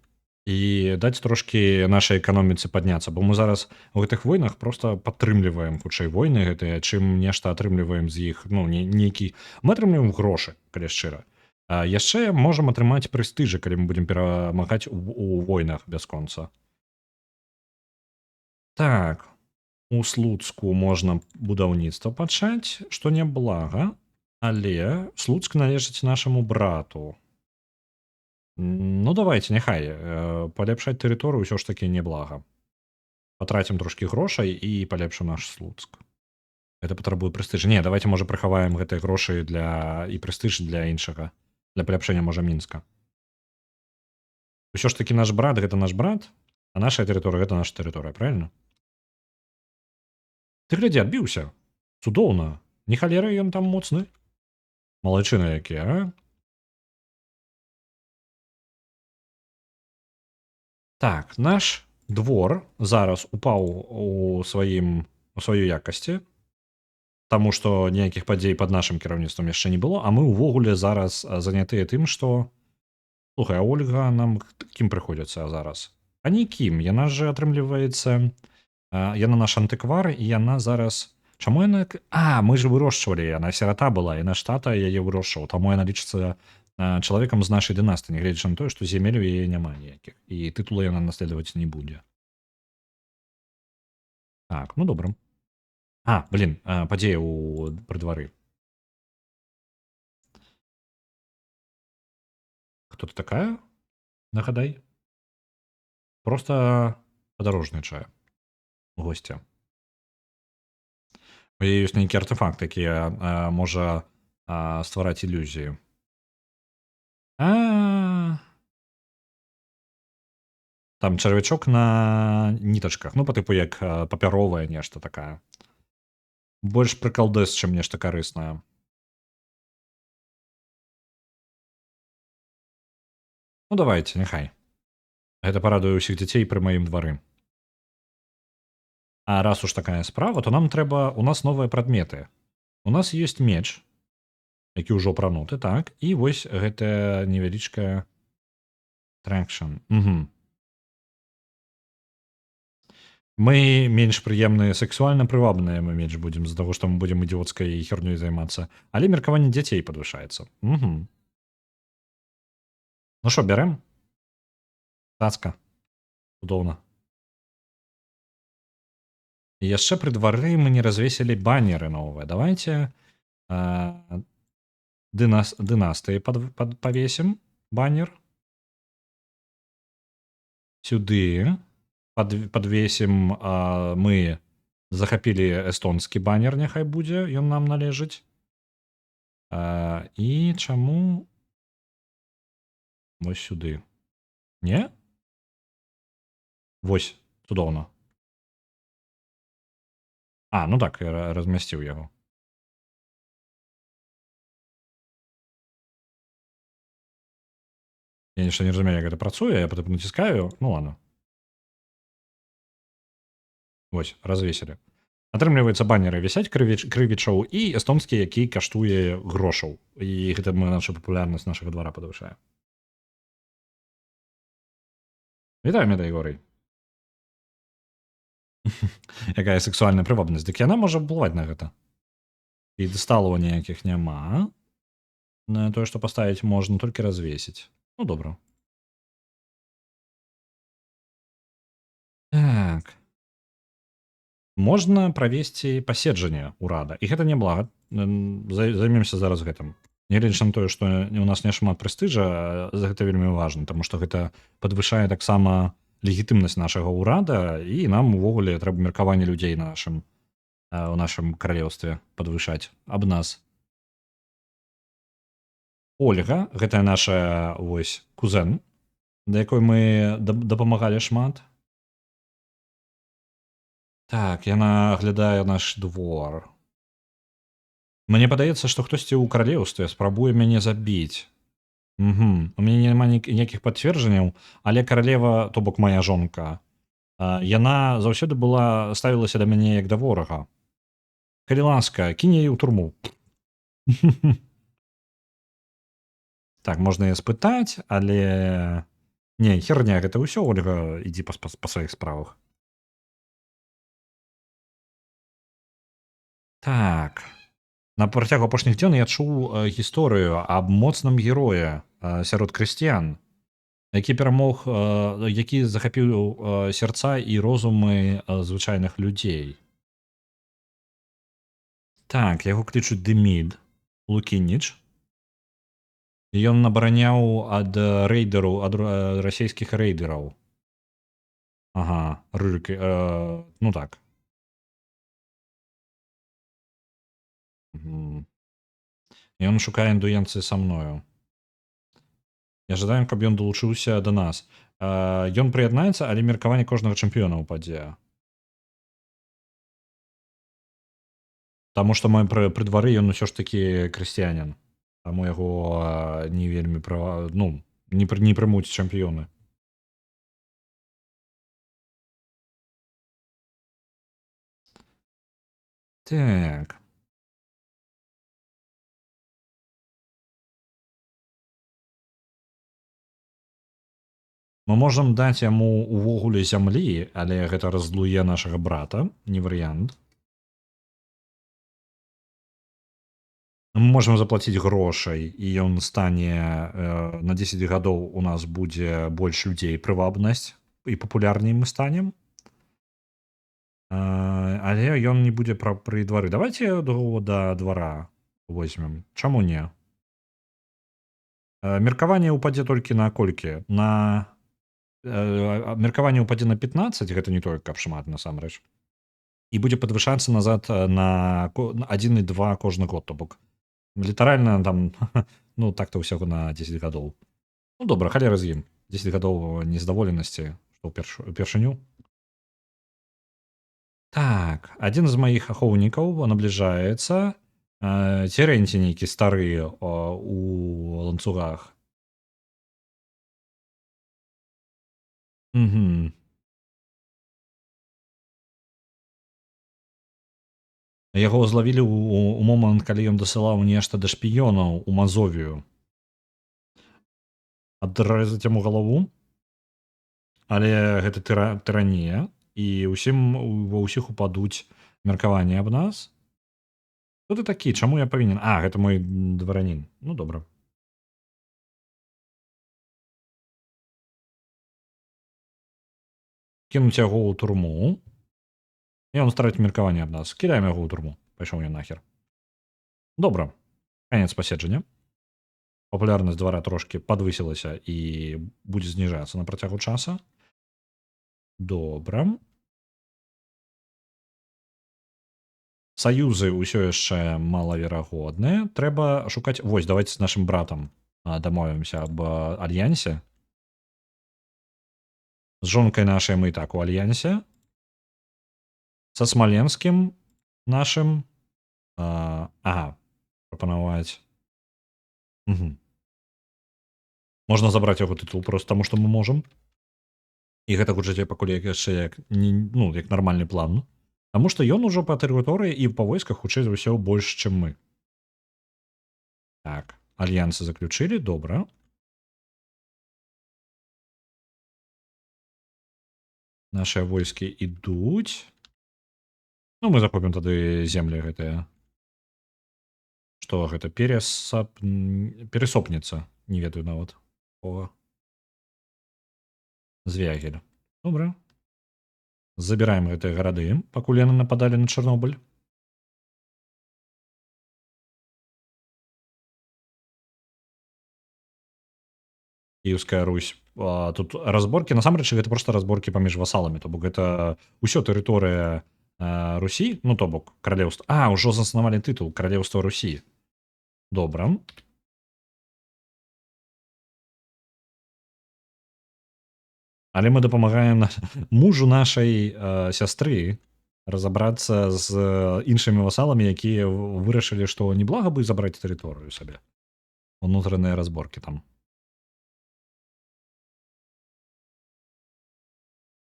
і даць трошкі нашай эканоміцы падняцца, бо мы зараз у гэтых войнах просто падтрымліваем хутчэй войны гэтыя, чым нешта атрымліваем з іх, ну нейкі, мы атрымліваем грошы, калі шчыра. Яшчэ можам атрымаць прэстыжы, калі мы будзем перамагаць у войнах бясконца. Так, у Слуцку можна будаўніцтва пачаць, што няблага, але Слуцк належыць нашаму брату. Ну давайте, няхай паляпшаць тэрыторыю ўсё ж такі неблага. Патрацім трошкі грошай і палепшым наш Слуцк. Гэта патрабуе прэстыжа. Не, давайте можа прыхаваем гэтыя грошы для і прэстыж для іншага, для паляпшэння можа Мінска. Усё ж такі наш брат гэта наш брат, а наша тэрыторыя гэта наша тэрыторыя, правильно? Ты глядзі, адбіўся. Цудоўна. Не халера ён там моцны. Малайчына які, а? Так, наш двор зараз упаў у сваёй якасці, таму што ніякіх падзей пад нашым кіраўніцтвам яшчэ не было, а мы ўвогуле зараз занятыя тым, што слухай, а Ольга нам кім прыходзіцца зараз? А нікім. Яна же атрымліваецца, яна наш антыквар, і яна зараз чаму яна мы ж вырошчвалі, яна сірата была, і наш тата яе вырошчваў, таму яна лічыцца чалавекам з нашай дынастыі, нягледзячы на тое, што земель у яе няма ніякіх і тытула яна наследаваць не будзе. Так, ну добра. Блин, падзея пры двары. Хто ты такая? Нагадай. Просто падарожнічае. Госця. У яе ёсць нейкі артэфакт, які можа ствараць ілюзію. Там чарвячок на нітачках, ну па тыпу як папяровая нешта такая. Больш прыкалдэс, чым нешта карыснае. Ну давайте, няхай. Гэта парадуе ўсіх дзяцей пры маім двары. А раз уж такая справа, то нам трэба, у нас новыя прадметы. У нас ёсць меч, які ўжо апрануты, так, і вось гэтая невялічкая тракшн. Мы менш прыемныя, сексуальна прывабныя мы менш будзем з-за таго, што мы будзем ідыёцкай хернёй займацца, але меркаванне дзяцей падвышаецца. Ну што, бярэм? Цацка. Цудоўна. І яшчэ пры двары мы не развесілі баннеры новыя. Давайте дынастыі павесім баннер. Сюды подвесім мы захапілі эстонскі баннер, няхай будзе, ён нам належыць. І чаму вось сюды? Не? Вось, цудоўна. Ну так, я размясціў яго. Я яшчэ не разумею, як гэта працуе, я потым націскаю, ну ладно. Вось, развесілі. Атрымліваецца, баннеры вісяць крывічоў і эстонскі, які каштуе грошаў. І гэта наша папулярнасць нашага двара падвышае. Вітаю, Медайгорый. Якая сексуальная прывабнасць. Дык яна можа ўплываць на гэта. І дысталаў ніякіх няма. На тое, што паставіць можна толькі развесіць. Ну, добра. Так. Можна правесці паседжанне ўрада. І гэта няблага. Займемся зараз гэтым. Нягледзячы на тое, што у нас няшмат прэстыжа, гэта вельмі важна, таму што гэта падвышае таксама легітымнасць нашага ўрада, і нам увогуле трэба меркаванне людзей на у нашым каралеўстве падвышаць аб нас. Ольга, гэта наша вось кузэн, да якой мы дапамагалі шмат. Так, яна аглядае наш двор. Мне падаецца, што хтосьці ў каралеўстве спрабуе мяне забіць. Угу. У мяне няма ніякіх пацверджанняў, але каралева, то бок моя жонка, яна заўсёды ставілася да мяне як да ворага. Калі ласка, кінь яе ў турму. Так, можна яе спытаць, але не, херня, гэта ўсё, Ольга, ідзі па сваіх справах. Так. На працягу апошніх дзён я чуў гісторыю аб моцным героі сярод крысціян, які перамог, які захапіў сярца і розумы звычайных людзей. Так, яго клічуць Дэмід Лукініч. Ён абараняў ад рэйдераў, ад расійскіх рэйдераў. Ага, рыркі, ну так. Ён шукае індуенцыі са мною. Я жадаем, каб ён далучыўся да нас. Ён прыяднаецца, але меркаванне кожнага чэмпіёна ўпадзе. Таму што пры двары ён усё ж такі крысціянін. Таму яго не вельмі не прымуць чэмпіёны. Так. Мы можам даць яму увогуле зямлі, але гэта раззлуе нашага брата, не варыянт. Мы можам заплаціць грошай, і ён стане на 10 гадоў у нас будзе больш людзей прывабнасць, і папулярней мы станем. Але ён не будзе пры двары. Давайте да двара возьмем. Чаму не? Меркаванне ўпадзе толькі на колькі? Меркаванне ўпадзе на 15, гэта не тое, каб шмат насамрэч. І будзе падвышацца назад на 1 і 2 кожны год, то бок. Літаральна там, ну так-то ўсяго на 10 гадоў. Ну добра, халера з ім. 10 гадоў нездаволенасці, што ўпершыню. Так, адзін з маіх ахоўнікаў набліжаецца. Церэнці нейкі стары у ланцугах. Угу. Яго злавілі ў момант, калі ён дасылаў нешта да шпіёнаў у Мазовію. Адрэзаць яму галаву. Але гэта тыранія, і ва ўсіх упадуць меркаванні аб нас. Хто ты такі? Чаму я павінен? Гэта мой дваранін. Ну добра. Кінуць яго ў турму. І ён страціць меркаванне аб нас. Кідаем яго ў турму. Пайшоў я нахер. Добра. Канец паседжання. Папулярнасць двара трошкі падвысілася і будзе зніжацца на працягу часа. Добра. Саюзы ўсё яшчэ малаверагодныя. Трэба шукаць... Вось, давайте з нашым братам дамовімся аб альянсе. З жонкай нашай мы і так у альянсе. Са смаленскім нашым... прапанаваць. Угу. Можна забраць яго тытул проста таму, што мы можам. І гэта гучыць пакуль яшчэ як нармальны план. Таму што ён ужо па тэрыторыі і па войсках хутчэй за ўсё больш, чым мы. Так, альянсы заключылі, добра. Нашыя войскі ідуць. Ну, мы захопім тады землі гэтыя. Што гэта? Пересопніца. Не ведаю нават. О. Звягель. Добра. Забіраем гэтыя гарады, пакуль яны нападалі на Чарнобыль. Кіевская Русь. Тут разборкі, насамрэч, гэта проста разборкі паміж васаламі, то бок гэта ўсё тэрыторыя Русі, ну то бок каралеўства. Ўжо заснавалі тытул каралеўства Русі. Добра. Але мы дапамагаем мужу нашай сястры разабрацца з іншымі васаламі, якія вырашылі, што неблага бы забраць тэрыторыю сабе. Унутраныя разборкі там.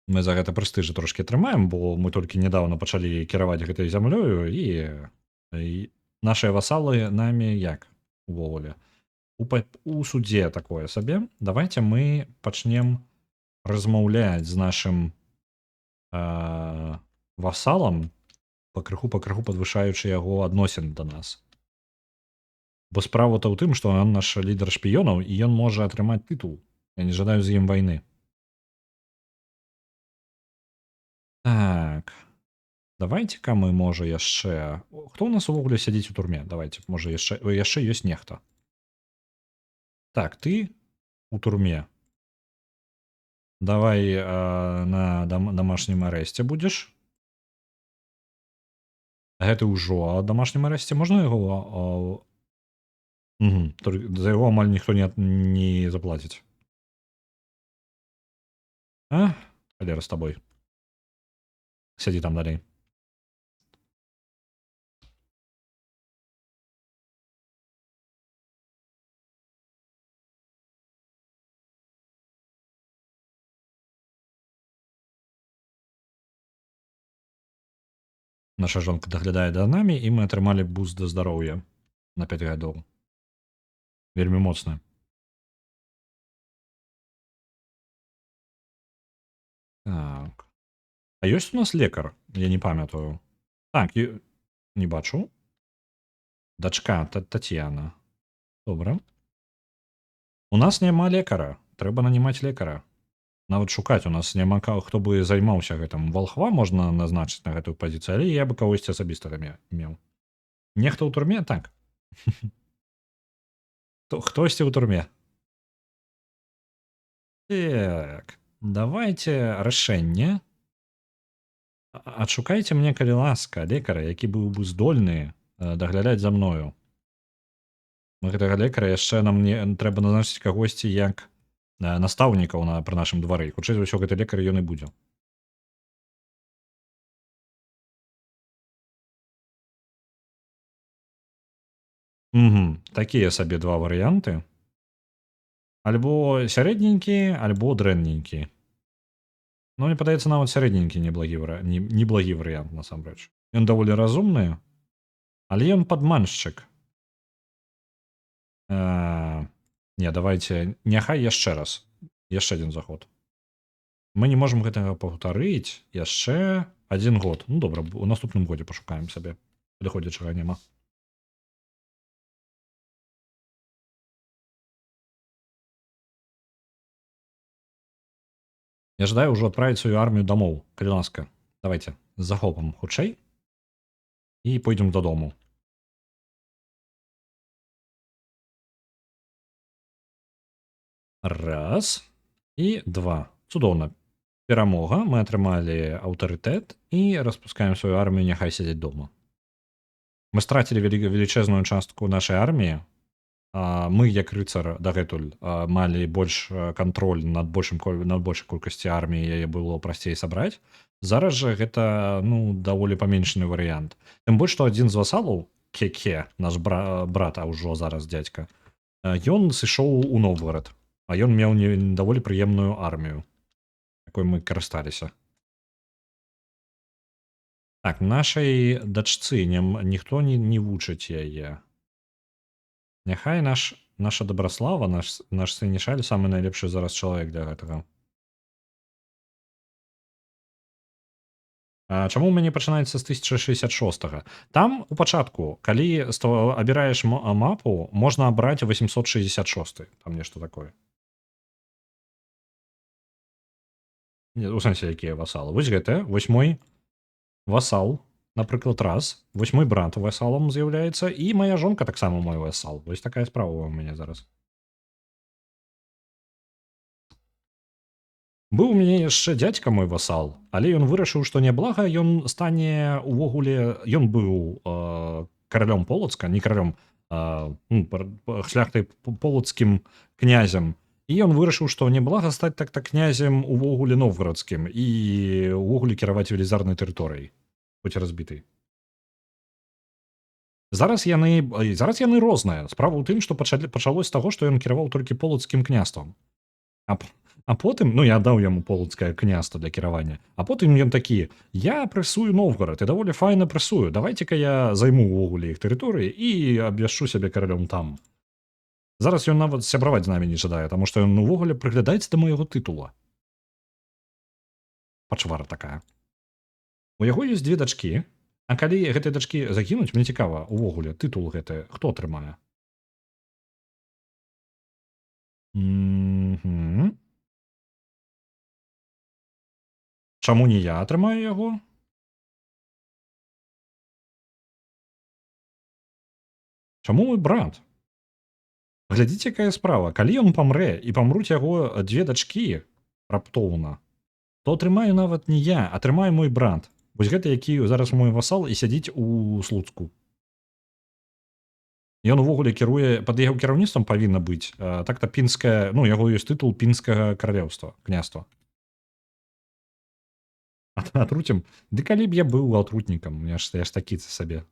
Мы за гэта прэстыжа трошкі трымаем, бо мы толькі нядаўна пачалі кіраваць гэтай зямлёю і нашыя васалы намі як увогуле. У судзе такое сабе. Давайте мы пачнем размаўляць з нашым васалам, пакрыху падвышаючы яго адносіны да нас. Бо справа-то ў тым, што ён наш лідар шпіёнаў, і ён можа атрымаць тытул. Я не жадаю з ім вайны. Так. Давайте-ка мы, можа, яшчэ... Хто ў нас увогуле сядзіць у турме? Давайте, можа, яшчэ ёсць нехта. Так, ты у турме. Давай на домашнім арэсце будзеш. Гэты ўжо домашнім арэсце. Можна яго... За яго амаль ніхто не заплаціць. Халера з табой. Сядзі там далей. Наша жонка даглядае да намі, і мы атрымалі буст да здароўя на 5 гадоў. Вельмі моцна. Так. А ёсць у нас лекар? Я не памятаю. Так, не бачу. Дачка Татьяна. Добра. У нас няма лекара. Трэба нанімаць лекара. Нават шукаць у нас няма хто бы займаўся гэтым. Валхва можна назначыць на гэтую пазіцыю, але я бы кагосьці асабістага меў. Нехта ў турме? Так. Хтосьці ў турме. Так. Давайте рашэнне. Адшукайце мне, калі ласка, лекара, які быў бы здольны даглядаць за мною. Гэтага лекара яшчэ нам трэба назначыць кагосьці як настаўнікаў пры нашым двары. Хутчэй за ўсё, гэты лекар ён і будзе. Такія сабе два варыянты. Альбо сярэдненькі, альбо дрэнненькі. Ну, мне падаецца, нават сярэдненькі неблагі варыянт, насамрэч. Ён даволі разумны, але ён падманшчык. Не, давайте, няхай яшчэ раз. Яшчэ адзін заход. Мы не можам гэтага паўтарыць яшчэ 1 год. Ну, добра, у наступным годзе пашукаем сабе. Падыходзячага няма. Я жадаю ўжо адправіць сваю армію дамоў. Калі ласка, давайте з захопам хутчэй і пойдзем дадому. Раз і два. Цудоўна. Перамога. Мы атрымалі аўтарытэт і распускаем сваю армію, няхай сядзяць дома. Мы страцілі велічэзную частку нашай арміі. Мы, як рыцар, дагэтуль малі больш кантроль над большай колькасці арміі, яе было прасцей сабраць. Зараз жа гэта, даволі паменшаны варыянт. Тым больш, што адзін з васалаў, Кеке, наш брат, а ўжо зараз дзядзька, ён сышоў у Новгарад, а ён меў даволі прыемную армію, якой мы карысталіся. Так, нашай дачцы ніхто не вучыць яе. Няхай наша Дабраслава, наш Сенешаль самы найлепшы зараз чалавек для гэтага. Чаму ў мяне пачынаецца з 1066? Там у пачатку, калі абіраеш мапу, можна абраць 866, там нешта такое. Не, у сэнсе, якія васалы. Вось гэта, вось мой васал, напрыклад, раз. Вось мой брат васалам з'яўляецца, і моя жонка таксама мой васал. Вось такая справа у мяне зараз. Быў у мяне яшчэ дзядзька мой васал, але ён вырашыў, што няблага ён стане увогуле, ён быў каралём Полацка, не каралём, шляхтай полацкім князем. І ён вырашыў, што няблага стаць так-то князем увогуле новгарадскім і увогуле кіраваць велізарнай тэрыторыяй, хоць разбітай. Зараз яны розныя. Справа ў тым, што пачалось з таго, што ён кіраваў толькі полацкім княствам. А потым, ну, я даў яму полацкае княства для кіравання. А потым ён такі: я прэсую Новгарад і даволі файна прэсую. Давайце-ка я займу ўвогуле іх тэрыторыі і абвяшчу сябе каралём там. Зараз ён нават сябраваць з намі не жадае, таму што ён увогуле прыглядаецца да майго тытула. Пачвара такая. У яго ёсць 2 дачкі, а калі гэтыя дачкі загінуць, мне цікава, увогуле тытул гэты хто атрымае? Чаму не я атрымаю яго? Чаму мой брат? Глядзіце, якая справа. Калі ён памрэ і памруць яго 2 дачкі раптоўна, то атрымаю нават не я, атрымае мой брат. Вось гэта які зараз мой васал і сядзіць у Слуцку. Ён увогуле кіруе, пад яго кіраўніцтвам павінна быць так-то пінская, ну, яго ёсць тытул пінскага каралеўства, княства. Атруцім? Ды калі б я быў атрутнікам, я ж такі сабе.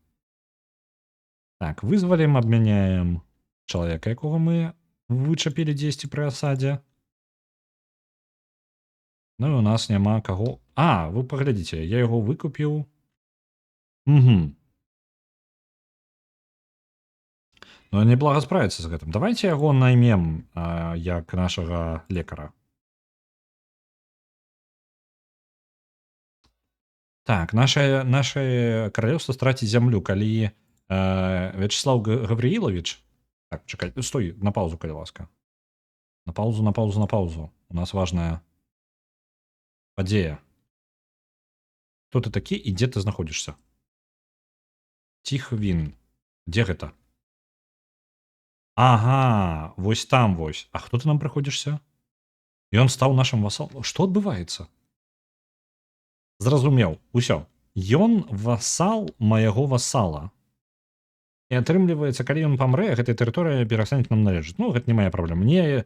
Так, вызвалім, абмяняем чалавека, якога мы вычапілі дзесьці пры асадзе. Ну і у нас няма каго. Вы паглядзіце, я яго выкупіў. Ну, неблага справіцца з гэтым. Давайце яго наймем як нашага лекара. Так, наше каралеўства страціць зямлю, калі Вячеслав Гаврилович. Так, чакай, стой, на паузу, калі ласка. На паузу. У нас важная падзея. Хто ты такі і дзе ты знаходзішся? Ціхвін. Дзе гэта? Ага, вось там вось. А хто ты нам прыходзішся? Ён стаў нашым васалам. Што адбываецца? Зразумеў, усё. Ён васал майго васала. І атрымліваецца, калі ён памрэ, гэтая тэрыторыя перастане нам належыць. Ну, гэта не мая праблема. Мне,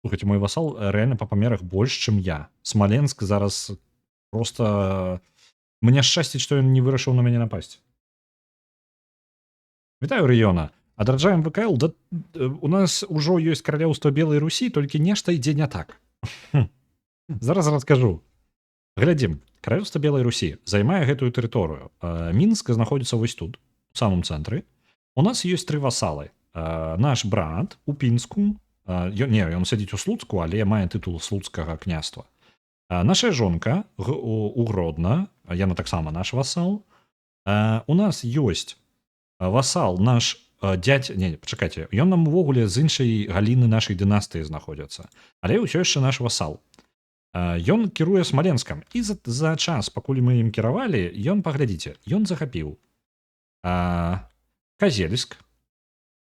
слухайце, мой васал рэальна па памерах больш, чым я. Смаленск зараз просто... Мне шчасціць, што ён не вырашыў на мяне напасць. Вітаю, Рыёна. Адраджаем ВКЛ. Да, у нас ужо ёсць каралеўства Белай Русі, толькі нешта ідзе не так. Зараз раскажу. Глядзім. Каралеўства Белай Русі займае гэтую тэрыторыю. Мінск знаходзіцца вось тут, у самым цэнтры. У нас ёсць 3 васалы. Наш брат у Пінску. Ён сядзіць у Слуцку, але мае тытул слуцкага княства. Наша жонка у Гродна. Яна таксама наш васал. У нас ёсць васал наш дзядзь... Не, пачакайце. Ён нам увогуле з іншай галіны нашай дынастыі знаходзіцца. Але ўсё яшчэ наш васал. Ён кіруе Смаленскам. І за час, пакуль мы ім кіравалі, ён, паглядзіце, ён захапіў Казельск,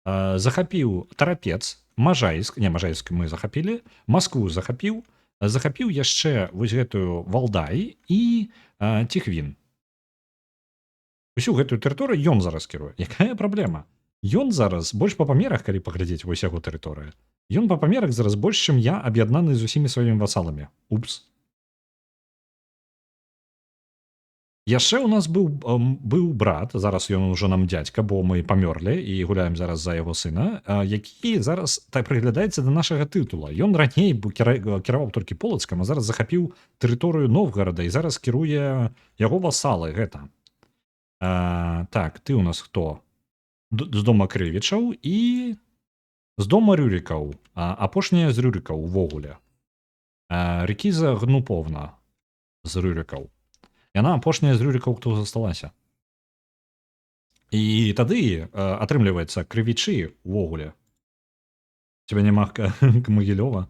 захапіў Тарапец, Можайск мы захапілі, Маскву захапіў яшчэ вось гэтую Валдай і Ціхвін. Усю гэтую тэрыторыю ён зараз кіруе. Якая праблема? Ён зараз больш па памерах, калі паглядзець вось яго тэрыторыя. Ён па памерах зараз больш, чым я, аб'яднаны з усімі сваімі васаламі. Упс. Яшчэ ў нас быў брат, зараз ён ужо нам дзядзька, бо мы памёрлі і гуляем зараз за яго сына, які зараз так прыглядаецца да нашага тытула. Ён раней кіраваў толькі Полацкам, а зараз захапіў тэрыторыю Новгарада і зараз кіруе яго васалы гэта. Так, ты ў нас хто? З дома Крывічаў і з дома Рюрікаў. Апошняя з Рюрікаў увогуле. Рыкіза Гнуповна з Рюрікаў. Яна апошняя з Рюрікаў, хто засталася. І тады атрымліваецца крывічы увогуле. Цябе няма Магілёва.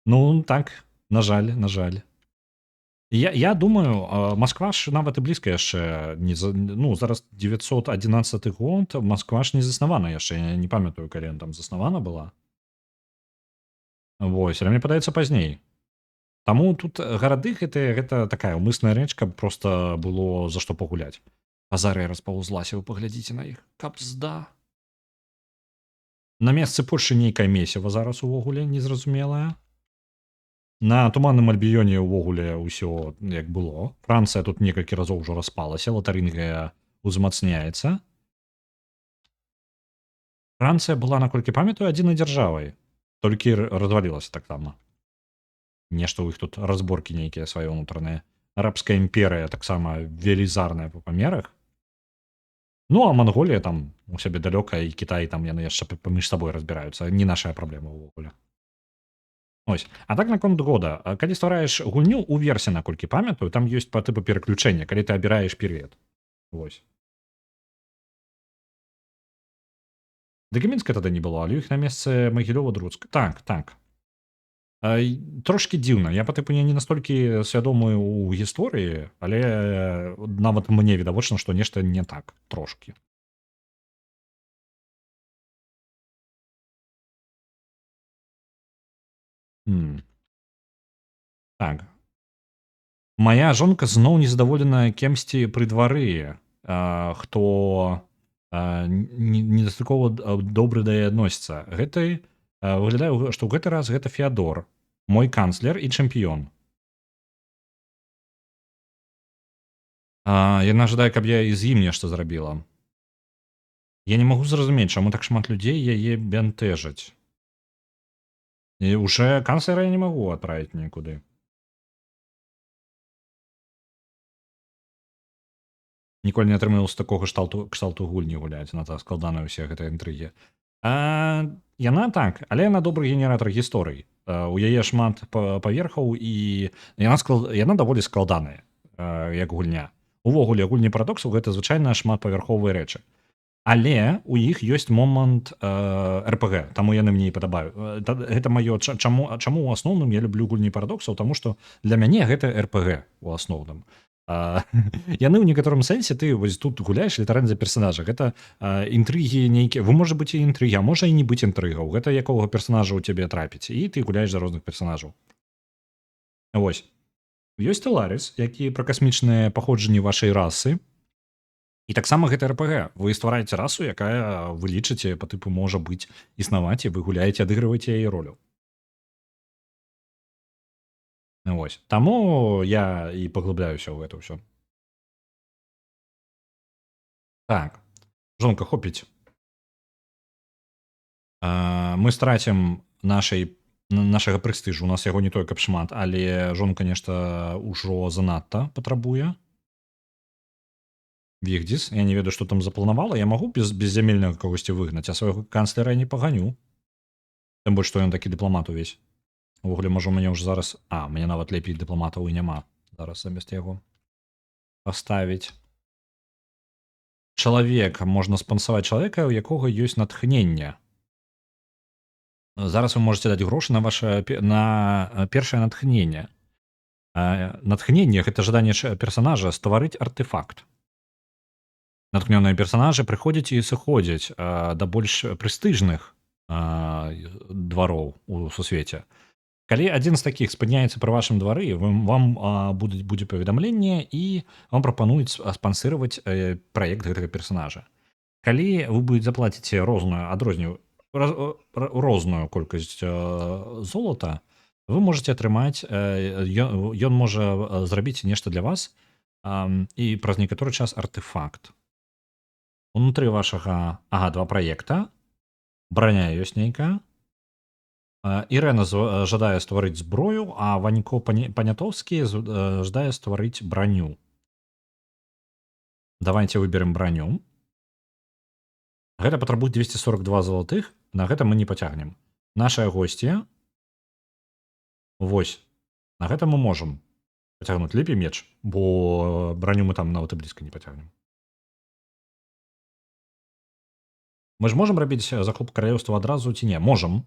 Ну так, на жаль, на жаль. Я думаю, Москва ж нават і блізка яшчэ не ну зараз 911 год, Москва ж не заснавана яшчэ, я не памятаю, калі яна там заснавана была. Вось, але мне падаецца пазней. Таму тут гарады гэта такая ўмысная рэч, каб проста было за што пагуляць. Азарыя распаўзлася, вы паглядзіце на іх. Капзда. На месцы Польшчы нейкае месіва зараз увогуле незразумелае. На туманным Альбіёне ўвогуле ўсё як было. Францыя тут некалькі разоў ужо распалася, Латарынгія узмацняецца. Францыя была, наколькі памятаю, адзінай дзяржавай. Толькі развалілася таксама. Нешта ў іх тут разборкі нейкія свае ўнутраныя. Арабская імперыя таксама велізарная па памерах. Ну, а Манголія там у сябе далёка, і Кітай там яны яшчэ паміж сабой разбіраюцца. Не нашая праблема ўвогуле. Ось. А так наконт года. Калі ствараеш гульню ў версе, наколькі памятаю, там ёсць па тыпу пераключэння, калі ты абіраеш перыяд. Вось. Дык і Мінска тады не было, але іх на месцы Магілёва-Друцк. Так, так. Трошкі дзіўна. Я па тыпу не настолькі свядомы ў гісторыі, але нават мне відавочна, што нешта не так трошкі. Так. Мая жонка зноў незадаволеная кемсьці пры двары, хто недастаткова добры да яе адносіцца. Гэты выглядае, што ў гэты раз гэта Феадор, мой канцлер і чэмпіён. Яна жадае, каб я і з ім нешта зрабіла. Я не магу зразумець, чаму так шмат людзей яе бянтэжаць. І ўжо канцлера я не магу адправіць нікуды. Ніколі не атрымліваўся такога кшталту гульні гуляць, на так складаныя ўсе гэтыя інтрыгі. Яна так, але яна добры генератар гісторый. У яе шмат паверхаў і яна даволі складаная, як гульня. Увогуле гульні парадоксаў гэта звычайна шматпавярховыя рэчы. Але у іх ёсць момант РПГ, таму яны мне і падабаю. Гэта маё чаму ў асноўным я люблю гульні парадоксаў, таму што для мяне гэта РПГ у асноўным. Яны ў некаторым сэнсе ты вось тут гуляеш літаральна за персанажа. Гэта інтрыгі нейкія, вы можа быць і інтрыгі, а можа і не быць інтрыгаў. Гэта якога персанажа ў цябе трапіць, і ты гуляеш за розных персанажаў. Вось. Ёсць Stellaris, які пра касмічныя паходжанні вашай расы. І таксама гэта РПГ. Вы ствараеце расу, якая вы лічыце па тыпу можа быць існаваць, і вы гуляеце, адыгрываеце яе ролю. Вось. Таму я і паглыбляюся ў гэта ўсё. Так. Жонка, хопіць. Мы страцім нашага прэстыжу. У нас яго не той, каб шмат, але жонка нешта ўжо занадта патрабуе. Вігдзіс, я не ведаю, што там запланавала. Я магу беззямельнага кагосьці выгнаць, а свайго канцлера я не паганю. Тым больш, што ён такі дыпламат увесь. Увогуле, можа, у мяне ўжо зараз... у мяне нават лепей дыпламатаў і няма. Зараз замест яго паставіць. Чалавек. Можна спансаваць чалавека, у якога ёсць натхненне. Зараз вы можаце даць грошы на першае натхненне. Натхненне — гэта жаданне персанажа стварыць артефакт. Натхнёныя персанажы прыходзяць і сыходзяць да больш прэстыжных двароў у сусвеце. Калі адзін з такіх спыняецца пры вашым двары, вам будзе паведамленне і вам прапануюць спансыраваць праект гэтага персанажа. Калі вы будзеце заплаціце розную колькасць золата, вы можаце атрымаць, ён можа зрабіць нешта для вас, і праз некаторы час артефакт. Унутры вашага два праекта, браня ёсць нейкая. Ірэна жадае стварыць зброю, а Ванько Панятоўскі жадае стварыць браню. Давайте выберем браню. Гэта патрабуе 242 залатых, на гэта мы не пацягнем. Нашая госція. Вось. На гэта мы можам пацягнуць лепей меч, бо браню мы там нават і блізка не пацягнем. Мы ж можам рабіць захоп каралеўства адразу ці не? Можам.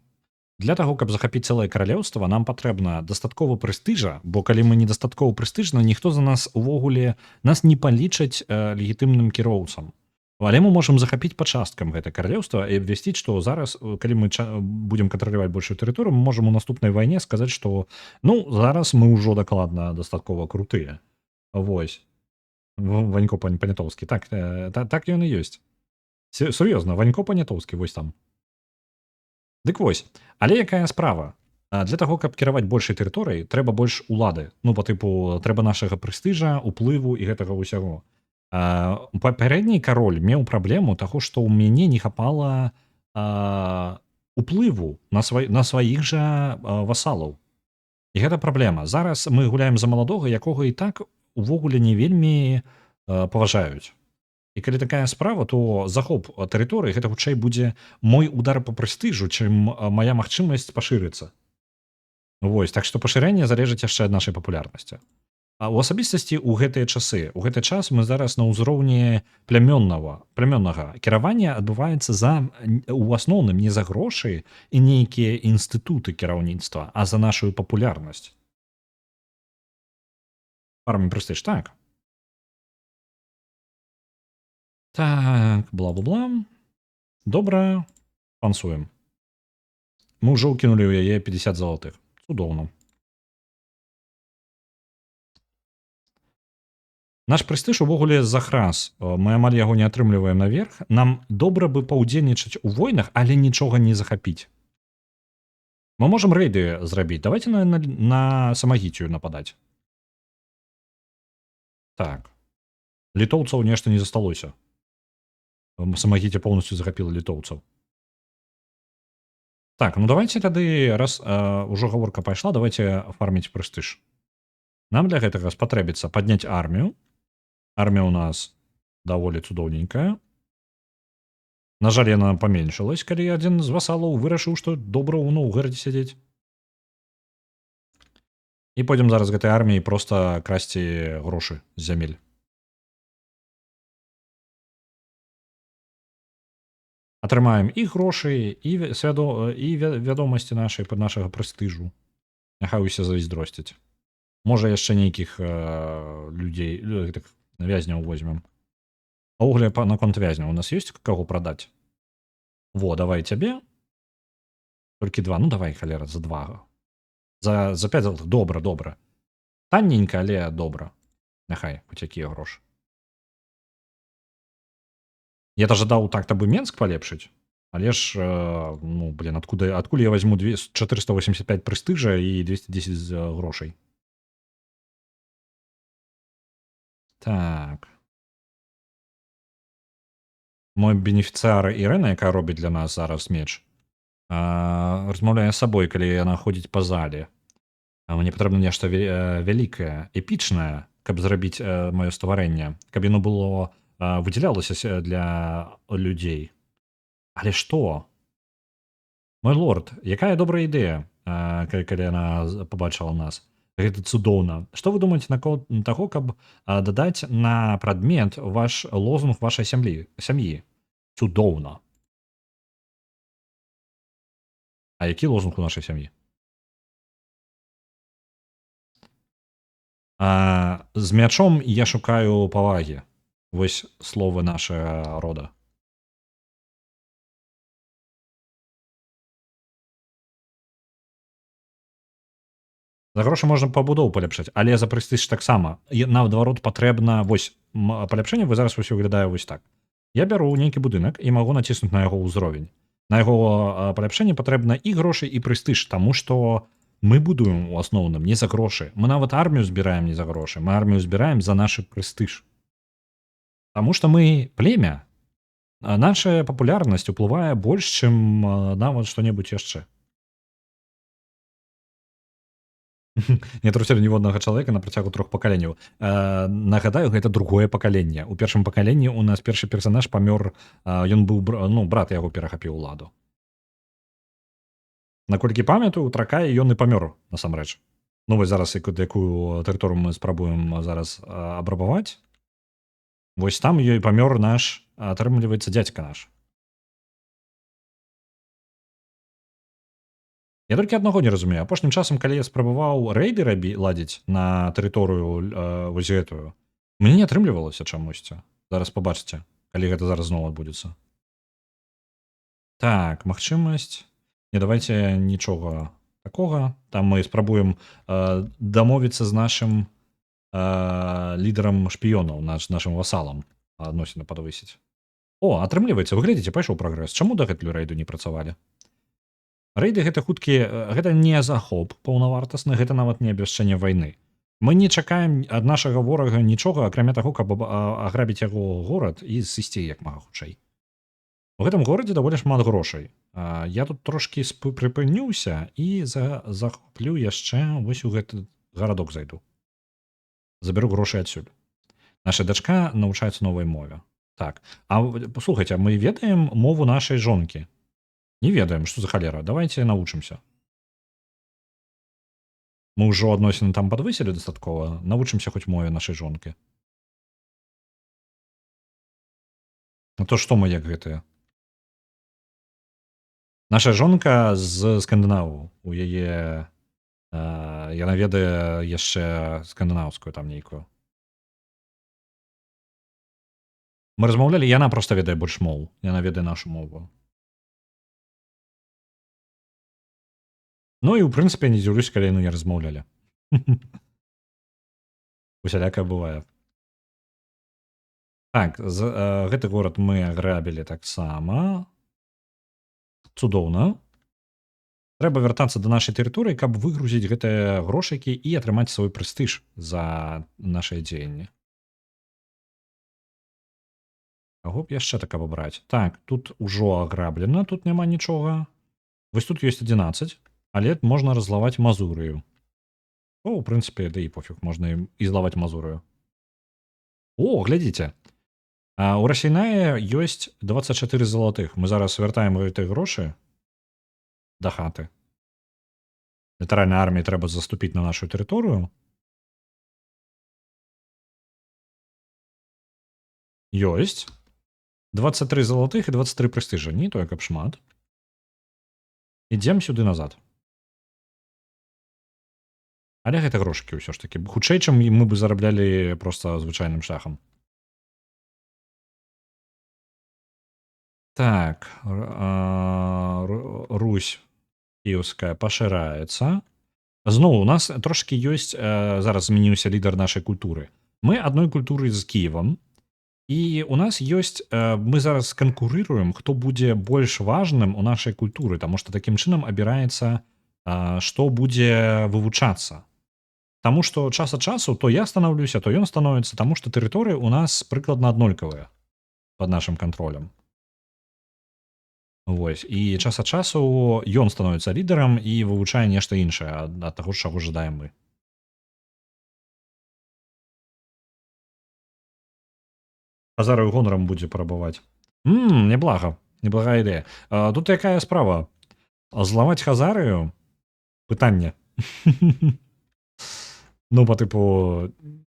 Для таго, каб захапіць цэлае каралеўства, нам патрэбна дастаткова прэстыжа, бо калі мы недастаткова прэстыжна, ніхто за нас увогуле нас не палічаць легітымным кіроўцам. Але мы можам захапіць па часткам гэта каралеўства і абвясціць, што зараз, калі мы будзем кантраляваць большую тэрыторыю, мы можам у наступнай вайне сказаць, што зараз мы ўжо дакладна дастаткова крутыя. Вось. Ванько Панятоўскі. Так ён і ёсць. Сур'ёзна, Ванько Панятоўскі, вось там. Дык вось, але якая справа? Для таго, каб кіраваць большай тэрыторыяй, трэба больш улады. Па тыпу, трэба нашага прэстыжа, уплыву і гэтага ўсяго. Папярэдні кароль меў праблему таго, што ў мяне не хапала уплыву на сваіх жа васалаў. І гэта праблема. Зараз мы гуляем за маладога, якога і так увогуле не вельмі паважаюць. І калі такая справа, то захоп тэрыторыі гэта хутчэй будзе мой удар па прэстыжу, чым мая магчымасць пашырыцца. Вось, так што пашырэнне залежыць яшчэ ад нашай папулярнасці. А ў асабістасці ў гэтыя часы, у гэты час мы зараз на ўзроўні плямённага кіравання адбываецца у асноўным не за грошы і нейкія інстытуты кіраўніцтва, а за нашу папулярнасць. Фармім прэстыж, так. Так, бла-бла-бла. Добра, пансуем. Мы ўжо ўкінулі ў яе 50 залатых. Цудоўна. Наш прэстыж увогуле захрас. Мы амаль яго не атрымліваем наверх. Нам добра бы паўдзельнічаць у войнах, але нічога не захапіць. Мы можам рэйды зрабіць. Давайте на Самагітію нападаць. Так. Літоўцаў нешта не засталося. Самагіця поўнасцю захапіла літоўцаў. Так, давайте тады, раз ужо гаворка пайшла, давайте фарміць прэстыж. Нам для гэтага спатрэбіцца падняць армію. Армія ў нас даволі цудоўненькая. На жаль, яна паменшылась, калі адзін з васалаў вырашыў, што добра ў горадзе сядзець. І пойдзем зараз гэтай арміяй проста красці грошы з зямель. Атрымаем і грошы, і вядомасці нашага прэстыжу. Няхай усе зайздросцяць. Можа, яшчэ нейкіх людзей, вязняў возьмем. А ўвогуле, наконт вязняў, у нас ёсць каго прадаць? Во, давай цябе. Толькі 2, давай, халера, за 2. За 5 залатых, добра. Танненька, але добра. Няхай, хоць якія грошы. Я жадаў так-то бы Менск палепшыць, але ж, адкуль я возьму 485 прэстыжа і 210 грошай? Так. Мой бенефіцыар Ірэна, якая робіць для нас зараз меч, размаўляе з сабой, калі яна ходзіць па зале. Мне патрэбна нешта вялікае, эпічнае, каб зрабіць маё стварэнне, каб яно было выдзялялася для людзей. Але што? Мой лорд, якая добрая ідэя, калі яна пабачыла нас. Гэта цудоўна. Што вы думаеце наконт таго, каб дадаць на прадмет ваш лозунг вашай сям'і? Цудоўна. А які лозунг у нашай сям'і? З мячом я шукаю павагі. Вось словы нашага рода. За грошы можна пабудову паляпшаць, але за прэстыж таксама. Наадварот, патрэбна паляпшэнне вы зараз усё выглядае вось так. Я бяру нейкі будынак і магу націснуць на яго ўзровень. На яго паляпшэнне патрэбна і грошы, і прэстыж, таму што Мы будуем у асноўным не за грошы. Мы нават армію збіраем не за грошы. Мы армію збіраем за нашы прэстыж. Таму што мы племя. А наша папулярнасць уплывае больш, чым нават што-небудзь яшчэ. Не труцілі ніводнага чалавека на працягу 3 пакаленняў. Нагадаю, гэта другое пакаленне. У першым пакаленні у нас першы персанаж памёр, ён быў брат яго перахапіў уладу. Наколькі памятаю, у Тракаі ён і памёр насамрэч. Ну вось зараз якую тэрыторыю мы спрабуем зараз абрабаваць. Вось там ёй памёр наш, атрымліваецца, дзядзька наш. Я толькі аднаго не разумею. Апошнім часам, калі я спрабаваў рэйды ладзіць на тэрыторыю вось гэтую, мне не атрымлівалася чамусьці. Зараз пабачыце, калі гэта зараз зноў адбудзецца. Так, магчымасць. Не давайце нічога такога. Там мы спрабуем дамовіцца з нашым лідарам шпіёнаў, нашым васалам адносіны падвысіць. О, атрымліваецца, вы глядзіце, пайшоў прагрэс. Чаму дагэтуль рэйду не працавалі? Рэйды гэта гэта не захоп паўнавартасны, гэта нават не абвяшчэнне вайны. Мы не чакаем ад нашага ворага нічога, акрамя таго, каб аграбіць яго горад і сысці як мага хутчэй. У гэтым горадзе даволі шмат грошай. Я тут трошкі прыпыніўся і захоплю яшчэ вось у гэты гарадок зайду. Забяру грошы адсюль. Наша дачка навучаецца новай мове. Так, паслухайце, мы ведаем мову нашай жонкі? Не ведаем, што за халера. Давайте навучымся. Мы ўжо адносіны там падвысілі дастаткова. Навучымся хоць мове нашай жонкі. А то што мы як гэтыя? Наша жонка з скандынаву. У яе яна ведае яшчэ скандынаўскую там нейкую. Мы размаўлялі, яна проста ведае больш моў. Яна ведае нашу мову. Ну і ў прынцыпе не дзіўлюся, калі яны не размаўлялі. Усялякае бывае. Так, гэты горад мы аграбілі таксама. Цудоўна. Трэба вяртацца да нашай тэрыторыі, каб выгрузіць гэтыя грошыкі і атрымаць свой прэстыж за нашыя дзеянні. Каго б яшчэ так абабраць? Так, тут ужо аграблена, тут няма нічога. Вось тут ёсць 11, але можна разлаваць Мазурыю. О, у прынцыпе, да і пофіг, можна і злаваць Мазурыю. О, глядзіце. У Расейнае ёсць 24 залатых. Мы зараз вяртаем гэтыя грошы да хаты. Літаральна арміі трэба заступіць на нашу тэрыторыю. Ёсць. 23 залатых і 23 прэстыжа. Не тое, каб шмат. Ідзем сюды назад. Але гэта грошыкі ўсё ж такі. Хутчэй, чым мы бы зараблялі проста звычайным шляхам. Так. Русь кіеўская пашыраецца. Зноў, у нас трошкі ёсць, зараз змяніўся лідар нашай культуры. Мы адной культуры з Кіевам. І у нас ёсць, мы зараз канкурыруем, хто будзе больш важным у нашай культуры, таму што такім чынам абіраецца, што будзе вывучацца. Таму што час ад часу то я станаўлюся, то ён становіцца, таму што тэрыторыі ў нас прыкладна аднолькавыя пад нашым кантролем. Вось. І час ад часу ён становіцца лідарам і вывучае нешта іншае ад таго, чаго жадаем мы. Хазарыю гонарам будзе парабаваць. Няблага. Неблагая ідэя. Тут якая справа? Злаваць Хазарыю? Пытанне. Ну, па тыпу,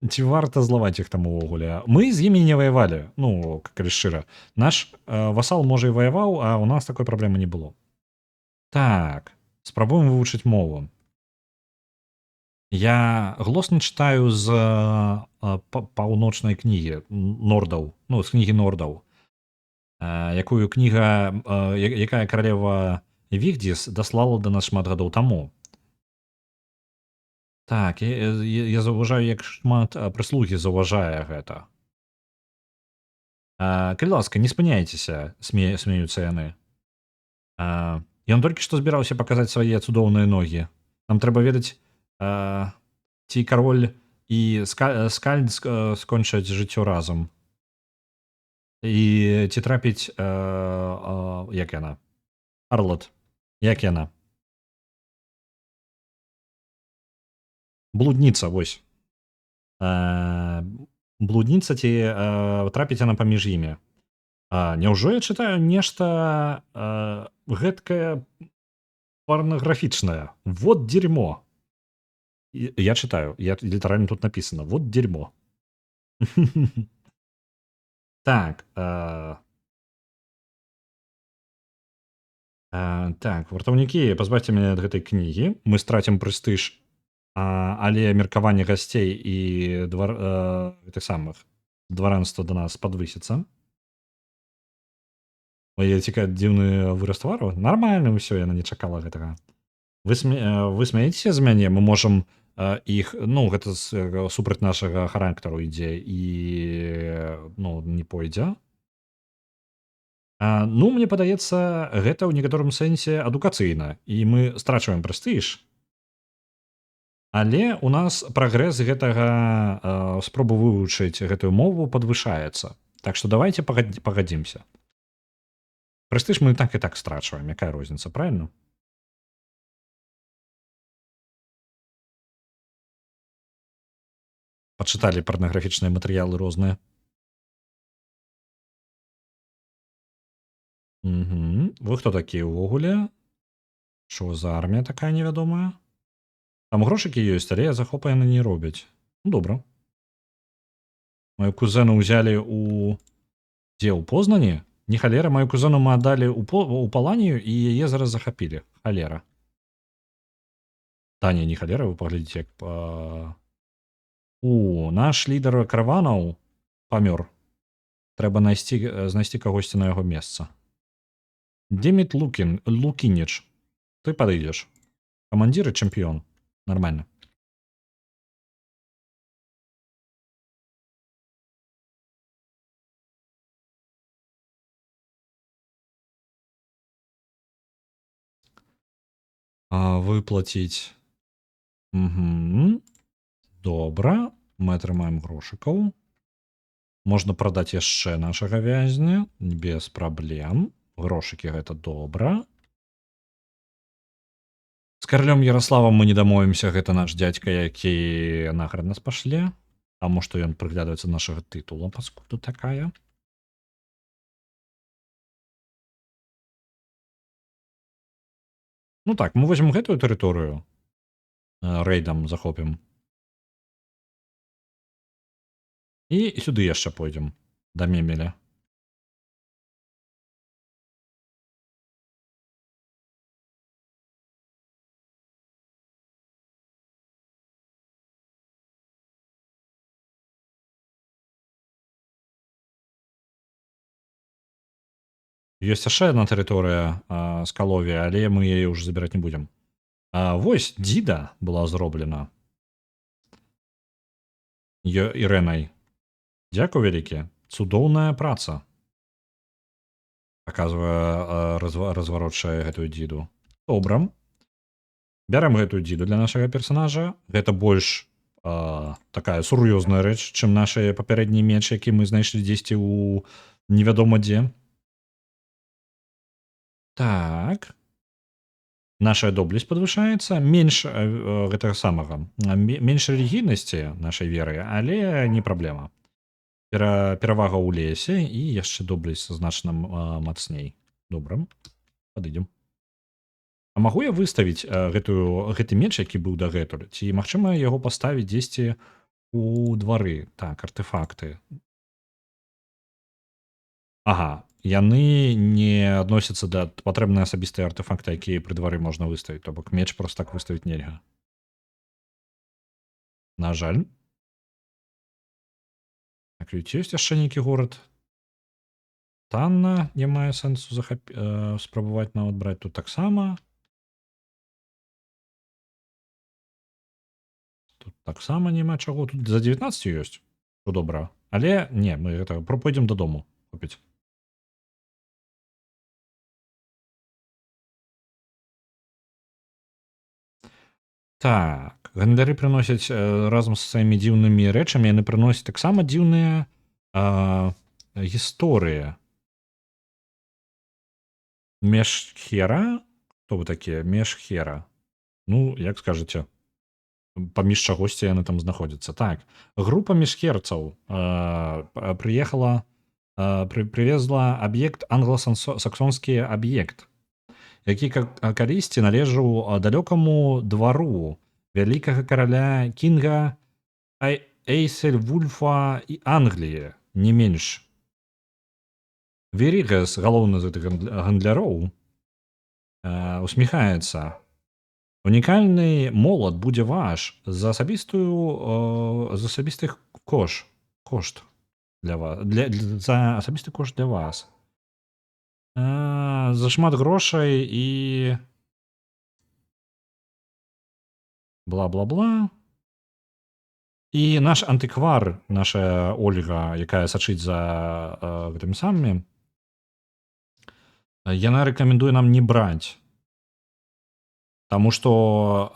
ці варта злаваць іх там увогуле? Мы з імі не ваявалі. Ну, калі шчыра. Наш васал, можа, і ваяваў, а ў нас такой праблемы не было. Так, спрабуем вывучыць мову. Я глосна чытаю з паўночнай кнігі нордаў, ну, з кнігі нордаў, якую кніга, якая каралева Вігдзіс даслала да нас шмат гадоў таму. Так, я заўважаю, як шмат прыслугі заўважае гэта. Калі ласка, не спыняйцеся, смеюцца яны. Ён толькі што збіраўся паказаць свае цудоўныя ногі. Нам трэба ведаць, ці кароль і скальд скончаць жыццё разам. І ці трапіць, як яна? Арлот. Як яна? Блудніца, вось. Блудніца ці трапіць яна паміж імі. Няўжо я чытаю нешта гэткае парнаграфічнае? Вот дерьмо. Я читаю, літаральна тут написано. Вот дерьмо. Так. Так, вартаўнікі, пазбавьце мяне ад гэтай кнігі. Мы страцім прэстыж, але меркаванне гасцей і гэтых самых дваранства да нас падвысіцца. Ой, я цікавы, дзіўны выраз твару. Нармальна ўсё, яна не чакала гэтага. Вы смяецеся з мяне, мы можам іх, ну, гэта супраць нашага характару ідзе і, ну, не пойдзе. Ну, мне падаецца, гэта ў некаторым сэнсе адукацыйна, і мы страчваем прэстыж, але у нас прагрэс гэтага спробу вывучыць гэтую мову падвышаецца. Так што давайте пагадзімся. Прэстыж мы так і так страчваем, якая розніца, правильно? Пачыталі парнаграфічныя матэрыялы розныя. Вы хто такі ўвогуле? Што за армія такая невядомая? Там грошыкі ёсць, але захопа яны не робяць. Ну, добра. Маю кузену ўзялі у... Дзе, у Познані? Не халера, маю кузену мы аддалі у Паланію, і яе зараз захапілі. Халера. Да, не халера, вы паглядзіце, як... Наш лідар караванаў памёр. Трэба знайсці кагосьці на яго месца. Деміт Лукініч. Ты падыдзеш. Камандзір і чэмпіён. Нормально. Выплаціць. Добра. Мы атрымаем грошыкаў. Можна прадаць яшчэ нашага вязня. Без праблем. Грошыкі гэта добра. З каралём Ярославам мы не дамовімся. Гэта наш дзядзька, які нахрен нас пашле. Таму што ён прыглядваецца нашага тытула, паскуду такая. Ну так, мы возьмем гэтую тэрыторыю. Рэйдам захопім. І сюды яшчэ пойдзем. Да Мемеля. Ёсць яшчэ адна тэрыторыя Скалові, але мы яе ўжо забіраць не будзем. Вось дзіда была зроблена Ірэнай. Дзякуй вялікі. Цудоўная праца. Паказвае разваротчае гэтую дзіду. Добра. Бярем гэтую дзіду для нашага персанажа. Гэта больш такая сур'ёзная рэч, чым нашы папярэдні меч, які мы знайшлі дзесьці ў невядома дзе. Так. Наша доблесць падвышаецца, менш гэтага самага, менш рэлігійнасці нашай веры, але не праблема. Перавага ў лесе і яшчэ доблесць значна мацней. Добра, падыдзем. А магу я выставіць гэты меч, які быў дагэтуль? Ці магчыма яго паставіць дзесьці ў двары? Так, артефакты. Ага, яны не адносяцца да патрэбныя асабістыя артефакты, якія пры двары можна выставіць, то бок меч проста так выставіць нельга. На жаль. Так, ёсць яшчэ нейкі горад. Танна не мае сэнсу спрабаваць нават браць тут таксама. Тут таксама няма чаго. Тут за 19 ёсць. Што добра. Але не, мы гэта пойдзем дадому купіць. Так, гандляры прыносяць разам з сваімі дзіўнымі рэчамі, яны прыносяць таксама дзіўныя гісторыі. Мешхера? Хто вы такія? Мешхера. Ну, як скажаце, паміж чагосьці яны там знаходзяцца. Так, група мешхерцаў прыехала, прывезла аб'ект, англасаксонскі аб'ект, які калісьці належаў далёкаму двару вялікага караля Кінга Эйсельвульфа і Англіі, не менш. Верігас, галоўны з гэтых гандляроў, усміхаецца. Унікальны молат будзе ваш за асабісты кошт для вас, за асабісты кошт для вас. За шмат грошай і бла-бла-бла. І наш антыквар, наша Ольга, якая сачыць за гэтымі самымі, яна рэкамендуе нам не браць. Таму што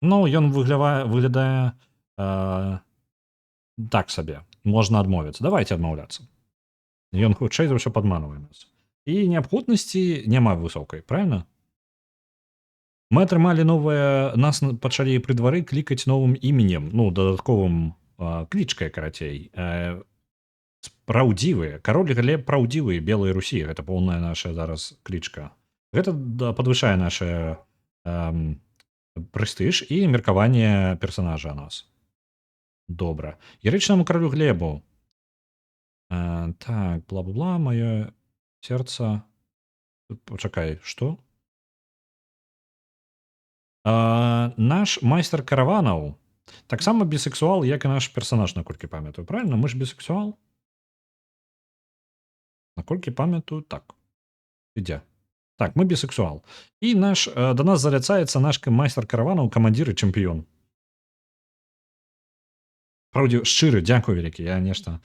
ну, ён выглядае так сабе. Можна адмовіцца. Давайте адмаўляцца. Ён хутчэй за ўсё падманвае нас. І неабходнасці няма высокай, правильно? Мы атрымалі новае, нас пачалі пры двары клікаць новым іменем, ну, дадатковым клічкай, карацей. Праўдзівыя. Кароль Глеб праўдзівы, Белай Русі. Гэта поўная наша зараз клічка. Гэта падвышае наша прэстыж і меркаванне персанажа о нас. Добра. Героічнаму каролю Глебу. Так, бла-бла-бла, маё сердце... Почакай, што? Наш майстар караванаў таксама бісексуал, як і наш персанаж, наколькі памятаю. Правильно? Мы ж бісексуал? Наколькі памятаю, так. Ідзе. Так, мы бісексуал. І да нас заляцаецца наш майстар караванаў, камандзір і чэмпіён. Праўдзе, шчыры, дзякую вялікі, я нешта...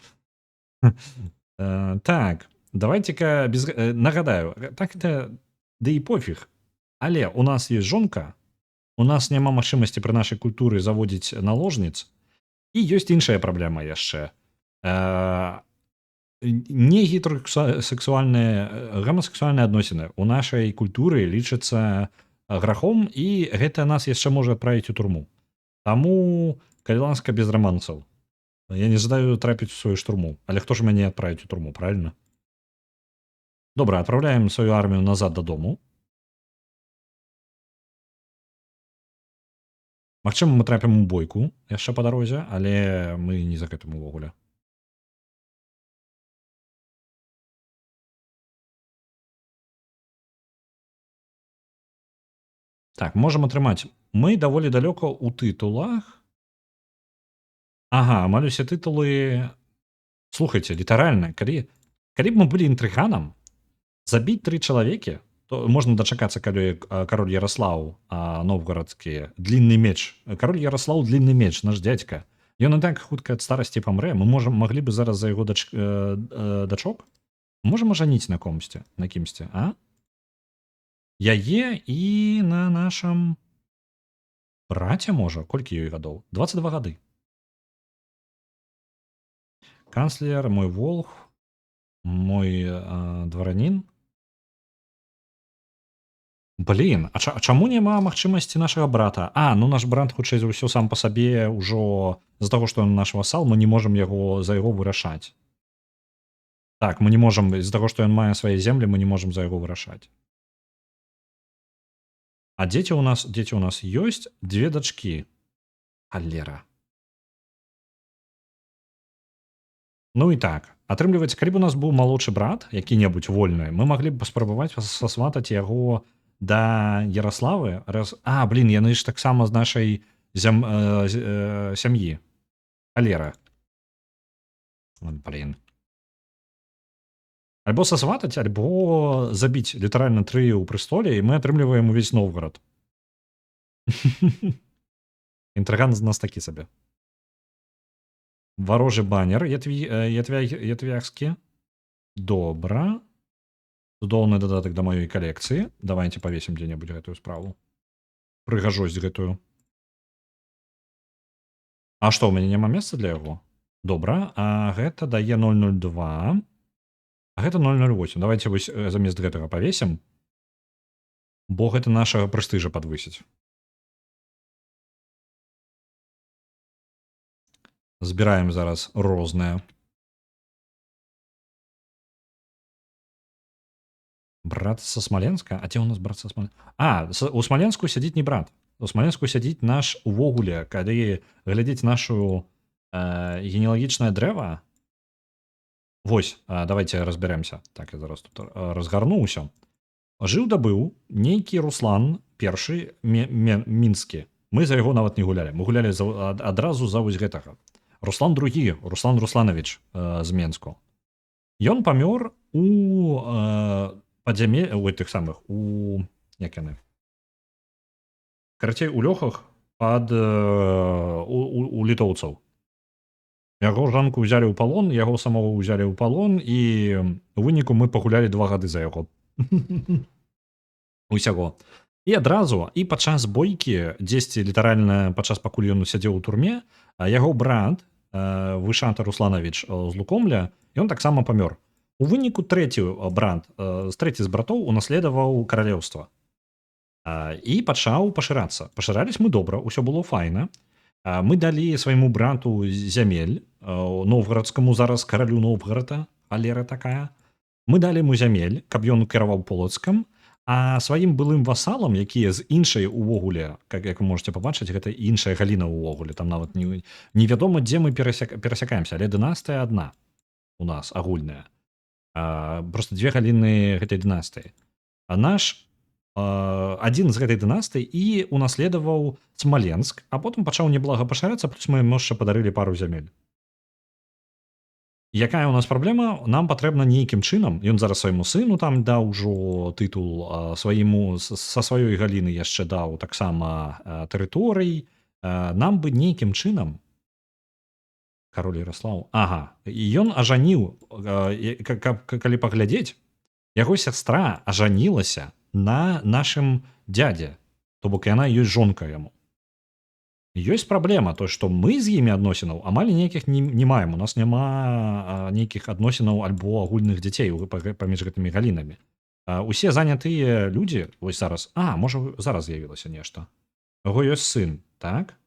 Так, давайте-ка нагадаю, так это, да і пофіг. Але у нас ёсць жонка, у нас няма магчымасці пры нашай культуры заводзіць наложніц, і ёсць іншая праблема яшчэ. Не гетерасексуальныя, гомасексуальныя адносіны у нашай культуры лічацца грахом, і гэта нас яшчэ можа адправіць у турму. Таму, калі ласка, без рамансаў. Я не жадаю трапіць у сваю штурму. Але хто ж мяне адправіць у турму, правильно? Добра, адпраўляем сваю армію назад дадому. Магчыма, мы трапім у бойку яшчэ па дарозе, але мы не за гэтым увогуле. Так, можам атрымаць. Мы даволі далёка ў тытулах. Ага, амаль усе тытулы... Слухайце, літаральна, калі б мы былі інтрыганам, забіць 3 чалавекі, то можна дачакацца, калі кароль Ярослаў новгарадскі, длінны меч. Кароль Ярослаў длінны меч, наш дзядзька. Ён і так хутка ад старасці памрэ. Мы маглі бы зараз за яго дачок? Можам ажаніць на кімсьці, а? Яе і на нашым браце, можа? Колькі ёй гадоў? 22 гады. Канцлер, мой волх, мой дваранін. Блін, а чаму няма магчымасці нашага брата? Ну наш брат, хутчэй за ўсё, сам па сабе ўжо з-за таго, што ён наш васал, мы не можам за яго вырашаць. Так, мы не можам, з-за таго, што ён мае свае землі, мы не можам за яго вырашаць. А дзеці ў нас ёсць 2 дачкі. Халера. Ну і так, атрымліваецца, калі б у нас быў малодшы брат, які-небудзь вольны, мы маглі б паспрабаваць сасватаць яго да Ярославы. Блін, яны ж таксама з нашай сям'і. Халера. Блін. Альбо сасватаць, альбо забіць літаральна 3 ў прыстоле, і мы атрымліваем увесь Новгарад. Інтрыган з нас такі сабе. Варожы банер, ятвяхскі. Добра. Цудоўны дадатак да маёй калекцыі. Давайте павесім дзе-небудзь гэтую справу. прыгажосць гэтую. А што, у мяне няма месца для яго? Добра, а гэта дае 0,02. А гэта 0,08. Давайте вось замест гэтага павесім, бо гэта нашага прэстыжа падвысіць. Збіраем зараз рознае. Брат са Смаленска? А дзе ў нас брат са Смаленска? У Смаленску сядзіць не брат. У Смаленску сядзіць наш увогуле, калі глядзець нашу генеалагічнае дрэва. Вось, давайте разбярэмся. Так, я зараз тут разгарнуўся. Жыў да быў нейкі Руслан першы мінскі. Мы за яго нават не гулялі. Мы гулялі адразу за вось гэтага. Руслан другі, Руслан Русланович з Менску. Ён памёр у тых самых як яны, карацей, у лёхах у літоўцаў. Яго жонку ўзялі ў палон, яго самого ўзялі ў палон, і у выніку мы пагулялі 2 гады за яго. Усяго. І адразу, і падчас бойкі, дзесьці літаральна падчас пакуль ён сядзеў у турме, яго брат Вышанта Русланович з Лукомля, ён таксама памёр. У выніку трэці з братоў унаследаваў каралеўства і пачаў пашырацца. Пашырались мы добра, усё было файна. Мы далі свайму брату зямель, новгарадскаму зараз каралю Новгарада, халера такая. Мы далі ему зямель, каб ён кіраваў Полацкам, а сваім былым васалам, якія з іншай увогуле, як вы можете пабачыць, гэта іншая галіна ўвогуле, там нават невядома, дзе мы перасякаемся, але дынастыя адна у нас агульная. Просто 2 галіны гэтай дынастыі. А наш адзін з гэтай дынастыі і унаследаваў Смаленск, а потым пачаў неблага пашырацца, плюс мы яшчэ падарылі пару зямель. Якая у нас праблема? Нам патрэбна нейкім чынам, ён зараз свайму сыну там даў ужо тытул, са сваёй галіны яшчэ даў таксама тэрыторый. Нам бы нейкім чынам кароль Ярослаў. І ён ажаніў, калі паглядзець, яго сястра ажанілася на нашым дзядзе, то бок яна ёсць жонка яму. Ёсць праблема, то што мы з імі адносінаў амаль нейкіх не маем, у нас няма нейкіх адносінаў альбо агульных дзяцей паміж гэтымі галінамі. Усе занятыя людзі, вось зараз, можа зараз з'явілася нешта. У яго ёсць сын, так?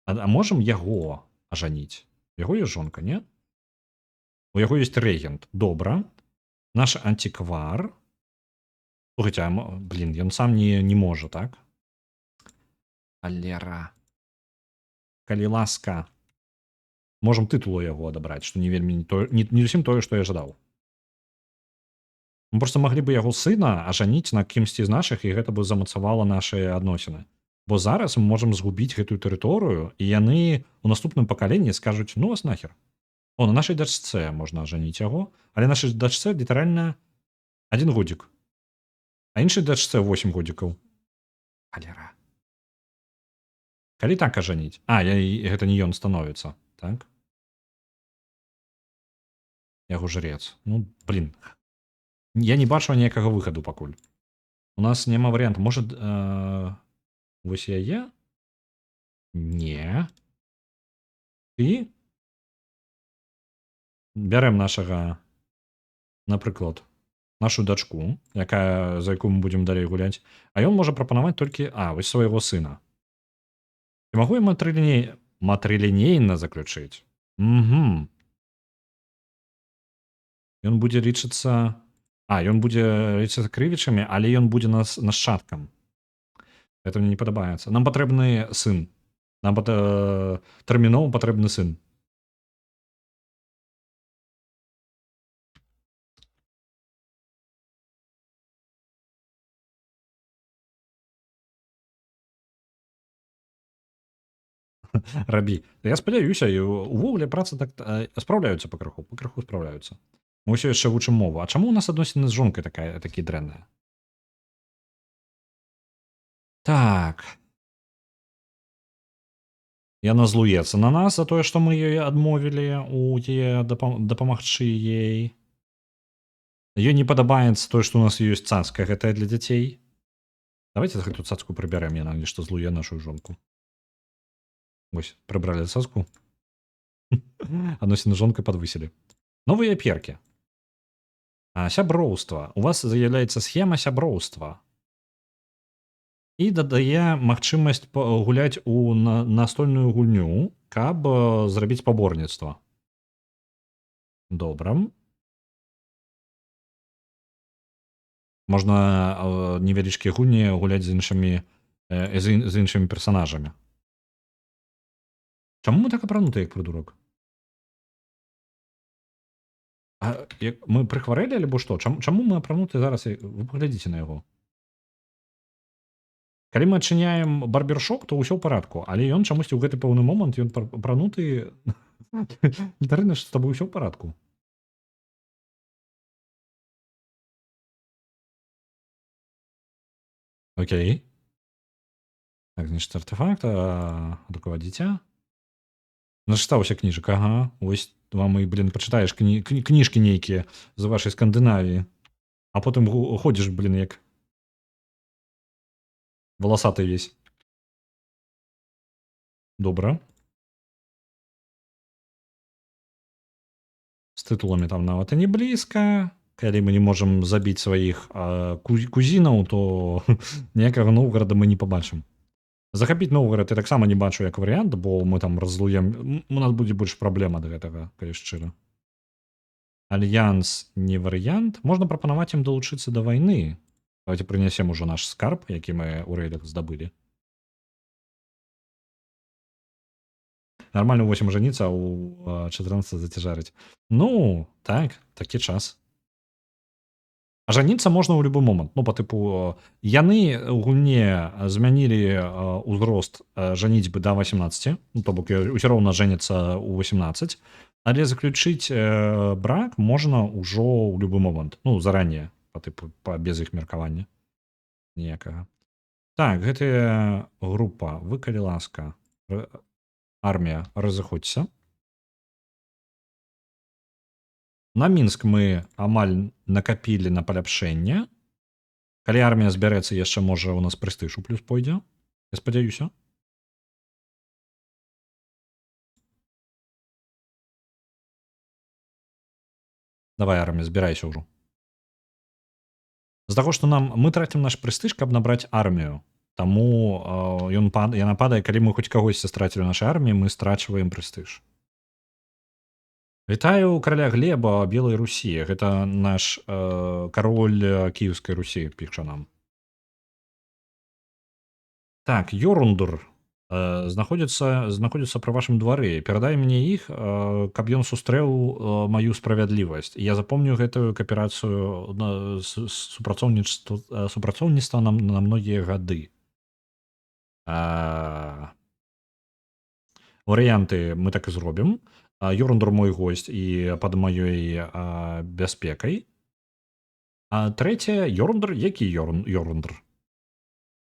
А можам яго ажаніць? У яго ёсць жонка, не? У яго ёсць рэгент. Добра. Наш антиквар. Слухайте, ён сам не можа, так? Алера. Калі ласка. Можам тытулу яго адабраць, што не зусім тое, што я жадаў. Мы просто маглі бы яго сына ажаніць на кімсьці з нашых, і гэта бы замацавала нашыя адносіны. Бо зараз мы можам згубіць гэтую тэрыторыю, і яны ў наступным пакаленні скажуць, ну вас нахер. На нашай дачцэ можна ажаніць яго, але нашай дачцэ літаральна 1 годзік. А іншай дачцэ 8 годзікаў. Халера. Калі так ажаніць? Гэта не ён становіцца, так? Яго жрец. Я не бачу ніякага выхаду пакуль. У нас няма варыянта. Можа, вось яе? Не. І бярэм нашага, напрыклад, нашу дачку, за якую мы будзем далей гуляць, а ён можа прапанаваць толькі, вось свайго сына. Ці магу я матрылінейна заключыць? Ён будзе лічыцца... Ён будзе лічыцца крывічамі, але ён будзе нашчадкам. Это мне не падабаецца. Нам патрэбны сын. Нам тэрмінова патрэбны сын. Рабі. Я спадзяюся, і увогуле працы так спраўляюцца пакрыху спраўляюцца. Мы ўсё яшчэ вучым мову. А чаму у нас адносіны з жонкай такі дрэнныя? Так. Яна злуецца на нас за тое, што мы ёй адмовілі дапамагчы ей. Ёй не падабаецца тое, што у нас ёсць цацка гэтая для дзяцей. Давайте гэту цацку прыбярэм, яна нешта злуе нашу жонку. Вось, прыбралі цацку. Адносіны з жонкай падвысілі. Новыя перкі. Сяброўства. У вас з'яўляецца схема сяброўства. І дадае магчымасць гуляць у настольную гульню, каб зрабіць спаборніцтва. Добра. Можна невялічкія гульні гуляць з іншымі персанажамі. Чаму мы так апрануты, як прыдурок? Мы прыхварэлі альбо што? Чаму мы апрануты зараз? Вы паглядзіце на яго. Калі мы адчыняем барбершоп, то ўсё ў парадку, але ён чамусьці ў гэты пэўны момант ён апрануты літаральна ж з табой усё ў парадку. Окей. Так, значит, артефакт, руководителя. Начытаўся кніжак, ага. Вось вам і, блін, пачытаеш кніжкі нейкія з вашай Скандынавіі. А потым ходзіш, блін, як валасаты весь. Добра. З тытуламі там нават і не блізка. Калі мы не можам забіць сваіх кузінаў, то ніякага Новгарада мы не пабачым. Захапіць Новгарад я таксама не бачу як варыянт, бо мы там разлуем. У нас будзе больш праблем ад гэтага, калі шчыра. Альянс не варыянт. Можна прапанаваць ім далучыцца да вайны. Давайте прынясем ужо наш скарб, які мы ў рэйдах здабылі. Нормально 8 жаніцца, а ў 14 зацяжарыць. Ну, так, такі час. А жаніцца можна ў любы момант. Ну, па тыпу, яны ў гульне змянілі ўзрост жаніцьбы да 18, ну, то бок ўсё роўна жэняцца ў 18, але заключыць брак можна ўжо ў любы момант. Ну, заранее, па тыпу, без іх меркавання. Ніякага. Так, гэтая група, вы, калі ласка, армія, разыходзься. На Мінск мы амаль накапілі на паляпшэнне. Калі армія збярэцца, яшчэ можа у нас прэстыж у плюс пойдзе. Я спадзяюся. Давай, армія, збірайся ўжо. З таго, што мы трацім наш прэстыж, каб набраць армію. Таму яна падае, калі мы хоць кагосьці страцілі ў нашай арміі, мы страчваем прэстыж. Вітаю караля Глеба Белай Русі. Гэта наш кароль Кіеўскай Русі, піша нам. Так, Йорундур знаходзіцца пры вашым двары. Перадай мне іх, каб ён сустрэў маю справядлівасць. Я запомню гэтую кааперацыю супрацоўніцтва на многія гады. Варыянты мы так і зробім. Йорундур мой госць і пад маёй бяспекай. А трэцяе, Йорундур, які Йорундур?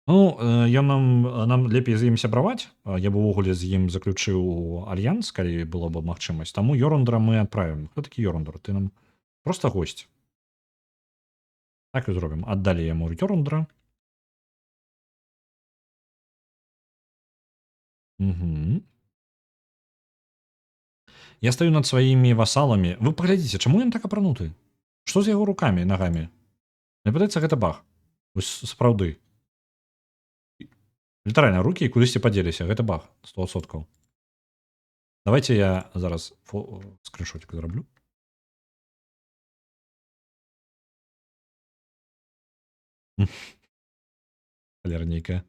Ну, нам лепей з ім сябраваць. Я б увогуле з ім заключыў альянс, калі была б магчымасць. Таму Йорундура мы адправім. Хто такі Йорундур? Ты нам проста госць. Так і зробім. Аддалі яму Йорундура. Угу. Я стаю над сваімі васаламі. Вы паглядзіце, чаму ён так апрануты? Што з яго рукамі і нагамі? Мне падаецца, гэта баг. Сапраўды. Літаральна, рукі кудысьці падзеліся. Гэта баг. 100%. Давайте я зараз скриншотик зраблю. Халера нейкая.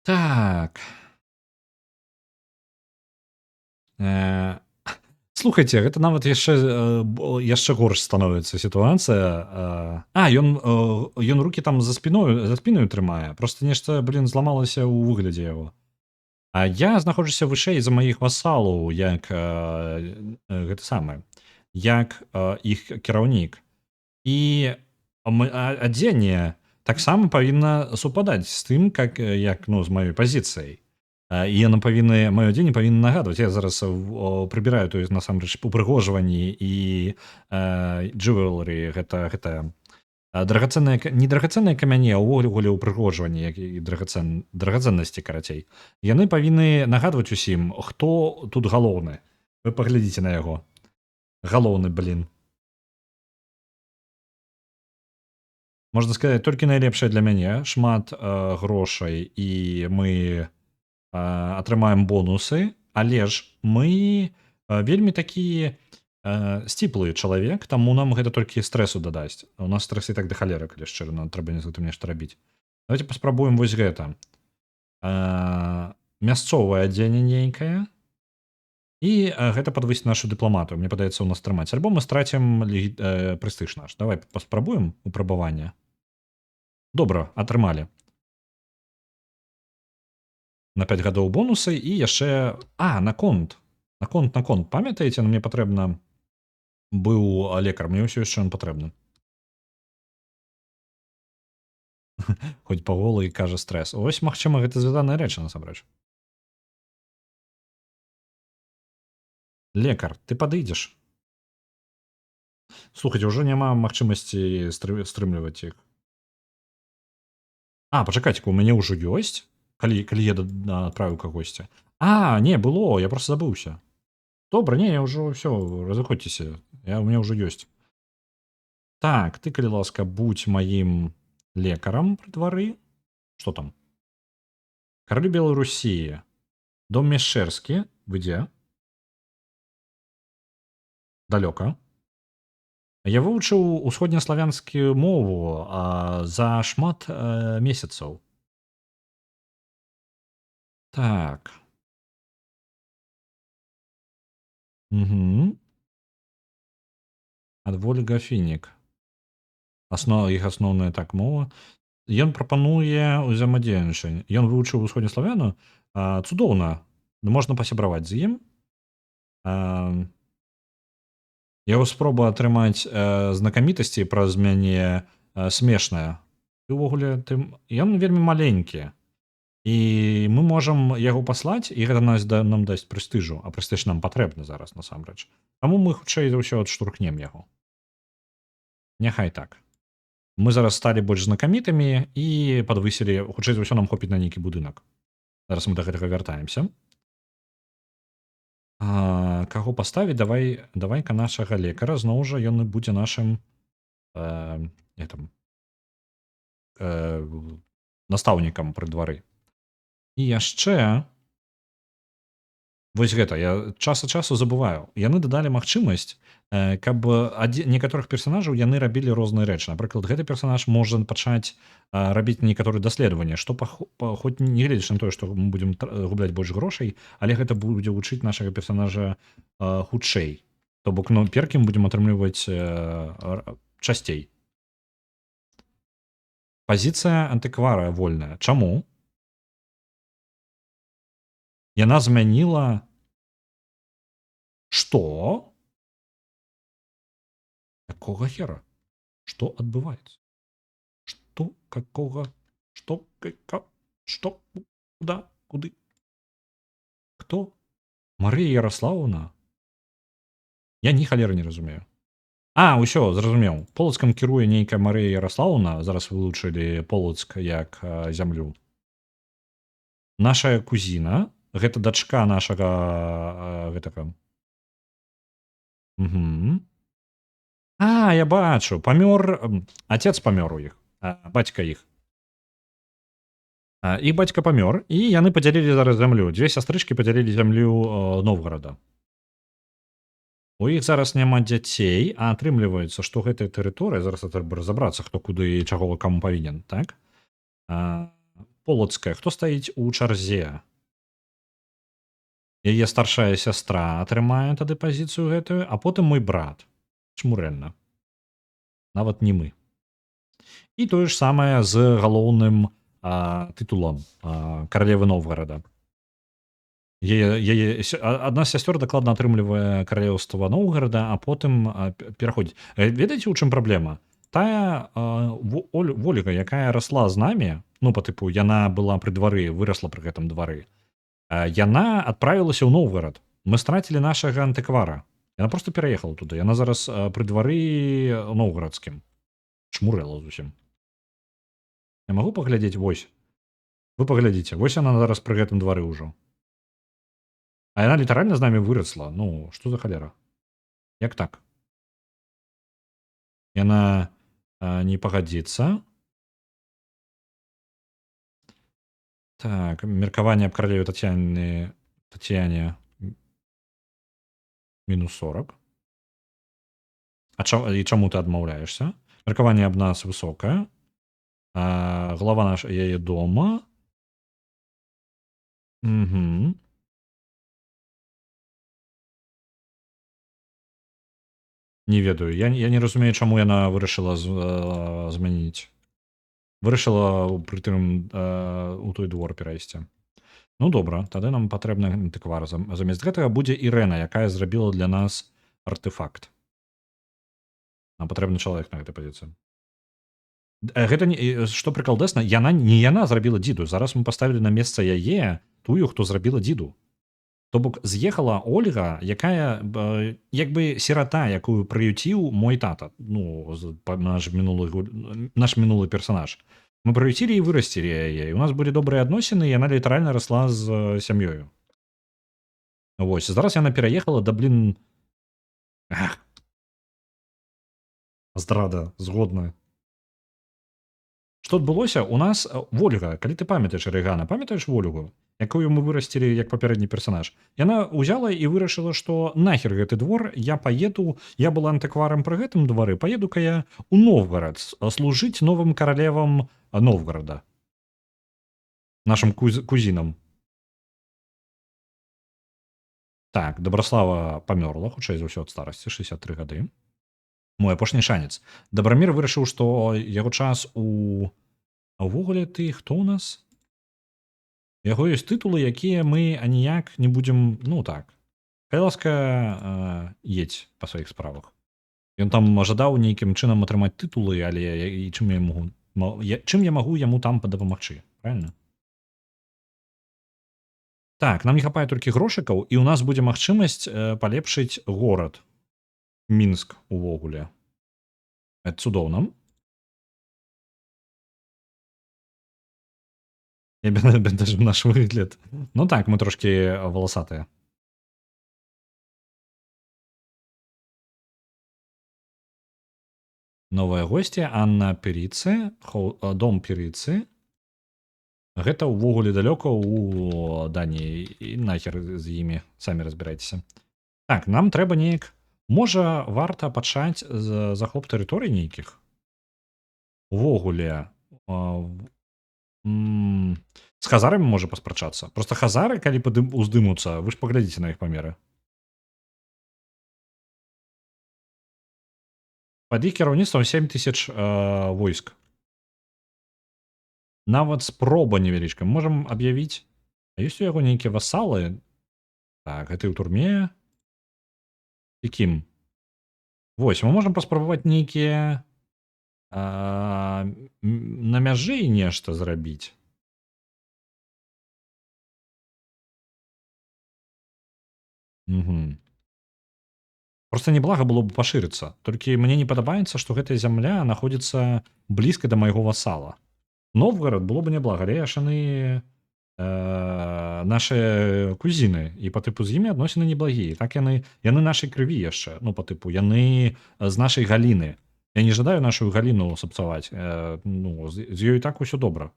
Так. Слухайце, гэта нават яшчэ горш становіцца сітуацыя. Ён рукі там за спіною трымае. Просто нешта, блин, зламалася ў выглядзе яго. А я знаходжуся вышэй за маіх васалаў, як гэта самае, як іх кіраўнік. І адзенне таксама павінна супадаць з тым, як з маёй пазіцыяй. І яны павінны маё дзеянне павінны нагадваць. Я зараз прыбіраю, то есть насамрэч упрыгожванні і jewelry, гэта драгацэнныя не драгацэнныя камяні, а ўвогуле ўпрыгожванні, як і драгацэннасці, карацей. Яны павінны нагадваць усім, хто тут галоўны. Вы паглядзіце на яго. Галоўны, блін. Можна сказаць, толькі найлепшае для мяне. Шмат грошай, і мы атрымаем бонусы, але ж мы вельмі такі сціплы чалавек, таму нам гэта толькі стрэсу дадасць. У нас стрэс і так да халеры, калі шчыра, нам трэба з гэтым нешта рабіць. Давайте паспрабуем вось гэта. Мясцовае адзенне нейкае. І гэта падвысіць нашу дыпламату. Мне падаецца, у нас трымаць. Альбо мы страцім прэстыж наш. Давай паспрабуем выпрабаванне. Добра, атрымалі. На 5 гадоў бонусы і яшчэ... на конт. На конт. Памятаеце, мне патрэбна быў лекар. Мне ўсё яшчэ ён патрэбны. Хоць паволы і кажа стрэс. Ось, магчыма, гэта звязаныя рэчы, насамрэч. Лекар, ты падыдзеш? Слухайце, ўжо няма магчымасці стрымліваць іх. Пачакайце, у мяне ўжо ёсць? Калі я адправіў кагосьці. Не, было, я просто забыўся. Добра, не, я ўжо ўсё, разыходзьцеся. У меня ўжо ёсць. Так, ты, калі ласка, будь маім лекарам пры двары. Што там? Каролю Беларусі. Дом Мешэрскі. Вы дзе? Далёка. Я вывучыў усходнеславянскую мову за шмат месяцаў. Так. Адвольга фінік. Іх асноўная так мова. Ён прапануе ўзаемадзейнічанне. Ён вывучыў усходнеславяну. Цудоўна. Можна пасябраваць з ім. Яго спроба атрымаць знакамітасці праз мяне смешная. І ўвогуле, ён вельмі маленькі. І мы можам яго паслаць, і гэта нам дасць прэстыжу, а прэстыж нам патрэбны зараз, насамрэч. Таму мы, хутчэй за ўсё, адштурхнем яго. Няхай так. Мы зараз сталі больш знакамітымі і падвысілі, хутчэй за ўсё, нам хопіць на нейкі будынак. Зараз мы да гэтага вяртаемся. Каго паставіць? Давай-ка нашага лекара. Зноў жа, ён будзе нашым настаўнікам пры двары. І яшчэ вось гэта, я час ад часу забываю. Яны дадалі магчымасць, каб некаторых персанажаў яны рабілі розныя рэчы. Напрыклад, гэты персанаж можа пачаць рабіць некаторыя даследаванні, што хоць не гледзячы на тое, што мы будзем губляць больш грошай, але гэта будзе вучыць нашага персанажа хутчэй. То бок, перкі мы будзем атрымліваць часцей. Пазіцыя антыквара вольная. Чаму? Яна змяніла... Што? Какого хера? Што адбываецца? Што? Какого? Што? Што? Куда? Куды? Хто? Марыя Ярославовна? Я ні халеры не разумею. Усё, зразумеў. Полацкам кіруе нейкая Марыя Ярославовна. Зараз вылучылі Полацк як зямлю. Наша кузіна. Гэта дачка нашага гэтага. Я бачу. Памёр... Отец памёр у іх. Бацька іх. Іх бацька памёр, і яны падзялілі зараз зямлю. Дзве сястрычкі падзялілі зямлю Новгарада. У іх зараз няма дзяцей, а атрымліваецца, што гэтая тэрыторыя, зараз трэба разабрацца, хто куды і чаго каму павінен, так? Полацкая. Хто стаіць у чарзе? Яе старшая сястра атрымае тады пазіцыю гэтую, а потым мой брат. Чмурэльна. Нават не мы. І тое ж самае з галоўным тытулам каралевы Новгарада. Адна з сясцёр дакладна атрымлівае каралеўства Новгарада, а потым пераходзіць. Ведаеце, у чым праблема? Тая Ольга, якая расла з намі, па тыпу, яна была пры двары, вырасла пры гэтым двары, Яна адправілася ў Новгарад. Мы страцілі нашага антыквара. Яна просто пераехала туды. Яна зараз пры двары новгарадскім. Чмурэла зусім. Я магу паглядзець, вось. Вы паглядзіце, вось яна зараз пры гэтым двары ўжо. А яна літаральна з намі вырасла. Ну, што за халера? Як так? Яна не пагадзіцца. Так, меркаванне аб каралеве Тацяне мінус 40. І чаму ты адмаўляешься? Меркаванне аб нас высокае. Глава наша яе дома. Угу. Не ведаю. Я не разумею, чаму яна вырашыла змяніць. Вырашыла прытым у той двор перайсці. Ну добра, тады нам патрэбны антыквар. Замест гэтага будзе Ірэна, якая зрабіла для нас артефакт. Нам патрэбны чалавек на гэтай пазіцыі. Гэта што прыкалдэсна, не яна зрабіла дзіду. Зараз мы паставілі на месца яе тую, хто зрабіла дзіду. То бок з'ехала Ольга, якая як бы сірата, якую прыюціў мой тата. Ну, наш мінулы персанаж. Мы прыюцілі і вырасцілі яе. І у нас былі добрыя адносіны, і яна літаральна расла з сям'ёю. Вось, зараз яна пераехала да, здрада, згодна. Што адбылося? У нас Вольга, калі ты памятаеш Рэгана, памятаеш Вольгу, якую мы вырасцілі як папярэдні персанаж? Яна ўзяла і вырашыла, што нахер гэты двор, я была антыкварам пры гэтым двары, паеду-ка я ў Новгарад служыць новым каралевам Новгарада. Нашым кузінам. Так, Дабраслава памёрла, хутчэй за ўсё ад старасці, 63 гады. Мой апошні шанец. Дабрамір вырашыў, што яго час увогуле ты хто ў нас? У яго ёсць тытулы, якія мы аніяк не будзем, ну так. Калі ласка, едзь па сваіх справах. Ён там жадаў нейкім чынам атрымаць тытулы, але чым я магу яму там дапамагчы, правильно? Так, нам не хапае толькі грошыкаў, і ў нас будзе магчымасць палепшыць горад. Мінск увогуле. Это цудоўна. Я бентажу наш выгляд. Ну так, мы трошки валасатыя. Новыя госці, Анна Періцы, дом Періцы. Гэта ўвогуле далёка ў Даніі, і нахер з імі, самі разбірайцеся. Так, нам трэба неяк, можа, варта пачаць з захоп тэрыторый нейкіх? Увогуле, з хазарамі можа паспрачацца. Просто хазары, калі уздымуцца, вы ж паглядзіце на іх памеры. Пад іх кіраўніцтвам 7000 войск. Нават спроба невялічка. Можам аб'явіць. А ёсць у яго нейкія васалы? Так, гэты ў турме. І кім? Вось, мы можам паспрабаваць нейкія на мяжы нешта зрабіць. Угу. Просто неблага было бы пашырыцца. Толькі мне не падабаецца, што гэтая зямля находзіцца блізка да майго васала. Новгарад было бы няблага, але яны нашыя кузіны, і па тыпу з імі адносіны неблагія. Так яны нашай крыві яшчэ, ну па тыпу, яны з нашай галіны. Я не жадаю нашу галіну сапсаваць. Ну, з ёй так усё добра.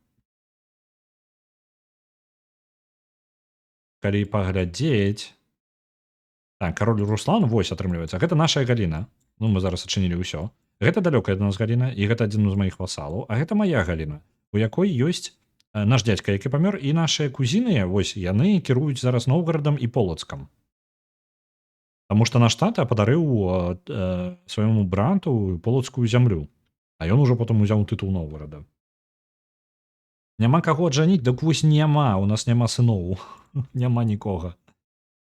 Калі паглядзець. Так, кароль Руслан, вось атрымліваецца. Гэта нашая галіна. Ну, мы зараз адчынілі ўсё. Гэта далёкая ад нас галіна, і гэта адзін з маіх васалаў, а гэта мая галіна, у якой ёсць наш дзядзька, які памёр, і нашыя кузіны, вось яны кіруюць зараз Новгарадам і Полацкам. Таму што наш тата падарыў свайму брату полацкую зямлю, а ён ужо потым узяў тытул Новгарада. Няма каго аджаніць, дык вось няма, у нас няма сыноў, няма нікога.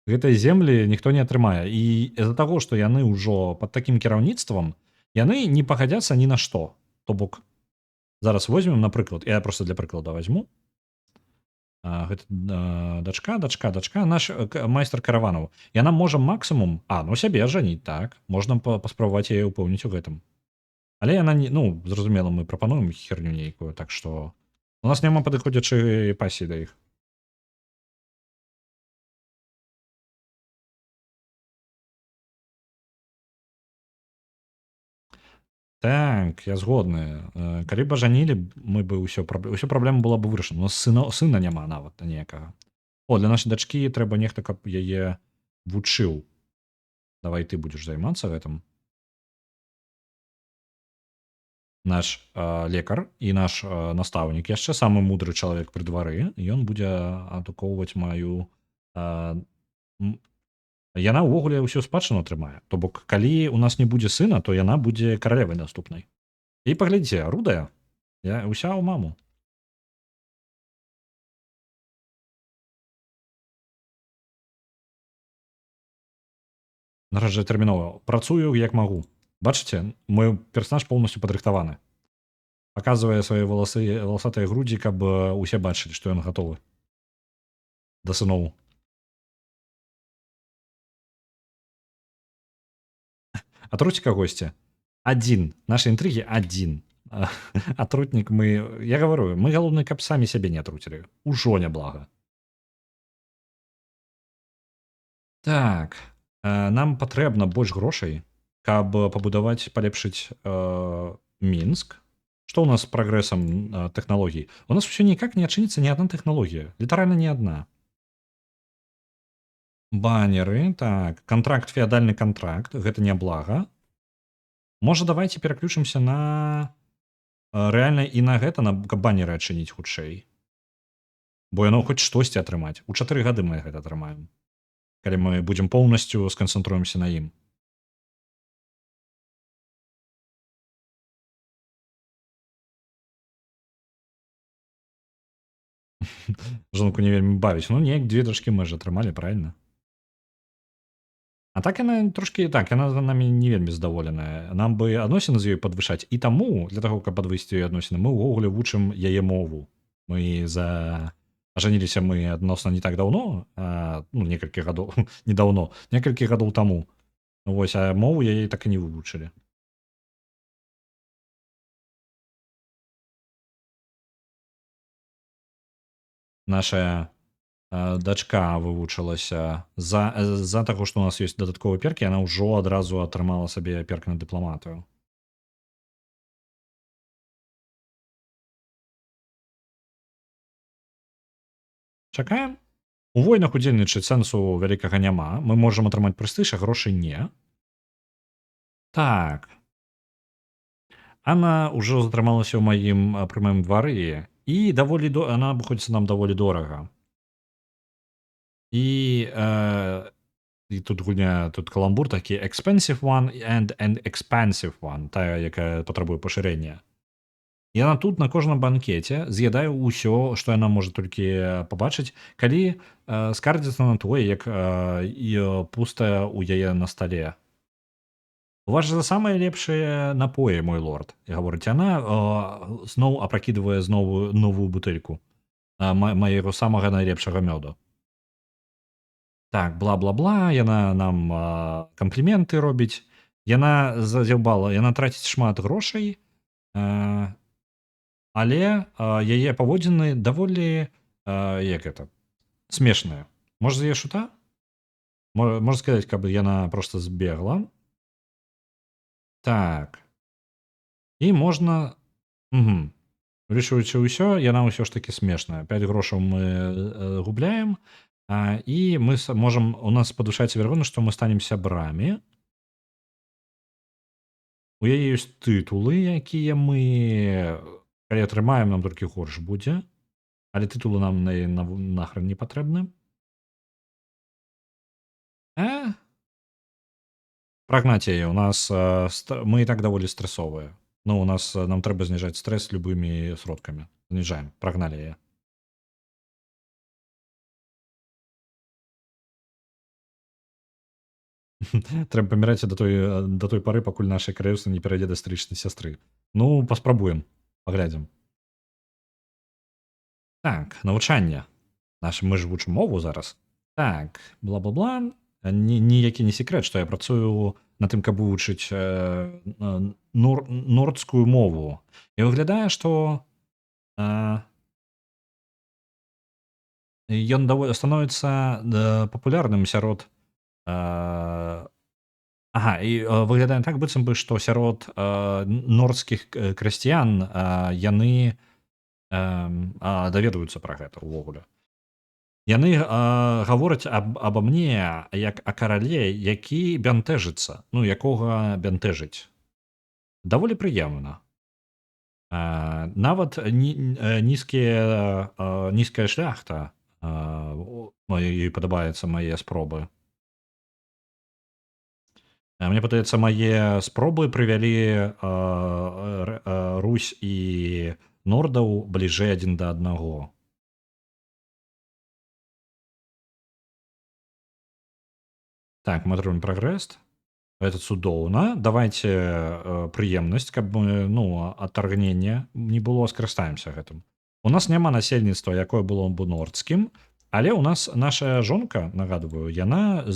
Гэтыя землі ніхто не атрымае. І з-за таго, што яны ўжо пад такім кіраўніцтвам, яны не пагадзяцца ні на што. То бок, зараз возьмем, напрыклад, я просто для прыклада возьму. Гэта дачка наш майстар караванаў. Яна можа максімум ну сябе ажаніць, так, можна паспрабаваць яе ўпэўніць у гэтым. Але яна не, ну, зразумела, мы прапануем херню нейкую, так што у нас няма падыходзячай пасіі да іх. Так, я згодны. Калі б ажанілі, мы бы ўсё праблема была бы вырашана. У нас сына няма нават ніякага. Для нашай дачкі трэба нехта, каб яе вучыў. Давай ты будзеш займацца гэтым. Наш лекар і наш настаўнік яшчэ самы мудры чалавек пры двары, ён будзе адукоўваць маю яна ўвогуле ўсю спадчыну атрымае. То бок калі у нас не будзе сына, то яна будзе каралевай наступнай. І паглядзіце, рудая, уся ў маму. Нараджай тэрмінова. Працую як магу. Бачыце, мой персанаж поўнасцю падрыхтаваны. Паказвае свае валасатыя грудзі, каб усе бачылі, што ён гатовы да сыноў. Атруці кагосьці. Адзін. Нашы інтрыгі адзін. Атрутнік мы... Я гавару, мы галоўнае, каб самі сябе не атруцілі. Ужо няблага. Так. Нам патрэбна больш грошай, каб пабудаваць, палепшыць Мінск. Што ў нас з прагрэсам тэхналогій? У нас усё ніяк не адчыніцца ні адна тэхналогія. Літаральна ні адна. Банеры, так. Кантракт, феадальны кантракт. Гэта няблага. Можа, давайце пераключымся на рэальна і на гэта, каб банеры адчыніць хутчэй. Бо яно хоць штосьці атрымаць. У 4 гады мы гэта атрымаем. Калі мы будзем поўнасцю сканцэнтруемся на ім. Жонку не вельмі бавіць. Ну, неяк 2 дачкі мы ж атрымалі, правільна? А так яна трошкі так, яна за намі не вельмі задаволеная. Нам бы адносіны з ёй падвышаць. І таму, для таго, каб падвысці ёй адносіны, мы ўвогуле вучым яе мову. Мы ажаніліся мы адносна не так даўно, ну, некалькі гадоў, недаўно, некалькі гадоў таму. Вось, а мову яе так і не вывучылі. Наша дачка вывучылася з-за таго, што у нас ёсць дадатковыя перкі, яна ўжо адразу атрымала сабе перк на дыпламатыю. Чакаем. У войнах удзельнічаць сэнсу вялікага няма. Мы можам атрымаць прэстыж, а грошай не. Так. Она ўжо затрымалася ў маім пры маім двары і даволі она абыходзіцца нам даволі дорага. І тут гульня, тут каламбур такі expensive one and an expansive one, тая, якая патрабуе пашырэння. Яна тут на кожным банкеце з'ядае ўсё, што яна можа толькі пабачыць, калі скардзіцца на тое, як пустая ў яе на стале. У вас жа самыя лепшыя напоі, мой лорд. І гаворыць, яна зноў апракідвае новую бутэльку маего самага найлепшага мёду. Так, бла-бла-бла, яна нам кампліменты робіць. Яна задзяўбала, яна траціць шмат грошай, але яе паводзіны даволі, як гэта, смешныя. Можа, з яе шута? Можна сказаць, каб яна проста збегла. Так. І можна... Вырашуючы ўсё, яна ўсё ж такі смешная. 5 грошаў мы губляем, і мы можам... У нас падвышаецца верагоднасць, што мы станем сябрамі. У яе ёсць тытулы, якія мы... Калі атрымаем, нам толькі горш будзе. Але тытулы нам нахрен не патрэбны. Прагнаць яе. У нас... Мы і так даволі стрэсовыя. Ну, у нас... Нам трэба зніжаць стрэс любымі сродкамі. Зніжаем. Прагналі яе. Трэба паміраць да той пары, пакуль нашае каралеўства не перайдзе да стрычнай сястры. Ну, паспрабуем. Паглядзім. Так, навучанне. Мы ж вучым мову зараз. Так, бла-бла-бла. Ніякі не секрэт, што я працую на тым, каб вывучыць нордскую мову. І выглядае, што ён становіцца папулярным сярод выглядае так, быццам бы, што сярод нордскіх красціян яны даведваюцца пра гэта ўвогуле. Яны гавораць аба мне як о карале, які бянтэжыцца, ну якога бянтэжыць. Даволі прыемна. Нават нізкая шляхта ёй падабаецца мае спробы. Мне падаецца, мае спробы прывялі Русь і нордаў бліжэй адзін да аднаго. Так, мы атрымаем прагрэс. Это цудоўна. Давайте прыемнасць, каб адтаргнення не было, скарыстаемся гэтым. У нас няма насельніцтва, якое было бы нордскім, але ў нас наша жонка, нагадваю, яна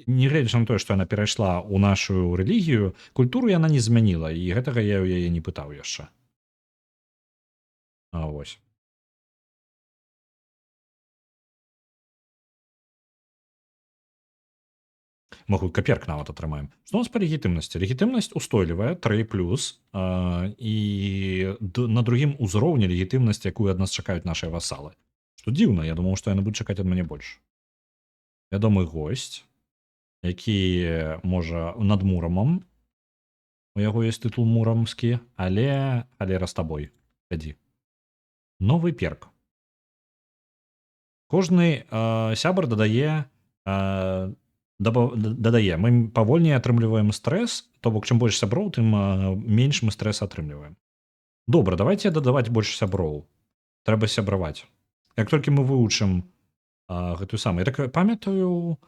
нягледзячы на тое, што яна перайшла ў нашу рэлігію, культуру яна не змяніла, і гэтага я ў яе не пытаў яшчэ. Вось. Могу каперк нават атрымаем. Што у нас па легітымнасці? Легітымнасць устойлівая 3+, і на другім узроўні легітымнасць, якую ад нас чакаюць нашыя васалы. Што дзіўна, я думаў, што яны будуць чакаць ад мяне больш. Вядомы госць, які можа над Мурамам. У яго ёсць тытул мурамскі, але халера з табой. Хадзі. Новы перк. Кожны сябар дадае мы павольней атрымліваем стрэс, то бок чым больш сяброў, тым менш мы стрэс атрымліваем. Добра, давайте дадаваць больш сяброў. Трэба сябраваць. Як толькі мы вывучым гэтую самую, я так памятаю,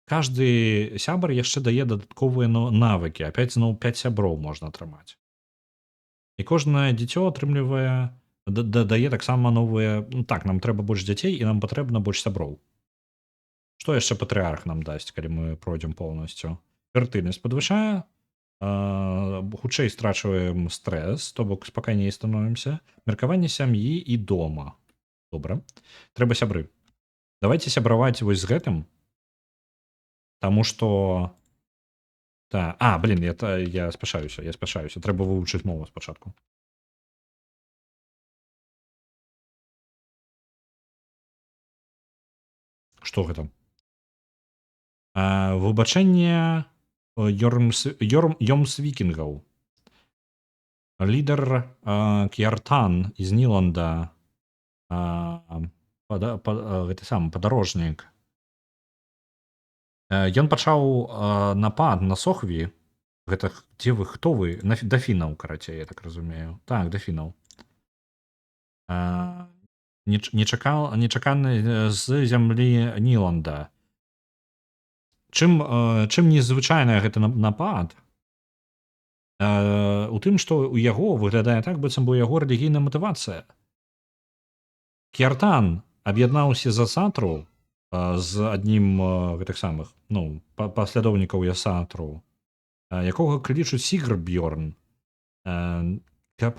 каждый сябар яшчэ дае дадатковыя навыкі, опять 5 сяброў можна атрымаць. І кожнае дзіцё атрымлівае, дадае таксама новыя, так, нам трэба больш дзяцей і нам патрэбна больш сяброў. Што яшчэ патрыарх нам дасць, калі мы пройдзем поўнасцю? Фертыльнасць падвышае, хутчэй страчваем стрэс, то бок спакайней становімся. Меркаванне сям'і і дома. Добра. Трэба сябры. Давайте сябраваць вось з гэтым. Таму што... я спяшаюся. Трэба вывучыць мову спачатку. Што гэта? Выбачэнне Йомсвікінгаў. Лідар К'яртан з Ніланда, гэты самы падарожнік. Ён пачаў напад на Сохві. Гэта дзе вы, хто вы? Да фінаў, карацей, я так разумею. Так, да фінаў. Нечаканы з зямлі Ніланда. Чым незвычайны гэты напад? У тым, што ў яго выглядае так, быццам бы ў яго рэлігійная матывацыя. К'яртан аб'яднаўся за Сатру з аднім гэтых самых, паслядоўнікаў Ясатру, якога клічуць Сігрбьёрн, каб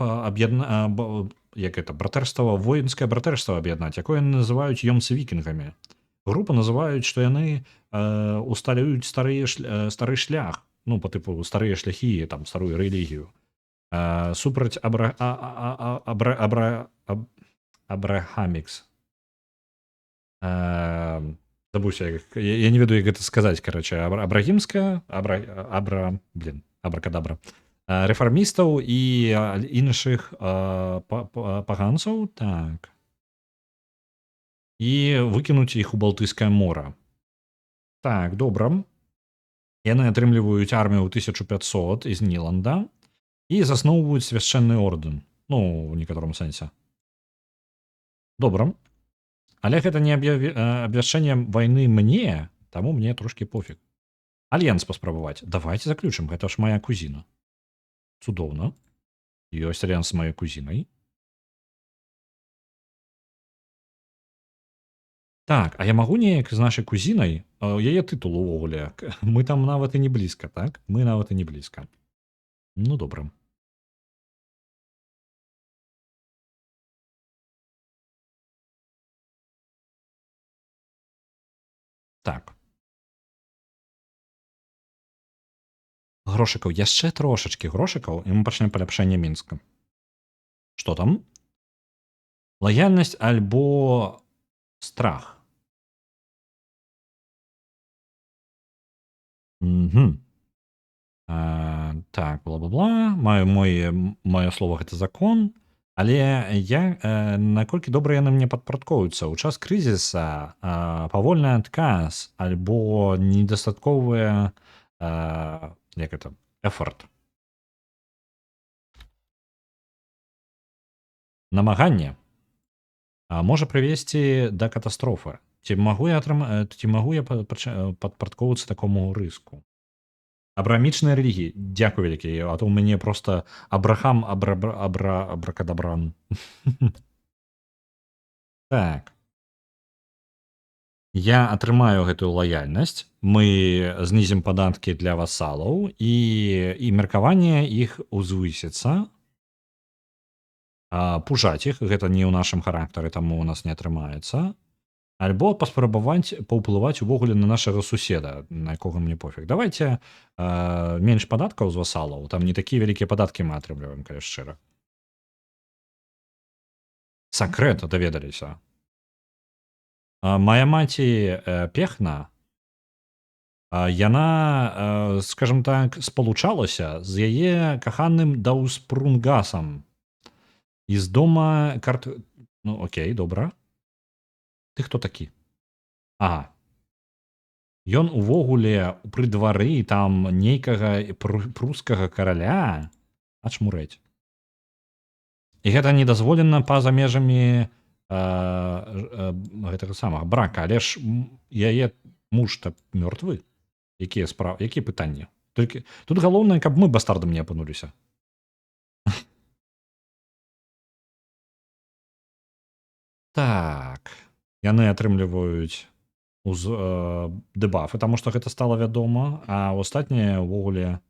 воінскае братэрства аб'яднаць, якое называюць Йомсвікінгамі. Група называюць, што яны усталююць стары шлях, по тыпу старыя шляхі, старую рэлігію, супраць Абрахамікс. Забыўся, я не ведаю, як гэта сказаць, абрагімская, абракадабра. Рэфармістаў і іншых паганцаў, так. І выкінуць іх у Балтыйскае мора. Так, добра. Яны атрымліваюць армію 1500 з Ніланда і засноўваюць свяшчэнны ордэн. У некаторым сэнсе. Добра. Але гэта не абвяшчэнне вайны мне, таму мне трошкі пофіг. Альянс паспрабаваць. Давайте заключым, гэта ж мая кузіна. Цудоўна. Ёсць альянс з маёй кузінай. Так, а я магу неяк з нашай кузінай, яе тытул увогуле, мы там нават і не блізка, так? Мы нават і не блізка. Ну, добра. Так. Грошыкаў, яшчэ трошачкі грошыкаў, і мы пачнем паляпшэнне Мінска. Што там? Лаяльнасць альбо страх? Мгм. Так, бла-бла-бла. Маё слова гэта закон. Але я наколькі добра яны мне падпарадкоўваюцца. У час крызіса павольны адказ альбо недастатковыя як это эфорт. Намаганне можа прывесці да катастрофы. Ці магу я падпарадкоўвацца такому рыску? Абрамічныя рэлігіі. Дзякуй вялікі, а то ў мяне проста Абрахам абракадабран. Так. Я атрымаю гэтую лаяльнасць, мы знізім падаткі для васалаў і меркаванне іх узвысіцца. Пужаць іх, гэта не ў нашым характары, таму у нас не атрымаецца. Альбо паспрабаваць паўплываць увогуле на нашага суседа, на якога мне пофіг. Давайте менш падаткаў з васалаў, там не такія вялікія падаткі мы атрымліваем, калі шчыра. Сакрэт даведаліся. Мая маці пехна, яна, скажем так, спалучалася з яе каханым даўспрунгасам. З дома Ну, окей, добра. Ты хто такі? Ага. Ён увогуле пры двары там нейкага прускага караля ачмурэць. І гэта не дазволена па-за межамі гэтага самага брака, але ж яе муж-то мёртвы. Якія пытанні? Толькі тут галоўнае, каб мы бастардам не апынуліся. Так. Яны атрымліваюць дэбафы, таму што гэта стала вядома, а астатняе ўвогуле.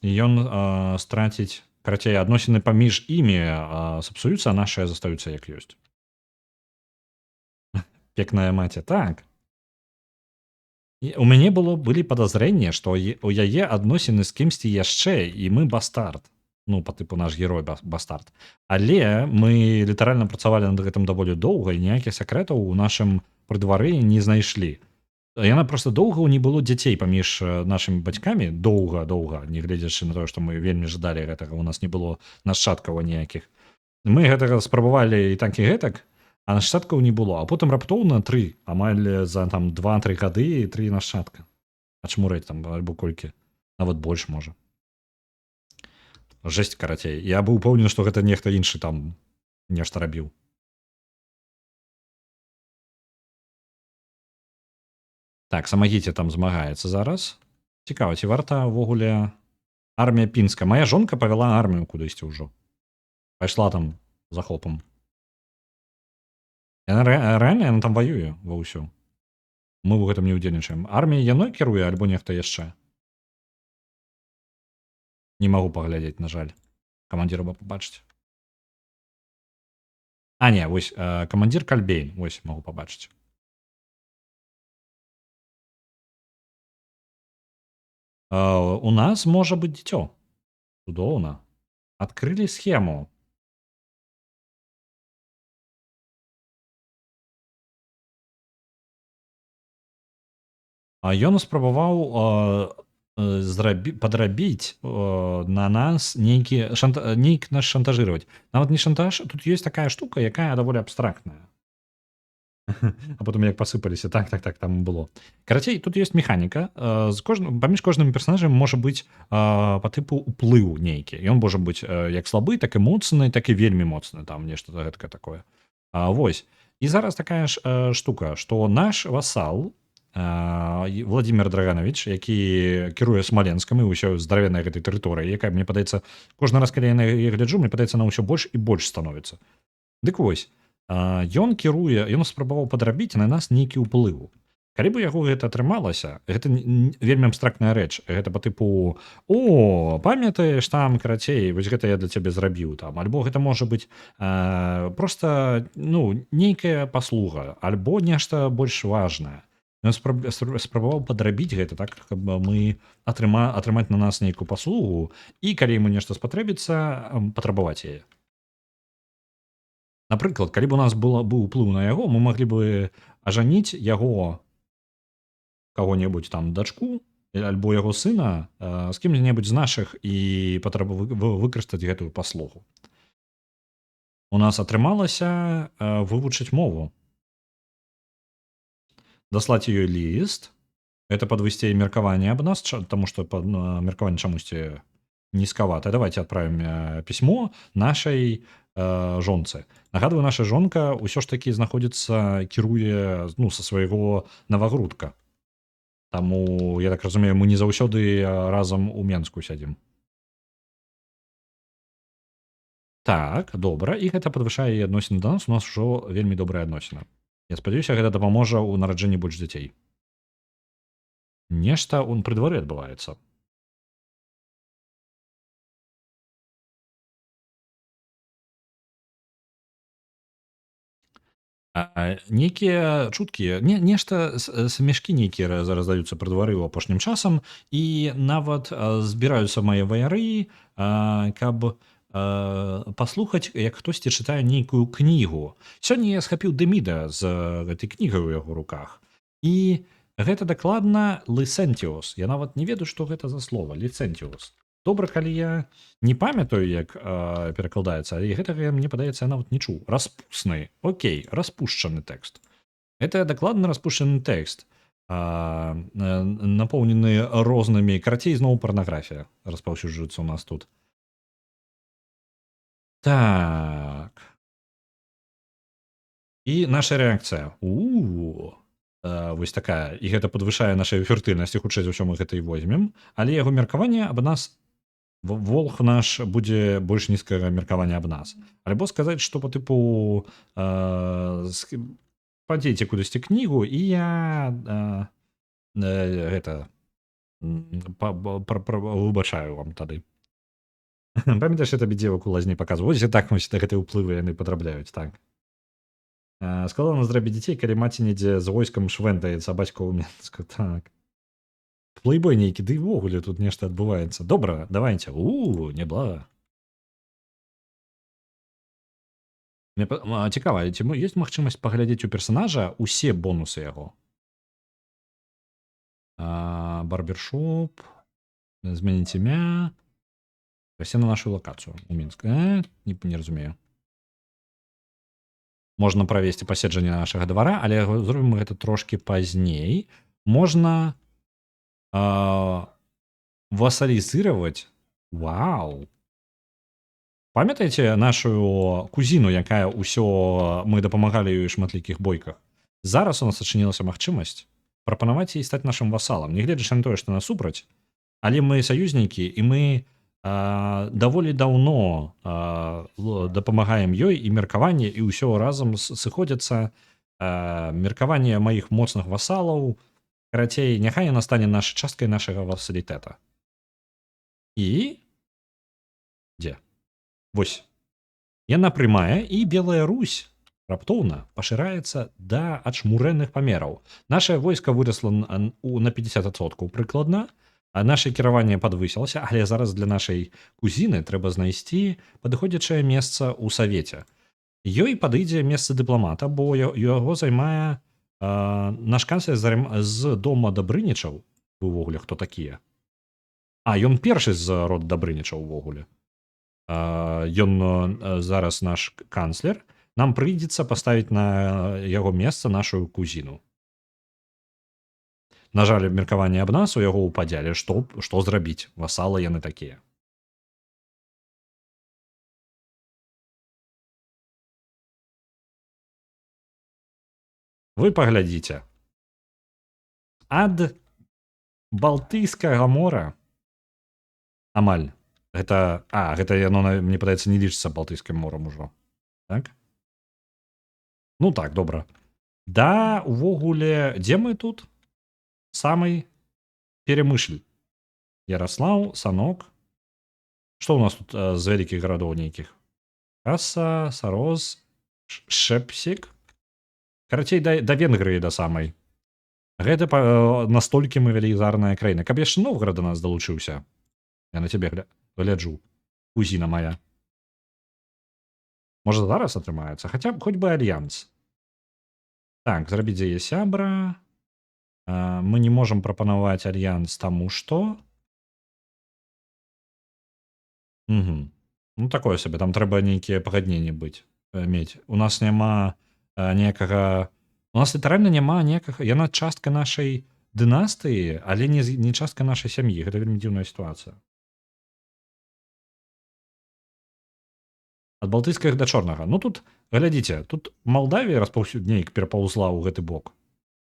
Ён страціць, карацей, адносіны паміж імі сапсуюцца, а нашыя застаюцца як ёсць. Пекная маці, так. У мяне былі падазрэнні, што у яе адносіны з кімсьці яшчэ, і мы бастард. Ну, па тыпу наш герой бастард. Але мы літаральна працавалі над гэтым даволі доўга, і ніякіх сакрэтаў у нашым прыдвары не знайшлі. Яна проста доўга не было дзяцей паміж нашымі бацькамі, доўга, нягледзячы на тое, што мы вельмі жадалі гэтага, у нас не было нашчадкаў ніякіх. Мы гэтага спрабавалі і так і гэтак, а нашчадкаў не было, а потым раптоўна 3, амаль за там 2-3 гады і 3 нашчадка. Ачмурэць там альбо колькі, нават больш можа. Жэсць, карацей. Я быў упэўнены, што гэта нехта іншы там нешта рабіў. Так, Самагіце там змагаецца зараз. Цікава, ці варта ўвогуле армія пінска. Мая жонка павяла армію кудысьці ўжо. Пайшла там захопам. Яна рэальна там ваюе ва ўсё. Мы ў гэтым не ўдзельнічаем. Армія яной кіруе альбо нехта яшчэ? Не магу паглядзець, на жаль. Камандзіра пабачыць. Не, вось камандзір Кальбейн, вось магу пабачыць. У нас можа быць дзіцё. Цудоўна. Адкрылі схему. Ён спрабаваў падрабіць на нас нейк нас шантажировать. Нават не шантаж, тут ёсць такая штука, якая даволі абстрактная. А потым як пасыпаліся, так, там было. Карацей, тут ёсць механіка. Паміж кожным персонажам можа быць па тыпу уплыў нейкі. Ён можа быць як слабы, так і моцны, так і вельмі моцны, там нешта гэткае такое. Вось. І зараз такая ж штука, што наш васал Владимир Драганович, які кіруе Смаленскам і ўсё здаравеннай гэтай тэрыторыі, якая, мне падаецца, кожны раз, калі я на яе гляджу, мне падаецца, она ўсё больш і больш становіцца. Дык вось, ён кіруе, ён спрабаваў падрабіць на нас нейкі ўплыў. Калі бы яго гэта атрымалася, гэта вельмі абстрактная рэч. Гэта па тыпу: «О, памятаеш там, карацей, вось гэта я для цябе зрабіў там». Альбо гэта можа быць проста, ну, нейкая паслуга, альбо нешта больш важнае. Ён спрабаваў падрабіць гэта так, каб мы атрымаць на нас нейкую паслугу, і калі яму нешта спатрэбіцца, патрабаваць яе. Напрыклад, калі б у нас быў уплыў на яго, мы маглі бы ажаніць яго каго-небудзь там дачку альбо яго сына з кім-небудзь з нашых і выкарыстаць гэтую паслугу. У нас атрымалася вывучыць мову. Даслаць ёй ліст, это подвысці меркаванне аб нас, таму што меркаванне чамусьці нізкавата. Давайте отправим пісьмо нашай жонцы. Нагадваю, наша жонка ўсё ж такі знаходзіцца, кіруе, ну, са свайго Навагрудка. Таму, я так разумею, мы не заўсёды разам у Менску сядзім. Так, добра, і гэта падвышае яе адносіны да нас, у нас ужо вельмі добрая адносіна. Я спадзяюся, гэта дапаможа ў нараджэнні больш дзяцей. Нешта пры двары адбываецца. Нейкія чуткі, нешта смешкі нейкія зараз даюцца пры двары ў апошнім часам, і нават збіраюцца мае ваяры, каб паслухаць, як хтосьці чытае нейкую кнігу. Сёння я схапіў Дэміда з гэтай кнігай у яго руках. І гэта дакладна Лысэнтіус. Я нават не ведаю, што гэта за слова, Ліцэнтіус. Добра, калі я не памятаю, як перакладаецца, але гэтага, мне падаецца, я нават не чуў. Распусны, окей, распушчаны тэкст. Это дакладна распушчаны тэкст, напоўнены рознымі, карацей, зноў парнаграфія распаўсюджваецца ў нас тут. Так. І наша рэакцыя. Вось такая. І гэта падвышае нашай фертыльнасць, і хутчэй за ўсё мы гэта і возьмем. Але яго меркаванне аб нас, волх наш будзе больш нізкага меркавання аб нас. Альбо сказаць, што па тыпу падзейце кудысьці кнігу, і я гэта выбачаю вам тады. Памятаеш, я табе дзевак у лазні паказваў? Вось і так вось гэтыя ўплывы яны падрабляюць, так. Складана зрабіць дзяцей, калі маці недзе з войскам швэндаецца, а бацька ў Менску, так. Плейбой нейкі, ды ўвогуле тут нешта адбываецца. Добра, давайце. Няблага. Цікава, ці ёсць магчымасць паглядзець у персанажа усе бонусы яго? Барбершоп, змяніць імя, прайсці на нашу лакацыю у Мінск. Не разумею. Можна правесці паседжанне нашага двара, але зробім гэта трошкі пазней. Можна васалізировать. Вау! Памятаеце нашу кузіну, якая ўсё, мы дапамагалі ёй у шматлікіх бойках? Зараз у нас адчынілася магчымасць прапанаваць ей стаць нашым васалам, нягледзячы на тое, што насупраць, але мы саюзнікі, і мы даволі даўно дапамагаем ёй, і меркаванне, і ўсё разам сыходзяцца. Меркаванне маіх моцных васалаў, карацей, няхай яна стане часткай нашага васалітэта. І дзе? Вось. Яна прымае, і Белая Русь раптоўна пашыраецца да ачмурэнных памераў. Нашае войска вырасла на 50% прыкладна, а наше кіраванне падвысілася, але зараз для нашай кузіны трэба знайсці падыходзячае месца ў савеце. Ёй падыдзе месца дыпламата, бо яго займае наш канцлер з дома Дабрынічаў. Увогуле, хто такія? Ён першы з роду Дабрынічаў увогуле. Ён зараз наш канцлер. Нам прыйдзецца паставіць на яго месца нашу кузіну. На жаль, меркаванне аб нас у яго ўпадзе, але што зрабіць? Васалы яны такія. Вы паглядзіце. ад Балтыйскага мора амаль. Гэта яно, мне падаецца, не лічыцца Балтыйскім морам ужо. Так? Ну так, добра. Да, увогуле, дзе мы тут? Самый Перемышль. Ярослаў, Санок. Што ў нас тут з вялікіх гарадоў нейкіх? Каса, Сароз, Шэпсік. Карацей, да Венгрыі да самай. Гэта настолькі мы велізарная краіна. Каб яшчэ Новград да нас далучыўся. Я на цябе гляджу. Кузіна моя. Можа, зараз атрымаецца? Хаця б хоць бы альянс. Так, зрабіць яе сябра. Мы не можам прапанаваць альянс таму што... Угу. Ну, такое сабе, там трэба нейкія пагадненні мець. У нас няма некага... У нас літаральна няма некага... Яна частка нашай дынастыі, але не частка нашай сям'і. Гэта вельмі дзіўная сітуацыя. Ад Балтыйскага да Чорнага. Ну, тут, глядзіце, тут Малдавія неяк перапаўзла ў гэты бок.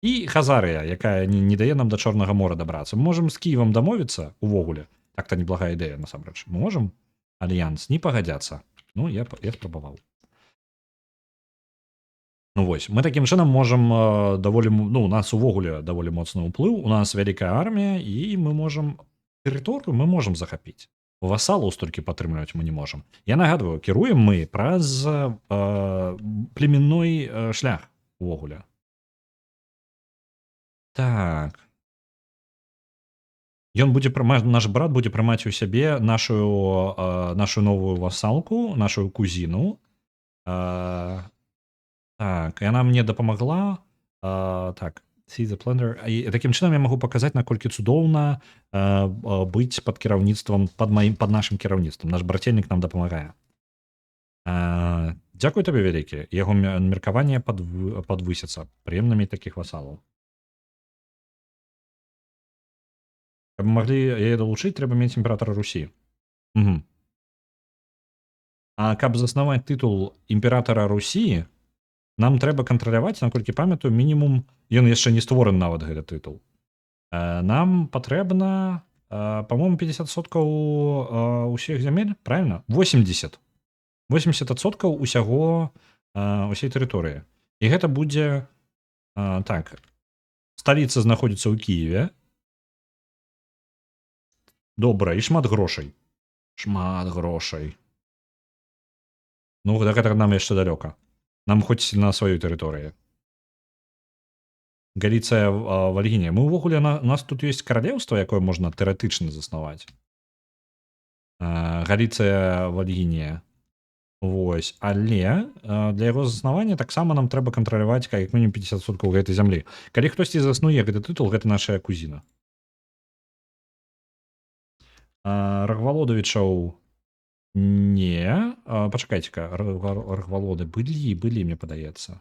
І Хазарыя, якая не дае нам да Чорнага мора дабрацца. Мы можам з Кіевам дамовіцца увогуле. Так-то неблагая ідэя, насамрэч. Мы можам? Альянс, не пагадзяцца. Ну, я спрабаваў. Ну, вось, мы такім чынам можам даволі... Ну, у нас увогуле даволі моцны ўплыў, у нас вялікая армія, і мы можам... Тэрыторыю мы можам захапіць. Васалаў столькі падтрымліваць мы не можам. Я нагадваю, кіруем мы праз племянной шлях увогуле. Так... Наш брат будзе прымаць у сябе нашу новую васалку, нашу кузіну. Так, яна мне дапамагла. Так, see the plunder. І такім чынам я магу паказаць, наколькі цудоўна быць пад кіраўніцтвам, пад нашым кіраўніцтвам. Наш брацельнік нам дапамагае. Дзякуй табе вялікі. Яго меркаванне падвысіцца. Прыемна мець такіх васалаў. Каб мы маглі яе далучыць, трэба мець імператара Русі. Угу. А каб заснаваць тытул імператара Русі, нам трэба кантраляваць, наколькі памятаю, мінімум, ён яшчэ не створаны нават гэты тытул. Нам патрэбна, па-моему, 50% усіх зямель, правильно? 80. 80% усяго усей тэрыторыі. І гэта будзе, так, сталіца знаходзіцца ў Кіеве. Добра, і шмат грошай. Шмат грошай. Ну, гэта нам яшчэ далёка. Нам хоць на сваёй тэрыторыі. Галіцыя, Вальгінія. Мы ўвогуле, у нас тут ёсць каралеўства, якое можна тэарэтычна заснаваць. Галіцыя, Вальгінія. Вось. Але для яго заснавання таксама нам трэба кантраляваць як мінімум 50% гэтай зямлі. Калі хтосьці заснуе гэты тытул, гэта наша кузіна. Рагвалодавічаў не. Пачакайце-ка, рагвалоды былі, мне падаецца.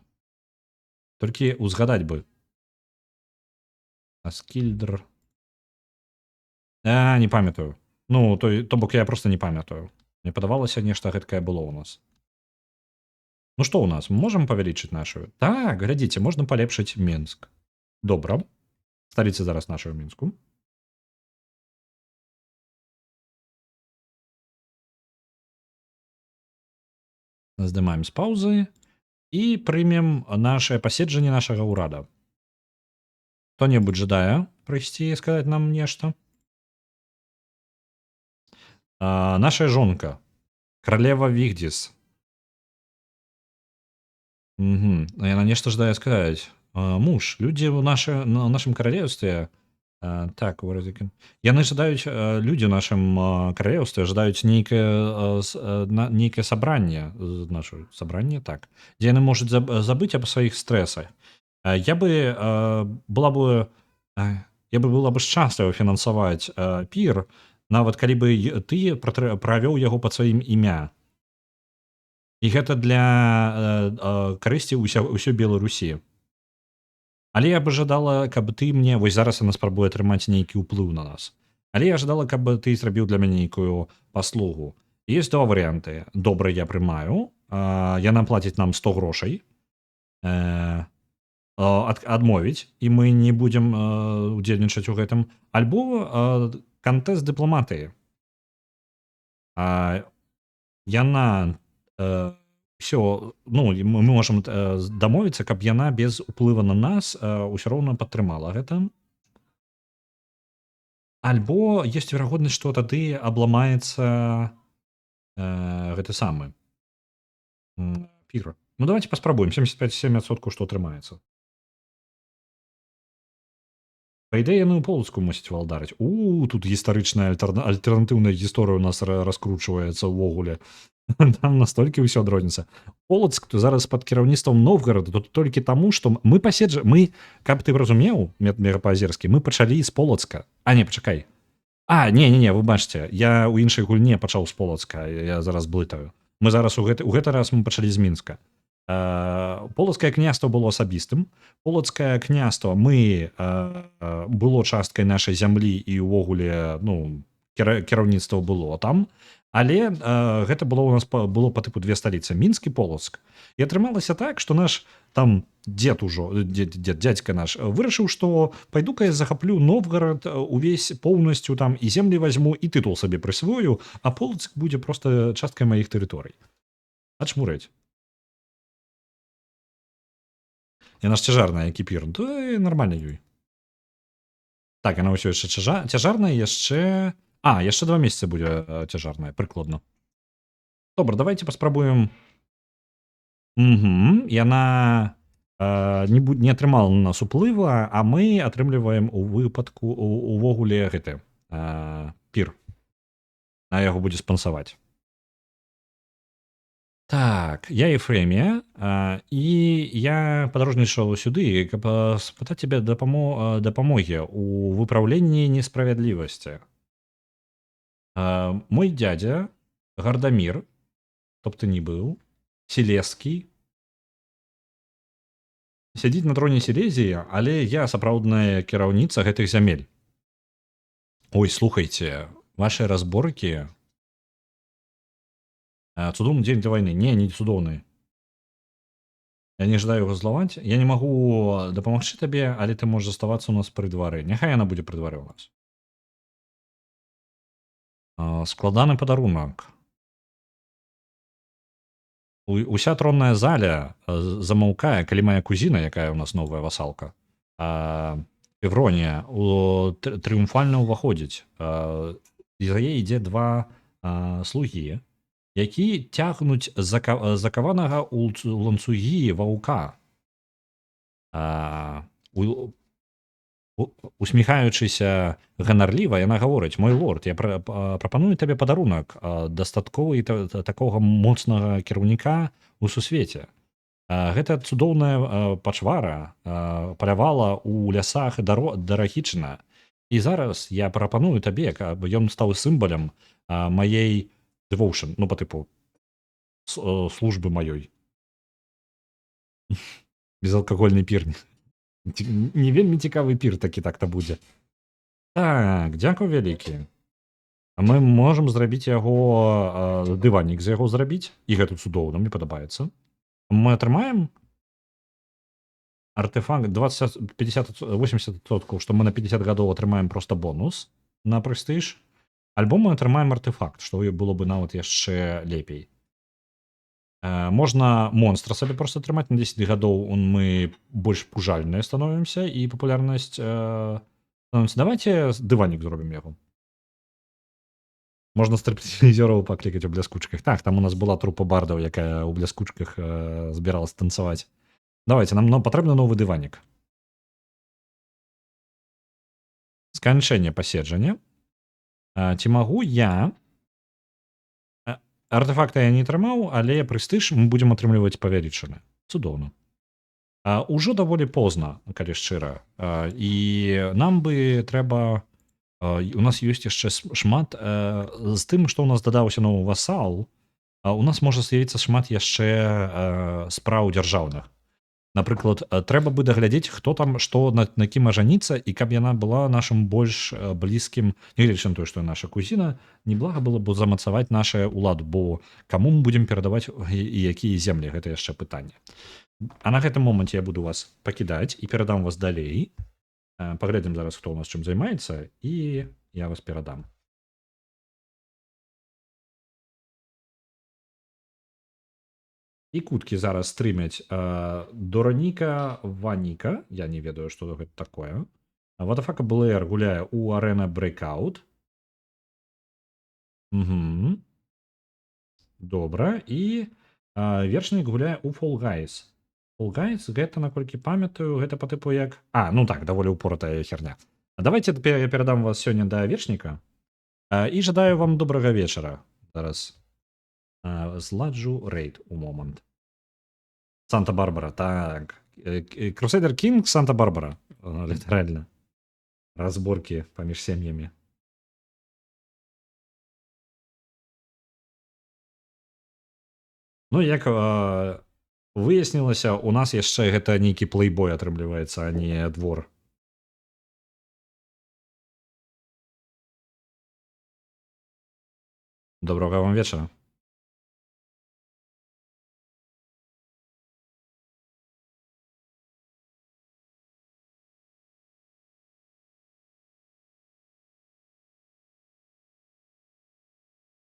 Толькі узгадаць бы. Аскільдр. Не памятаю. Ну, то бок я просто не памятаю. Мне падавалася, нешта гэткае было ў нас. Ну што ў нас? Мы можам павялічыць нашу? Так, глядзіце, можна палепшыць Менск. Добра. Сталіца зараз наша ў Мінску. Здымаем з паўзы і прымем нашае паседжанне нашага ўрада. Хто-небудзь жадае прыйсці і сказаць нам нешта? Нашая жонка, каралева Вігдзіс. Яна нешта жадае сказаць. Муж, людзі ў нашым каралеўстве... Так, яны жадаюць, людзі ў нашым каралеўстве жадаюць нейкае сабранне, сабранне, так, дзе яны можуць забыць аб сваіх стрэсах. Я бы была бы шчасліва фінансаваць пір, нават калі бы ты правёў яго пад сваім імя. І гэта для карысці ўсёй Беларусі. Але я бы жадала, каб ты мне... Вось зараз яна спрабуе атрымаць нейкі ўплыў на нас. Але я жадала, каб ты зрабіў для мяне нейкую паслугу. Есть два варыянты. Добра, я прымаю. Яна плаціць нам 100 грошай. адмовіць і мы не будзем удзельнічаць у гэтым, альбо кантэст дыпламатыі. Яна ўсё, ну, мы можам дамовіцца, каб яна без уплыва на нас ўсё роўна падтрымала гэта. Альбо ёсць верагоднасць, што тады абламаецца гэты самы пір. Ну давайте паспрабуем 75-7%, што атрымаецца. Па ідэі яны ў полацку мусяць валдарыць. Тут гістарычная альтэрнатыўная гісторыя у нас раскручваецца ўвогуле. Там настолькі ўсё адрозніцца. Полацк зараз пад кіраўніцтвам Новгарада тут толькі таму, што мы каб ты разумеў, Мегапаазерскі, мы пачалі з Полацка. Не, пачакай. Не, вы бачыце, я ў іншай гульне пачаў з Полацка, я зараз блытаю. Мы зараз у гэты раз мы пачалі з Мінска. Полацкае княства было асабістым. Полацкае княства было часткай нашай зямлі і ўвогуле, ну, кіраўніцтва было там. Але гэта было у нас было па тыпу две сталіцы, Мінск і Полацк. І атрымалася так, што наш там дзядзька наш вырашыў, што пайду-ка я захаплю Новгарад увесь поўнасцю там і землі вазьму і тытул сабе прысвою, а Полацк будзе проста часткай маіх тэрыторый. Ачмурэць. Яна ж цяжарная, які пір, то нармальна ёй. Так, яна ўсё яшчэ цяжарная, яшчэ 2 месяцы будзе цяжарная, прыкладна. Добра, давайте паспрабуем. Яна не атрымала на нас уплыва, а мы атрымліваем у выпадку увогуле гэты пір. А яго будзе спансаваць. Так, я Ефремія, і я падарожнічаў сюды, каб спытаць цябе дапамогі ў выпраўленні несправядлівасці. Мой дядя Гардамір, хто б ты ні быў, Селескі, сядзіць на троне Сілезіі, але я сапраўдная кіраўніца гэтых зямель. Ой, слухайце, ваши разборкі цудоўны дзень для вайны. Не цудоўны. Я не жадаю яго злаваць. Я не магу дапамагчы табе, але ты можаш заставацца у нас пры двары. Няхай яна будзе пры двары ў нас. Складаны падарунак. Уся тронная заля замаўкае, калі моя кузіна, якая ў нас новая васалка, Эвронія, трыумфальна ўваходзіць. За яе ідзе 2 слугі, які цягнуць закаванага ў ланцугі ваўка. Усміхаючыся ганарліва, яна гаворыць: мой лорд, я прапаную табе падарунак, дастатковы такога моцнага кіраўніка ў сусвеце. Гэта цудоўная пачвара палявала ў лясах Дарахічна. І зараз я прапаную табе, каб ён стаў сімвалам маей devotion, ну, па тыпу службы маёй. Безалкагольны пір. Не вельмі цікавы пір такі так-то будзе. Так, дзякуй вялікі. Мы можам зрабіць яго дыванік з яго зрабіць, і гэта цудоўна, мне падабаецца. Мы атрымаем артефакт 80%, што мы на 50 гадоў атрымаем проста бонус на прэстыж, альбо мы атрымаем артефакт, што было бы нават яшчэ лепей. Можна монстра сабе проста атрымаць на 10 гадоў, мы больш пужальныя становімся і папулярнасць становіцца. Давайте дыванік зробім яго. Можна стриптизераў паклікаць у бляскучках. Так, там у нас была трупа бардаў, якая ў бляскучках збіралась танцаваць. Давайте, нам патрэбны новы дыванік. Сканчэнне паседжання. Ці магу я... Артефакта я не атрымаў, але прэстыж мы будзем атрымліваць павялічаны. Цудоўна. Ужо даволі позна, калі шчыра. І нам бы трэба... У нас ёсць яшчэ шмат... З тым, што ў нас дадаўся новы васал, у нас можа з'явіцца шмат яшчэ спраў дзяржаўных. Напрыклад, трэба бы даглядзець, хто там, што на кім ажаніцца, і каб яна была нашым больш блізкім, нягледзячы на тое, што наша кузіна, неблага было б замацаваць нашу ўладу, бо каму мы будзем перадаваць і якія землі, гэта яшчэ пытанне. А на гэтым моманце я буду вас пакідаць і перадам вас далей. Паглядзім зараз, хто ў нас чым займаецца, і я вас перадам. І куткі зараз стрымяць Дораніка Ваніка. Я не ведаю, што гэта такое. Вадафака Блэр гуляе ў Arena Breakout. Угу. Добра. І Вершнік гуляе ў Fall Guys. Fall Guys, гэта, наколькі памятаю, гэта па тыпу як... ну так, даволі упоратая херня. Давайте я перадам вас сёння да Вершніка. І жадаю вам добрага вечара. Зараз зладжу рейд у момант. Санта-Барбара, так. Crusader King Санта-Барбара. Літаральна. Разборкі паміж сем'ямі. Ну, як выяснілася, у нас яшчэ гэта нейкі плейбой атрымліваецца, а не двор. Добрага вам вечара.